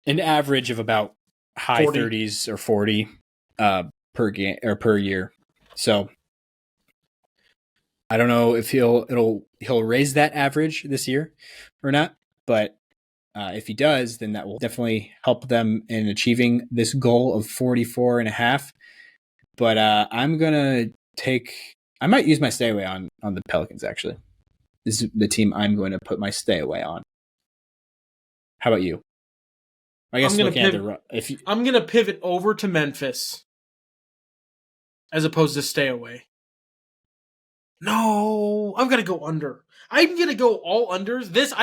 an average of about high 40. 30s or 40 per game or per year. So I don't know if he'll raise that average this year or not, but if he does, then that will definitely help them in achieving this goal of 44.5. But I might use my stay away on the Pelicans, actually. This is the team I'm going to put my stay away on. How about you? I guess I'm going to pivot over to Memphis as opposed to stay away. No, I'm going to go under. I'm going to go all unders. This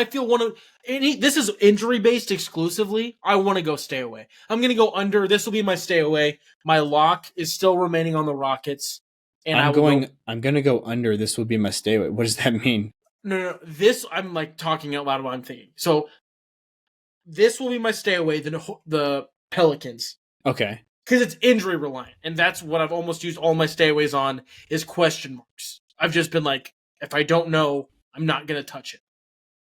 is injury based exclusively. I want to go stay away. I'm going to go under. This will be my stay away. My lock is still remaining on the Rockets. And I'm going to go under. This will be my stay away. What does that mean? No. This, I'm like talking out loud what I'm thinking. So this will be my stay away, the Pelicans. Okay. Because it's injury reliant. And that's what I've almost used all my stay aways on is question marks. I've just been like, if I don't know, I'm not going to touch it.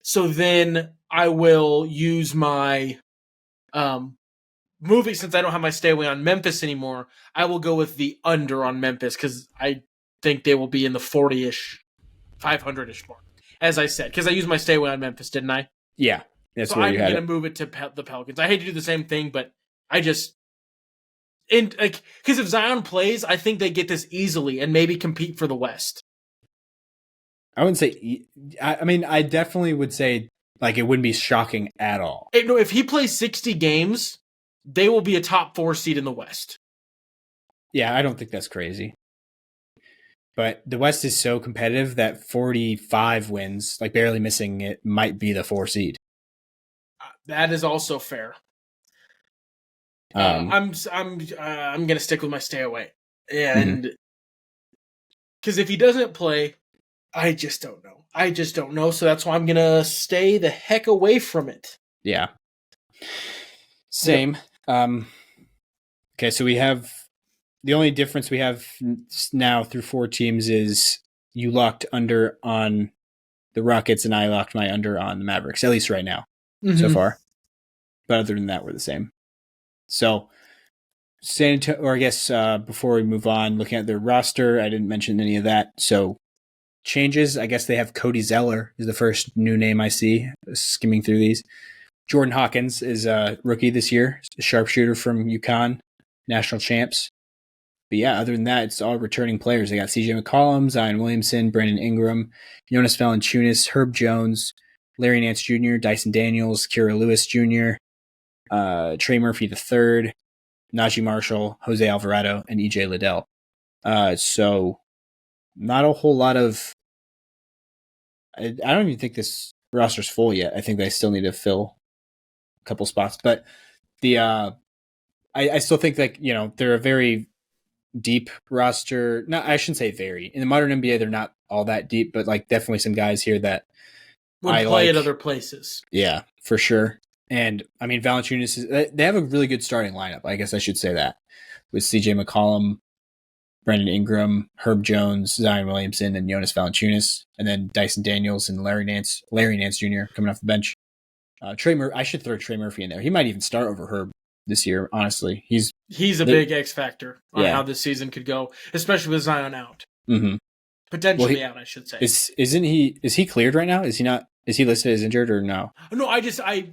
So then I will use my movie, since I don't have my stay away on Memphis anymore, I will go with the under on Memphis because I think they will be in the 40-ish, 500-ish mark. As I said, because I used my stay away on Memphis, didn't I? Yeah. That's So where I'm you had going to it. move it to the Pelicans. I hate to do the same thing, but I just because if Zion plays, I think they get this easily and maybe compete for the West. I wouldn't say. I mean, I definitely would say like it wouldn't be shocking at all. No, if he plays 60 games, they will be a top 4 seed in the West. Yeah, I don't think that's crazy. But the West is so competitive that 45 wins, like barely missing it, might be the 4 seed. That is also fair. I'm gonna stick with my stay away, and because if he doesn't play, I just don't know. So that's why I'm gonna stay the heck away from it. Yeah. Same. Yep. Okay, so we have the only difference we have now through 4 teams is you locked under on the Rockets and I locked my under on the Mavericks, at least right now, so far. But other than that, we're the same. So, San Antonio, or I guess before we move on, looking at their roster, I didn't mention any of that. So, changes, I guess they have Cody Zeller is the first new name I see skimming through these. Jordan Hawkins is a rookie this year, a sharpshooter from UConn, national champs. But yeah, other than that, it's all returning players. They got CJ McCollum, Zion Williamson, Brandon Ingram, Jonas Valanciunas, Herb Jones, Larry Nance Jr., Dyson Daniels, Kira Lewis Jr., Trey Murphy III, Najee Marshall, Jose Alvarado, and EJ Liddell. So not a whole lot of... I don't even think this roster's full yet. I think they still need to fill a couple spots. But the I still think that, you know, they're a very deep roster. No, I shouldn't say very. In the modern NBA, they're not all that deep, but like definitely some guys here that would play at other places. Yeah, for sure. And I mean, Valanciunas, they have a really good starting lineup. I guess I should say that with CJ McCollum, Brandon Ingram, Herb Jones, Zion Williamson, and Jonas Valanciunas, and then Dyson Daniels and Larry Nance Jr. coming off the bench. I should throw Trey Murphy in there. He might even start over Herb this year. Honestly, he's a big X factor on how this season could go, especially with Zion out. Mm-hmm. Potentially out, I should say. Is he cleared right now? Is he not? Is he listed as injured or no? No, I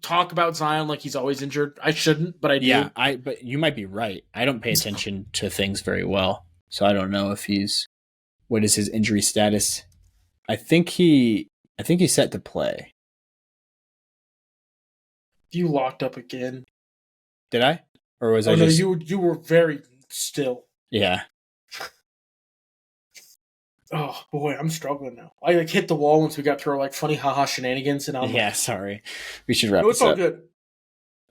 talk about Zion like he's always injured. I shouldn't, but I do. Yeah, but you might be right. I don't pay attention to things very well, so I don't know if what is his injury status. I think he's set to play. You locked up again. Did I? Or was I no, just... you were very still. Yeah. Oh boy, I'm struggling now. I hit the wall once we got through funny haha shenanigans, and I'm sorry. We should wrap this up. It's all good.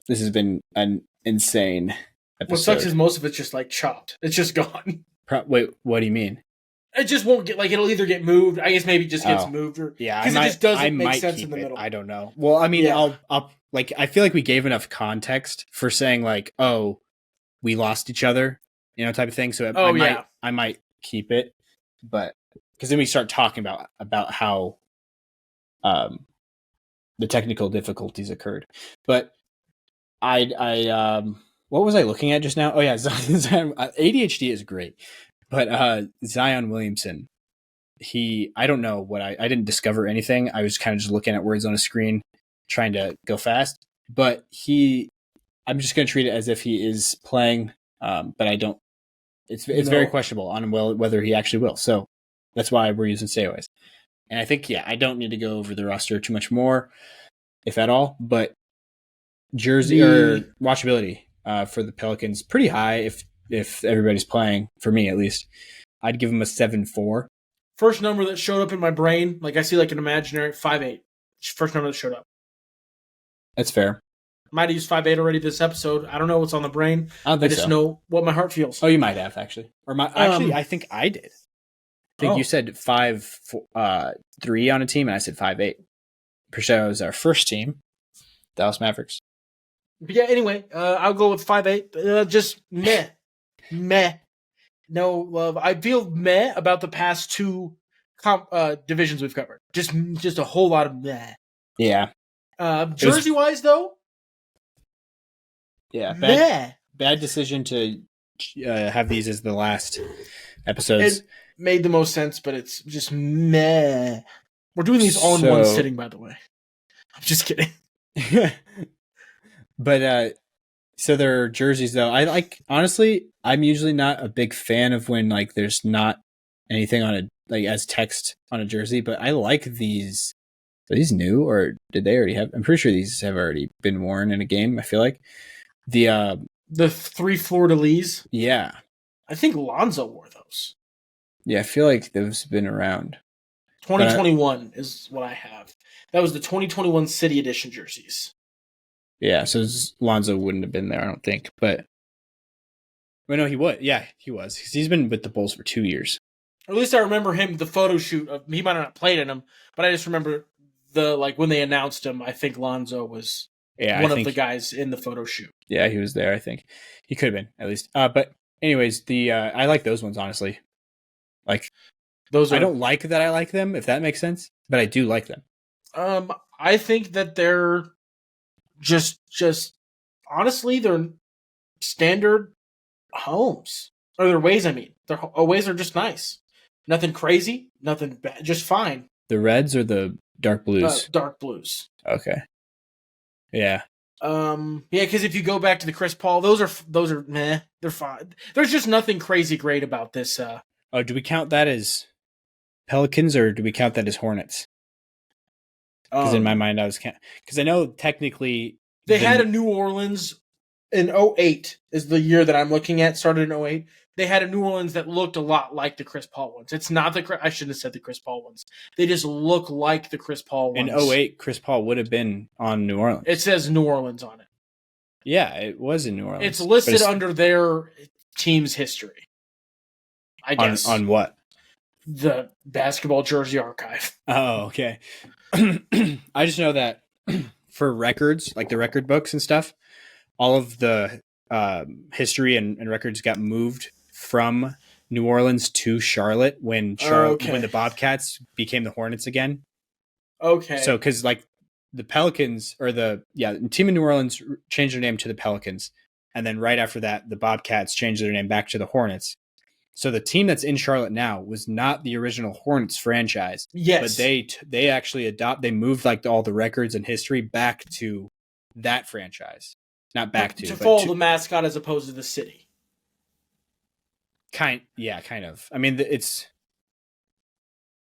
This has been an insane episode. What sucks is most of it's just chopped. It's just gone. Wait, what do you mean? It just won't get it'll either get moved. I guess maybe it just gets moved, or because it just doesn't make sense in the middle. I don't know. Well, I mean, I'll I feel like we gave enough context for saying oh, we lost each other, type of thing. So I might keep it, but because then we start talking about how the technical difficulties occurred. But I what was I looking at just now? Oh yeah, Zion, ADHD is great, but Zion Williamson, I don't know what I didn't discover anything. I was kind of just looking at words on a screen, trying to go fast. But I'm just going to treat it as if he is playing, but I don't. It's very questionable on whether he actually will. So that's why we're using stayaways. And I think I don't need to go over the roster too much more, if at all. But jersey or watchability for the Pelicans pretty high if everybody's playing, for me at least. I'd give them a 7.4. First number that showed up in my brain, I see an imaginary 5.8. First number that showed up. That's fair. Might have used 5.8 already this episode. I don't know what's on the brain. I just know what my heart feels. Oh, you might have actually, or I think I did. I think you said 5.3 on a team, and I said 5.8. Percent was our first team, Dallas Mavericks. But yeah. Anyway, I'll go with 5.8. Just meh. No love. I feel meh about the past 2 divisions we've covered. Just a whole lot of meh. Yeah. Jersey wise though. Yeah. Bad decision to have these as the last episodes. It made the most sense, but it's just meh. We're doing these all in one sitting, by the way. I'm just kidding. But so their jerseys though, I like honestly, I'm usually not a big fan of when like there's not anything on a like as text on a jersey, but I like these. Are these new or did they already have? I'm pretty sure these have already been worn in a game. I feel like the 3 fleur-de-lis. Yeah. I think Lonzo wore those. Yeah, I feel like those have been around. 2021 is what I have. That was the 2021 City Edition jerseys. Yeah, so Lonzo wouldn't have been there, I don't think. But no, he would. Yeah, he was. He's been with the Bulls for 2 years. Or at least I remember him, the photo shoot. He might not have played in them, but I just remember when they announced him, I think Lonzo was one of the guys in the photo shoot. Yeah, he was there, I think. He could have been, at least. But anyways, I like those ones, honestly. Like, I don't like that I like them, if that makes sense, but I do like them. I think that they're just honestly, they're standard homes. Or their ways, I mean. Their ways are just nice. Nothing crazy, nothing bad, just fine. The reds or the dark blues? Dark blues. Okay. Yeah. Yeah, because if you go back to the Chris Paul, those are meh. They're fine. There's just nothing crazy great about this. Oh, do we count that as Pelicans or do we count that as Hornets? Because in my mind, I was because I know technically they had a New Orleans in 2008 is the year that I'm looking at. Started in 2008. They had a New Orleans that looked a lot like the Chris Paul ones. It's not I shouldn't have said the Chris Paul ones. They just look like the Chris Paul ones. In 2008, Chris Paul would have been on New Orleans. It says New Orleans on it. Yeah, it was in New Orleans. It's listed under their team's history. I guess. On what? The basketball jersey archive. Oh, okay. I just know that for records, like the record books and stuff, all of the history and records got moved from New Orleans to Charlotte when the Bobcats became the Hornets again. Okay. So, because like the Pelicans or the team in New Orleans changed their name to the Pelicans, and then right after that, the Bobcats changed their name back to the Hornets. So the team that's in Charlotte now was not the original Hornets franchise. Yes, but they actually they moved like all the records and history back to that franchise, not back to follow the mascot as opposed to the city. Kind of. I mean, it's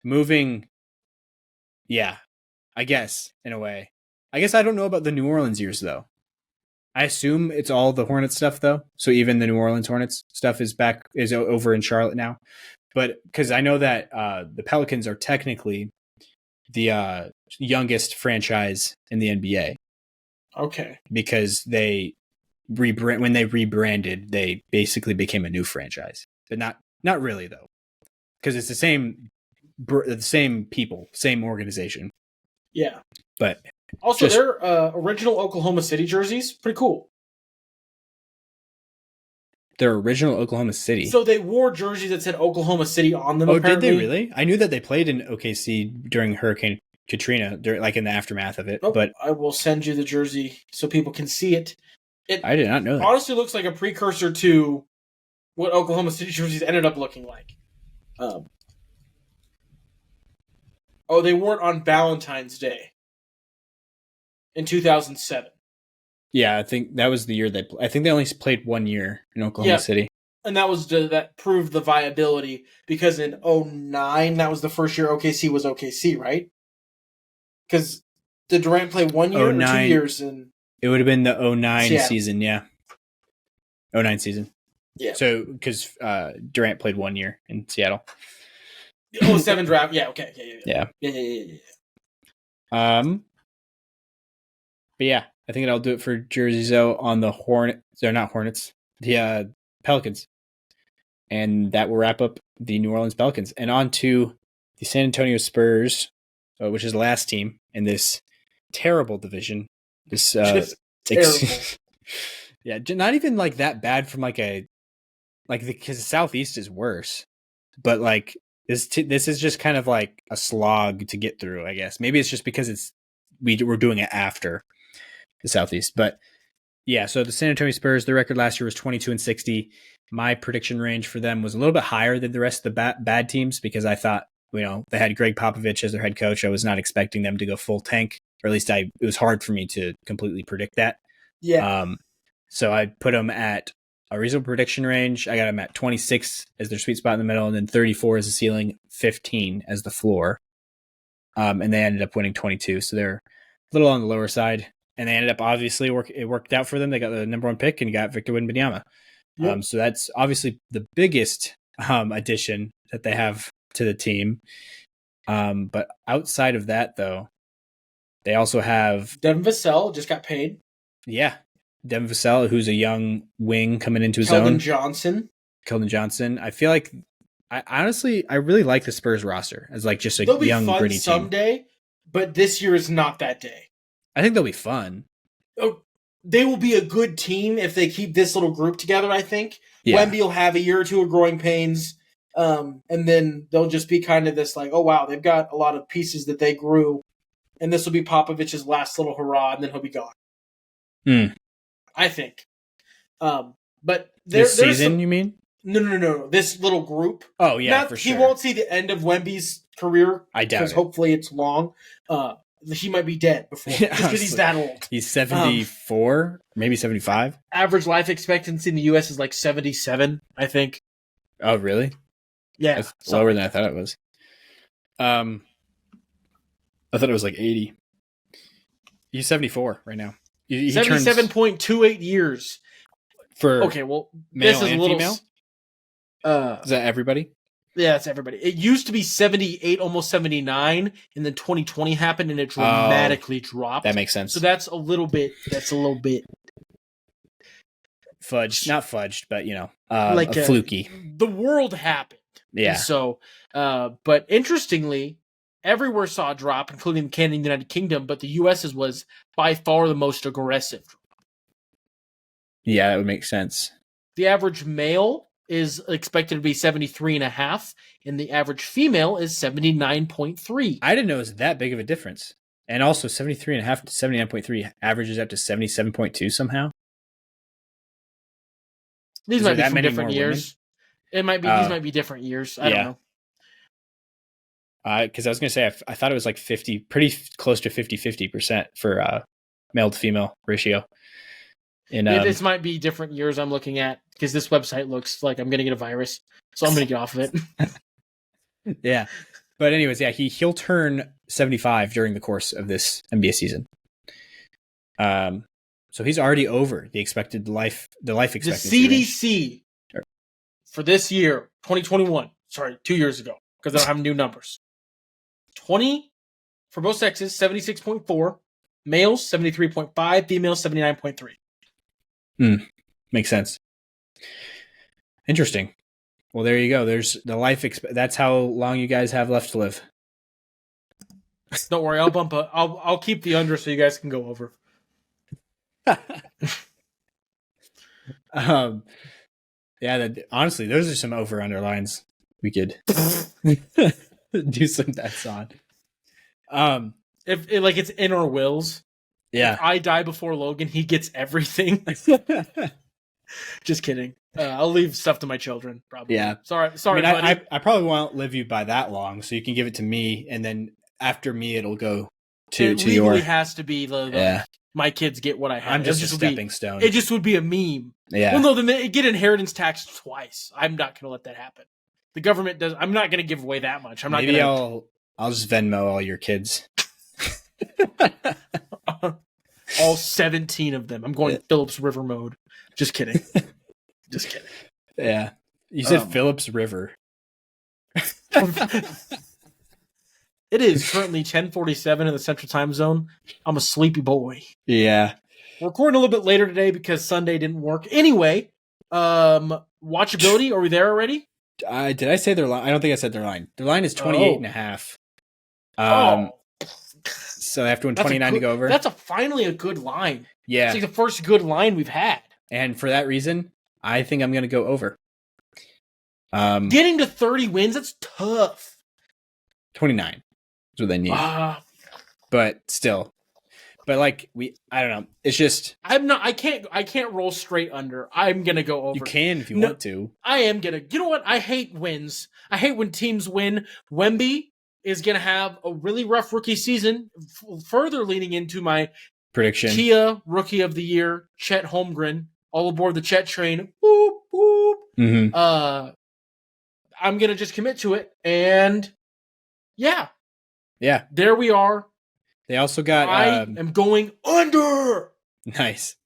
moving. Yeah, I guess in a way. I guess I don't know about the New Orleans years though. I assume it's all the Hornets stuff though. So even the New Orleans Hornets stuff is over in Charlotte now. But because I know that the Pelicans are technically the youngest franchise in the NBA. Okay. Because when they rebranded, they basically became a new franchise. But not really though. Because it's the same people, same organization. Yeah. But also, their original Oklahoma City jerseys, pretty cool. Their original Oklahoma City? So they wore jerseys that said Oklahoma City on them, apparently. Did they really? I knew that they played in OKC during Hurricane Katrina, like in the aftermath of it. But I will send you the jersey so people can see it. I did not know that. Honestly looks like a precursor to what Oklahoma City jerseys ended up looking like. They wore it on Valentine's Day. In 2007. Yeah, I think that was the year I think they only played 1 year in Oklahoma City. And that was that proved the viability because in 2009, that was the first year OKC was OKC, right? Because did Durant play 1 year or 2 years? It would have been the 2009 season, yeah. 2009 season. Yeah. So, because Durant played 1 year in Seattle. 2007 draft, yeah, okay. Yeah. But yeah, I think that'll do it for jerseys though on the Hornets. They're not Hornets. The Pelicans. And that will wrap up the New Orleans Pelicans. And on to the San Antonio Spurs, which is the last team in this terrible division. This terrible. Yeah, not even like that bad from because the Southeast is worse. But like this is just kind of like a slog to get through, I guess. Maybe it's just because we're doing it after the Southeast. But yeah, so the San Antonio Spurs, their record last year was 22-60. My prediction range for them was a little bit higher than the rest of the bad teams because I thought, they had Greg Popovich as their head coach. I was not expecting them to go full tank or at least it was hard for me to completely predict that. Yeah. So I put them at a reasonable prediction range. I got them at 26 as their sweet spot in the middle, and then 34 as the ceiling, 15 as the floor. And they ended up winning 22. So they're a little on the lower side. And they ended up, obviously, it worked out for them. They got the number 1 pick and got Victor Wembanyama. Yep. So that's obviously the biggest addition that they have to the team. But outside of that, though, they also have Devin Vassell just got paid. Yeah. Devin Vassell, who's a young wing coming into his own. Keldon Johnson. I feel like, I really like the Spurs roster as like just a they'll young, be fun gritty someday, team. But this year is not that day. I think they'll be fun. Oh, they will be a good team if they keep this little group together, I think. Yeah. Wemby will have a year or two of growing pains, and then they'll just be kind of this like, oh, wow, they've got a lot of pieces that they grew, and this will be Popovich's last little hurrah, and then he'll be gone. I think. But this season, you mean? No. This little group. Oh, yeah, for sure. He won't see the end of Wemby's career. I doubt it. Because hopefully it's long. He might be dead before. Just because he's that old. He's 74, maybe 75. Average life expectancy in the U.S. is like 77, I think. Oh, really? Yeah. That's lower than I thought it was. I thought it was like 80. He's 74 right now. He 77.28 years. For okay, well, male this is and a little female? Is that everybody? Yeah, it's everybody. It used to be 78, almost 79, and then 2020 happened, and it dramatically dropped. That makes sense. So that's a little bit fudged, not fudged, but like fluky. The world happened. Yeah. And so, but interestingly, everywhere saw a drop, including Canada and the United Kingdom, but the U.S.'s was by far the most aggressive. Yeah, that would make sense. The average male is expected to be 73.5, and the average female is 79.3. I didn't know it was that big of a difference. And also 73.5 to 79.3 averages up to 77.2 somehow. These might be from different years. It might be these might be different years. I don't know. Because I was going to say, I thought it was like 50, pretty close to 50% for male to female ratio. And, this might be different years I'm looking at, because this website looks like I'm going to get a virus. So I'm going to get off of it. Yeah. But anyways, he'll turn 75 during the course of this NBA season. So he's already over the expected life expectancy. The CDC for this year, 2021, 2 years ago, because I don't have new numbers. 20 for both sexes, 76.4, males 73.5, females 79.3. Makes sense. Interesting. Well, there you go. There's the life. That's how long you guys have left to live. Don't worry, I'll keep the under so you guys can go over. Honestly, those are some over underlines we could do some bets on. If it's in our wills. Yeah. If I die before Logan, he gets everything. Just kidding. I'll leave stuff to my children, probably. Yeah. Sorry, I buddy. I probably won't live you by that long, so you can give it to me, and then after me, it'll go to it legally your. Has to be the my kids get what I have. I'm just a stepping stone. It just would be a meme. Yeah. Well, no, then they get inheritance tax twice. I'm not going to let that happen. The government does. I'm not going to give away that much. Maybe I'll just Venmo all your kids. All 17 of them. I'm going Phillips River mode. Just kidding. Just kidding. Yeah. You said Phillips River. It is currently 10:47 in the Central Time Zone. I'm a sleepy boy. Yeah. We're recording a little bit later today because Sunday didn't work. Anyway, watchability, are we there already? Did I say their line? I don't think I said their line. Their line is 28.5. So they have to win 29 to go over. That's finally a good line. Yeah. It's like the first good line we've had. And for that reason, I think I'm going to go over. Getting to 30 wins, that's tough. 29 is what they need. But still. But I don't know. It's just I can't roll straight under. I'm going to go over. You can if you want to. I am going to. You know what? I hate wins. I hate when teams win. Wemby is going to have a really rough rookie season, further leaning into my prediction. Kia Rookie of the Year, Chet Holmgren, all aboard the Chet train. Boop, boop. Mm-hmm. I'm going to just commit to it. And yeah, there we are. They also got. I am going under. Nice.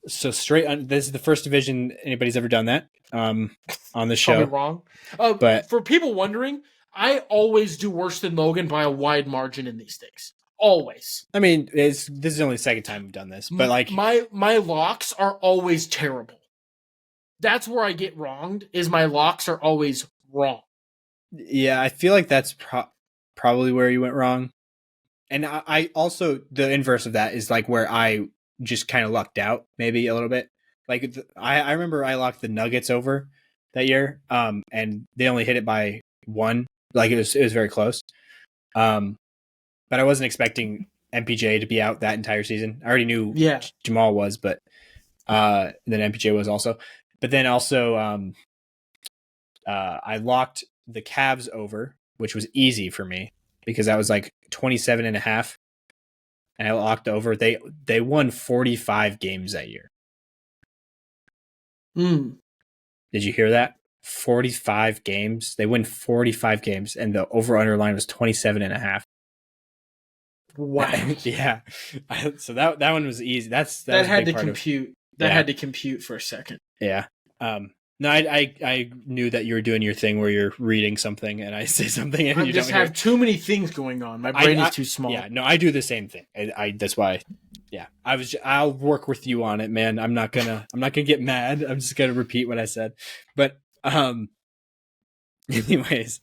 So straight. This is the first division anybody's ever done that on the show. Probably wrong. But for people wondering, I always do worse than Logan by a wide margin in these things. Always. I mean, this is only the second time we've done this, but like my locks are always terrible. That's where I get wronged. Is my locks are always wrong. Yeah, I feel like that's probably where you went wrong. And I also, the inverse of that is like where I just kind of lucked out maybe a little bit. Like I remember I locked the Nuggets over that year, and they only hit it by 1. Like it was very close. But I wasn't expecting MPJ to be out that entire season. I already knew Jamal was, but then MPJ was also. But then also I locked the Cavs over, which was easy for me because that was like 27.5. And I locked over. They won 45 games that year. Did you hear that? 45 games. They win 45 games, and the over-under line was 27.5. Wow. Yeah. So that one was easy. That had to compute. That had to compute for a second. Yeah. No, I knew that you were doing your thing where you're reading something and I say something and you just have too many things going on. My brain is too small. Yeah, no, I do the same thing. That's why. Yeah, I'll work with you on it, man. I'm not gonna get mad. I'm just gonna repeat what I said. But anyways,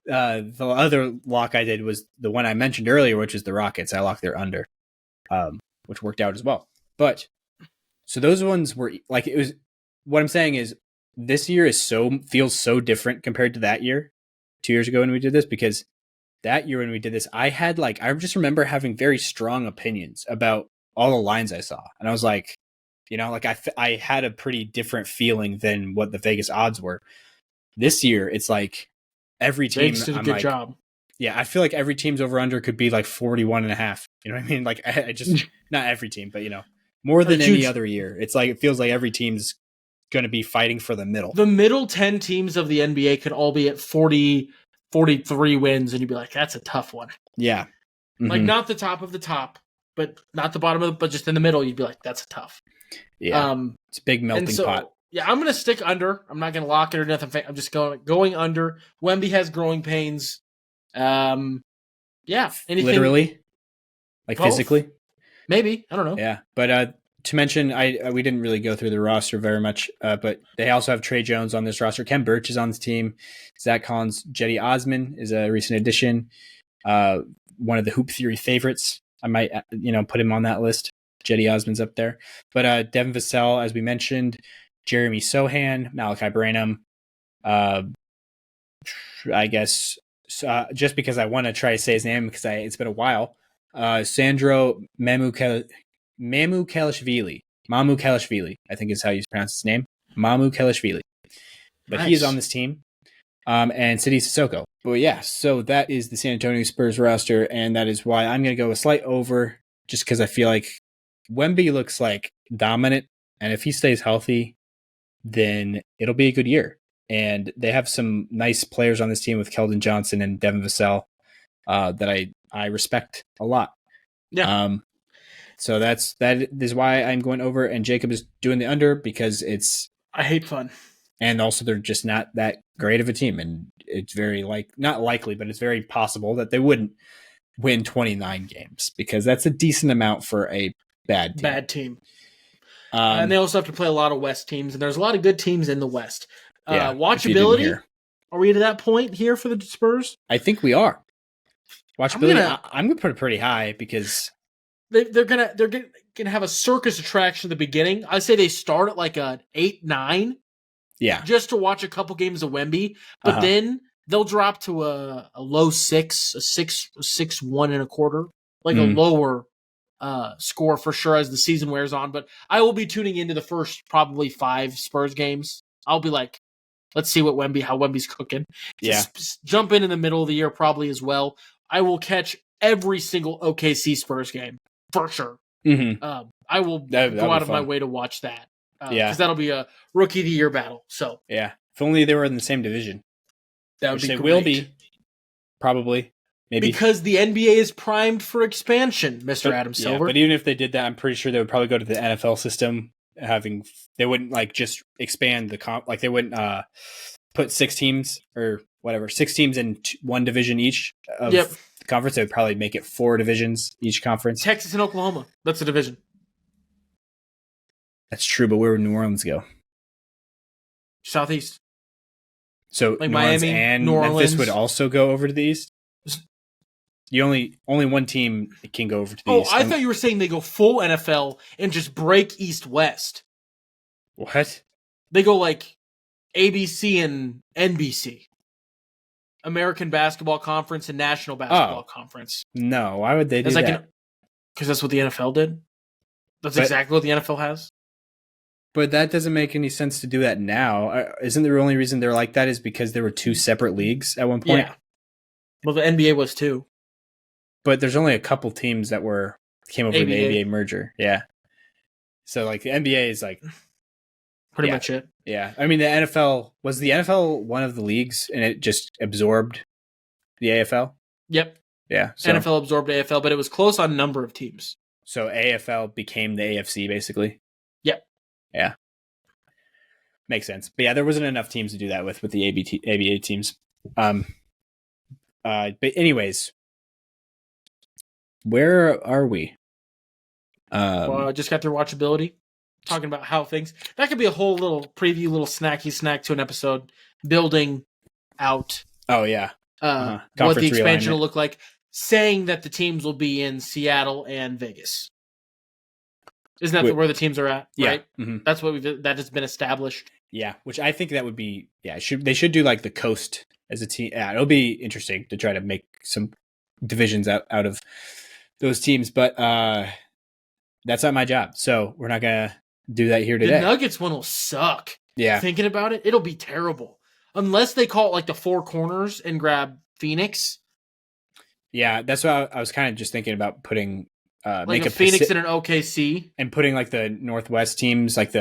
the other lock I did was the one I mentioned earlier, which is the Rockets. I locked their under, which worked out as well. But so those ones were like, it was. What I'm saying is this year feels so different compared to that year, 2 years ago when we did this, because that year when we did this, I just remember having very strong opinions about all the lines I saw. And I was like, I had a pretty different feeling than what the Vegas odds were. This year, it's like every team Vegas did a good job. Yeah, I feel like every team's over under could be like 41.5. You know what I mean? Like I just not every team, but more than any other year. It's like it feels like every team's going to be fighting for the middle. The middle 10 teams of the NBA could all be at 40, 43 wins, and you'd be like, that's a tough one. Yeah. Mm-hmm. Like, not the top of the top, but not the bottom of but just in the middle, you'd be like, that's a tough. Yeah. It's a big melting pot. Yeah, I'm going to stick under. I'm not going to lock it or nothing. I'm just going under. Wemby has growing pains. Yeah. Anything. Literally? Like both? Physically? Maybe. I don't know. Yeah. But, to mention, we didn't really go through the roster very much, but they also have Trey Jones on this roster. Ken Birch is on this team. Zach Collins, Jetty Osman is a recent addition. One of the Hoop Theory favorites. I might, put him on that list. Jetty Osman's up there. But Devin Vassell, as we mentioned, Jeremy Sohan, Malachi Branham. I guess just because I want to try to say his name because it's been a while. Sandro Mamu Kelishvili, I think is how you pronounce his name. Mamu Kelishvili. But He is on this team. And Sidi Sissoko. But yeah, so that is the San Antonio Spurs roster, and that is why I'm going to go a slight over, just because I feel like Wemby looks like dominant, and if he stays healthy, then it'll be a good year. And they have some nice players on this team with Keldon Johnson and Devin Vassell that I respect a lot. Yeah. So that is why I'm going over, and Jacob is doing the under because I hate fun. And also they're just not that great of a team, and it's very not likely, but it's very possible that they wouldn't win 29 games because that's a decent amount for a bad team. And they also have to play a lot of West teams, and there's a lot of good teams in the West. Yeah, watchability. Are we to that point here for the Spurs? I think we are. Watchability. I'm gonna put it pretty high because they're gonna have a circus attraction at the beginning. I say they start at like an 8-9. Yeah. Just to watch a couple games of Wemby, but then they'll drop to a low 6, a 6-1 and a quarter, like a lower score for sure as the season wears on. But I will be tuning into the first probably 5 Spurs games. I'll be like, Let's see how Wemby's cooking. Yeah. Just jump in the middle of the year probably as well. I will catch every single OKC Spurs game for sure. Mm-hmm. I will go out of my way to watch that. Because that'll be a rookie of the year battle. So yeah, if only they were in the same division. That would be they great. will be, probably, maybe because the NBA is primed for expansion, Mr. Adam Silver. But even if they did that, I'm pretty sure they would probably go to the NFL system. They wouldn't like just expand the comp. Like they wouldn't put 6 teams or whatever, 6 teams in one division each of the conference. They would probably make it 4 divisions each conference. Texas and Oklahoma, that's a division. That's true, but where would New Orleans go? Southeast. So like New Miami Orleans and New Memphis Orleans would also go over to the East? You only one team can go over to the East. I thought you were saying they go full NFL and just break East-West. What? They go like ABC and NBC. American Basketball Conference and National Basketball Conference. No, why would they do that? Because that's what the NFL did. That's exactly what the NFL has. But that doesn't make any sense to do that now. Isn't the only reason they're like that is because there were 2 separate leagues at one point? Yeah. Well, the NBA was too. But there's only a couple teams that came over in the ABA merger. Yeah. So like the NBA is like pretty much it. Yeah. I mean the NFL was one of the leagues and it just absorbed the AFL? Yep. Yeah. So, NFL absorbed AFL, but it was close on number of teams. So AFL became the AFC basically? Yep. Yeah. Makes sense. But yeah, there wasn't enough teams to do that with the ABA teams. But anyways, where are we? Well, I just got through watchability, talking about how things. That could be a whole little preview, little snacky snack to an episode, building out. Oh yeah, what the expansion will look like. Saying that the teams will be in Seattle and Vegas. Isn't that where the teams are at? Right. Yeah. Mm-hmm. That's what that has been established. Yeah, which I think that would be. Yeah, they should do like the coast as a team. Yeah, it'll be interesting to try to make some divisions out of those teams, but that's not my job, so we're not gonna do that here today. The Nuggets one will suck. Yeah, thinking about it, it'll be terrible unless they call it like the 4 corners and grab Phoenix. Yeah, that's what I was kind of just thinking about putting like make a Phoenix and an OKC, and putting like the Northwest teams, like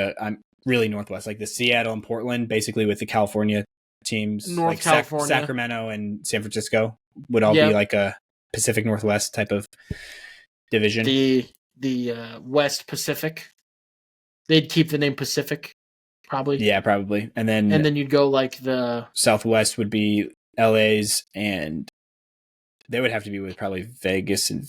really Northwest, like the Seattle and Portland, basically with the California teams, like California, Sacramento and San Francisco would all be like a Pacific Northwest type of division. The West Pacific, they'd keep the name Pacific, probably. Yeah, probably, and then you'd go like the Southwest would be LA's, and they would have to be with probably Vegas and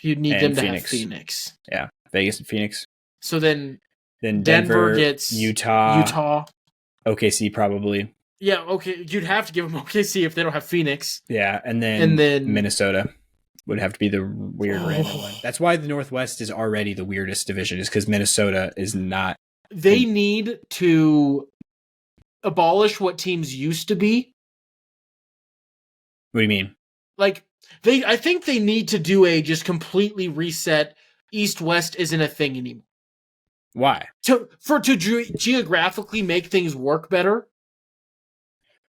you'd need them to Phoenix. have Phoenix. Yeah, Vegas and Phoenix. So then Denver gets Utah, OKC probably. Yeah, okay. You'd have to give them OKC if they don't have Phoenix. Yeah, and then Minnesota would have to be the weird random one. That's why the Northwest is already the weirdest division, is because Minnesota is not. They need to abolish what teams used to be. What do you mean? Like I think they need to do a just completely reset. East-West isn't a thing anymore. Why? To geographically make things work better.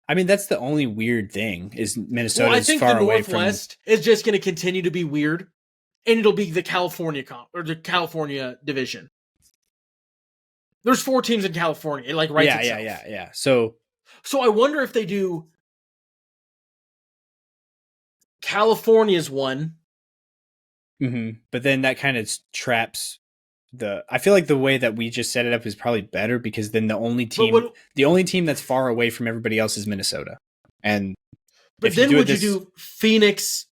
I mean, that's the only weird thing is Minnesota I is think far the away from. Northwest is just going to continue to be weird, and it'll be the California the California division. There's 4 teams in California. It writes itself. Yeah. So I wonder if they do. California's one. Mm-hmm. But then that kind of traps I feel like the way that we just set it up is probably better, because then the only team that's far away from everybody else is Minnesota. And but then would you do Phoenix,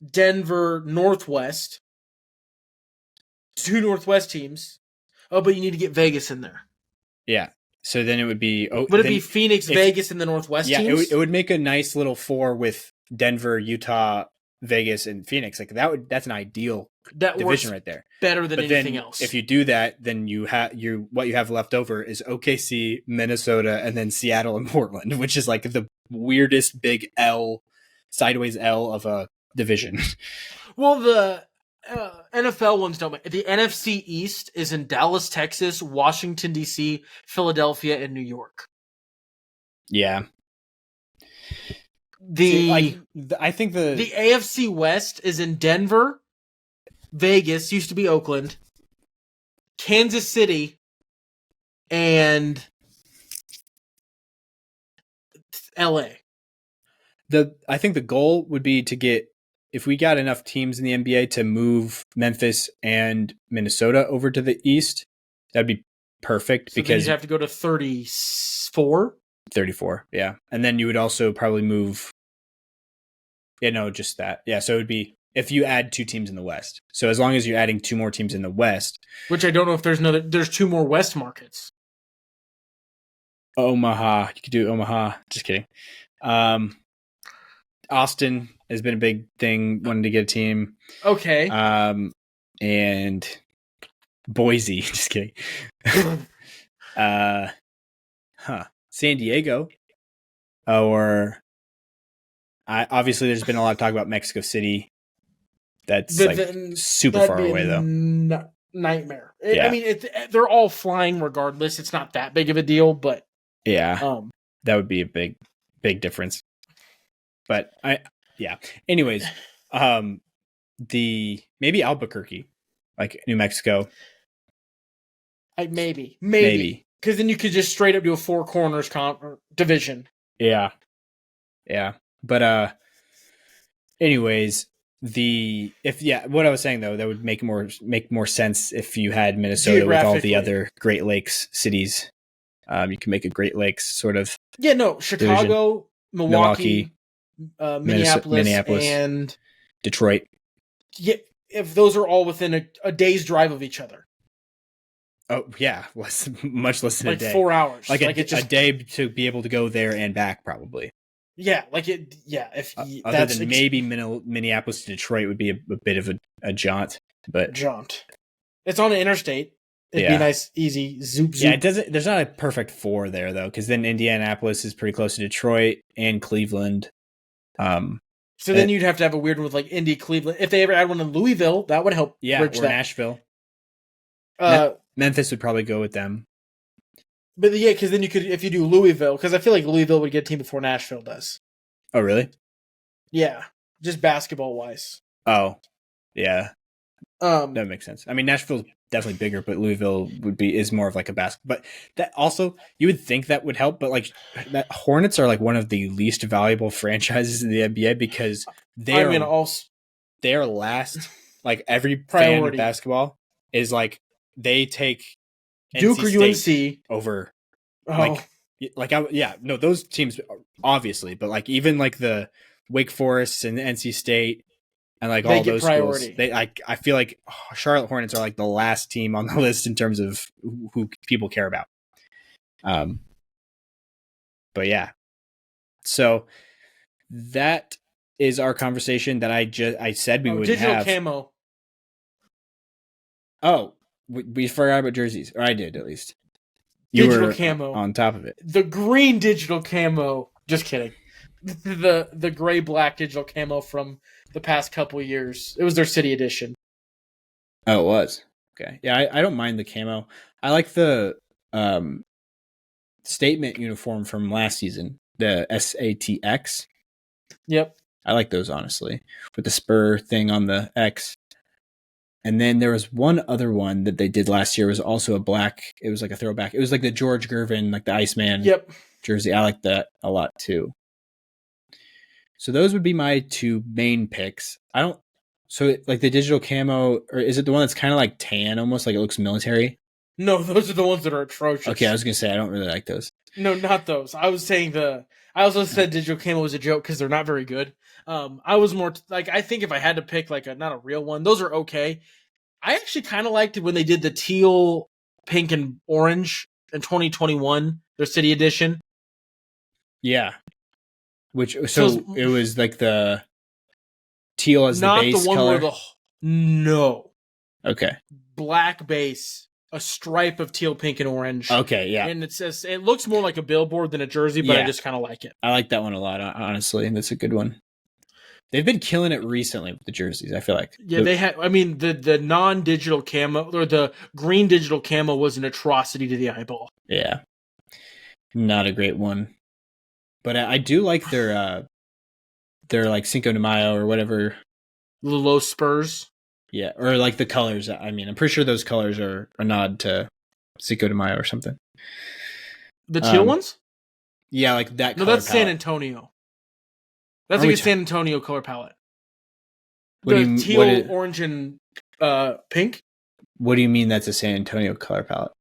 Denver, Northwest? 2 Northwest teams. Oh, but you need to get Vegas in there. Yeah. So then it would be. Would it be Phoenix, Vegas, and the Northwest teams? Yeah, it would make a nice little 4 with Denver, Utah, Vegas, and Phoenix. Like that's an ideal division right there. Better than anything else. If you do that, then what you have left over is OKC, Minnesota, and then Seattle and Portland, which is like the weirdest big sideways L of a division. Well, NFL ones don't make. The NFC East is in Dallas, Texas, Washington, D.C., Philadelphia, and New York. Yeah. I think the AFC West is in Denver, Vegas, used to be Oakland, Kansas City, and LA. I think the goal would be to get, if we got enough teams in the NBA to move Memphis and Minnesota over to the East, that'd be perfect, so because you'd have to go to 34. 34, yeah. And then you would also probably move, just that. Yeah, so it would be if you add 2 teams in the West. So as long as you're adding 2 more teams in the West. Which I don't know if there's 2 more West markets. Omaha. You could do Omaha. Just kidding. Austin has been a big thing, wanting to get a team. Okay. And Boise. Just kidding. San Diego. Or obviously there's been a lot of talk about Mexico City. That's super far away, though. Nightmare. Yeah. I mean, they're all flying regardless. It's not that big of a deal, but yeah, that would be a big difference. But anyways, maybe Albuquerque, like New Mexico. Maybe because then you could just straight up do a 4 corners division. Yeah. But anyways, what I was saying though, that would make more sense if you had Minnesota with all the other Great Lakes cities. You can make a Great Lakes sort of. Yeah, no, Chicago, Milwaukee, Minneapolis, and Detroit. Yeah, if those are all within a day's drive of each other. Oh yeah, much less than a day. Like 4 hours. Like a day to be able to go there and back, probably. Yeah, like it. Yeah, if other than maybe Minneapolis to Detroit would be a bit of a jaunt, but it's on an interstate. It'd be a nice, easy zoop. Yeah, it doesn't. There's not a perfect 4 there though, because then Indianapolis is pretty close to Detroit and Cleveland. So then you'd have to have a weird one with like Indy, Cleveland. If they ever add one in Louisville, that would help. Yeah, bridge or that. Nashville. Memphis would probably go with them. But yeah, because then you could, if you do Louisville, because I feel like Louisville would get a team before Nashville does. Oh, really? Yeah, just basketball wise. Oh, yeah. That makes sense. I mean, Nashville's definitely bigger, but Louisville is more of like a basketball. But that also, you would think that would help, but like that Hornets are like one of the least valuable franchises in the NBA because they are last. Like every fan of basketball is like they take Duke NC or State UNC over. Those teams obviously, but like even like the Wake Forest and the NC State and like all those schools, I feel like Charlotte Hornets are like the last team on the list in terms of who people care about. But yeah, so that is our conversation that I said we would have. Digital camo. Oh, we forgot about jerseys, or I did at least. You were camo on top of it. The green digital camo. Just kidding. The gray black digital camo from the past couple of years. It was their city edition. Oh, it was. Okay. Yeah, I don't mind the camo. I like the statement uniform from last season, the SATX. Yep. I like those, honestly, with the spur thing on the X. And then there was one other one that they did last year. It was also a black. It was like a throwback. It was like the George Gervin, like the Iceman jersey. I like that a lot too. So those would be my 2 main picks. So like the digital camo, or is it the one that's kind of like tan, almost like it looks military? No, those are the ones that are atrocious. Okay, I was gonna say I don't really like those. No, not those. I was saying I also said digital camo was a joke because they're not very good. I was more like, I think if I had to pick like not a real one, those are okay. I actually kind of liked it when they did the teal, pink, and orange in 2021, their city edition. Yeah. It was like the teal as the base color? Not the one no. Okay. Black base. A stripe of teal, pink, and orange. Okay, yeah. And it looks more like a billboard than a jersey, but I just kind of like it. I like that one a lot, honestly, and that's a good one. They've been killing it recently with the jerseys, I feel like. Yeah, they had. I mean, the non-digital camo or the green digital camo was an atrocity to the eyeball. Yeah, not a great one, but I do like their like Cinco de Mayo or whatever. Los Spurs. Yeah, or like the colors. I mean, I'm pretty sure those colors are a nod to Cinco de Mayo or something. The teal ones? Yeah, like that. No, that's palette. San Antonio. That's like a San Antonio color palette. Teal, orange, and pink. What do you mean that's a San Antonio color palette?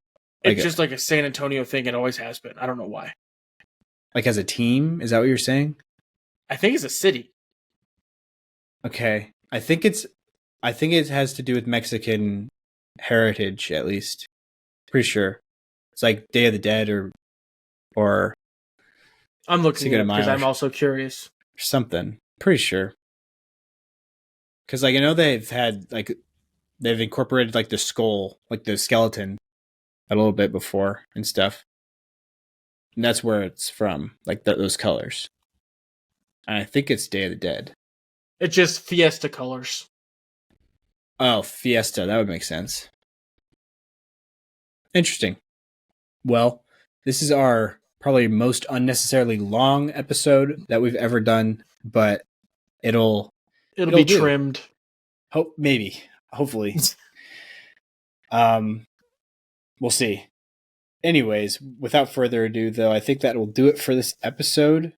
Like it's just like a San Antonio thing. It always has been. I don't know why. Like as a team? Is that what you're saying? I think it's a city. Okay. I think it has to do with Mexican heritage, at least. Pretty sure. It's like Day of the Dead or I'm looking at it because I'm also curious. Something. Pretty sure. Because like I know they've incorporated like the skull, like the skeleton, a little bit before and stuff. And that's where it's from, like those colors. And I think it's Day of the Dead. It's just Fiesta colors. Oh, Fiesta. That would make sense. Interesting. Well, this is our probably most unnecessarily long episode that we've ever done, but it'll be trimmed. Hopefully. We'll see. Anyways, without further ado, though, I think that will do it for this episode.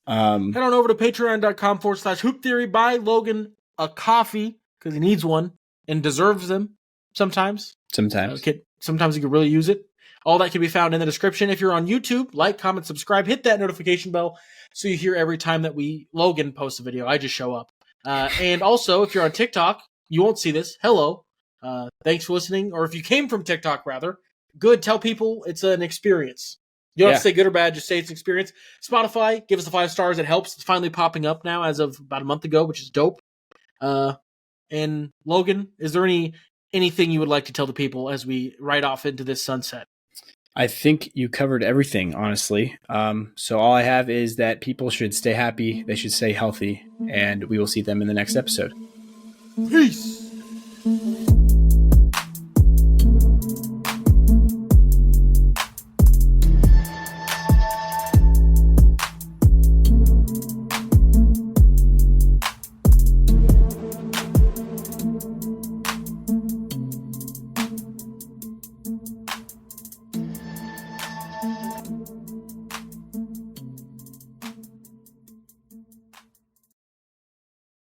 Head on over to patreon.com/hoop theory. Buy Logan a coffee because he needs one and deserves them sometimes. Sometimes he could really use it. All that can be found in the description. If you're on YouTube, like, comment, subscribe, hit that notification bell so you hear every time that Logan posts a video. I just show up. And also, if you're on TikTok, you won't see this. Hello. Thanks for listening. Or if you came from TikTok, rather, good. Tell people it's an experience. You don't have to say good or bad. Just say it's an experience. Spotify, give us the 5 stars. It helps. It's finally popping up now as of about a month ago, which is dope. And Logan, is there anything you would like to tell the people as we ride off into this sunset? I think you covered everything, honestly. So all I have is that people should stay happy. They should stay healthy. And we will see them in the next episode. Peace.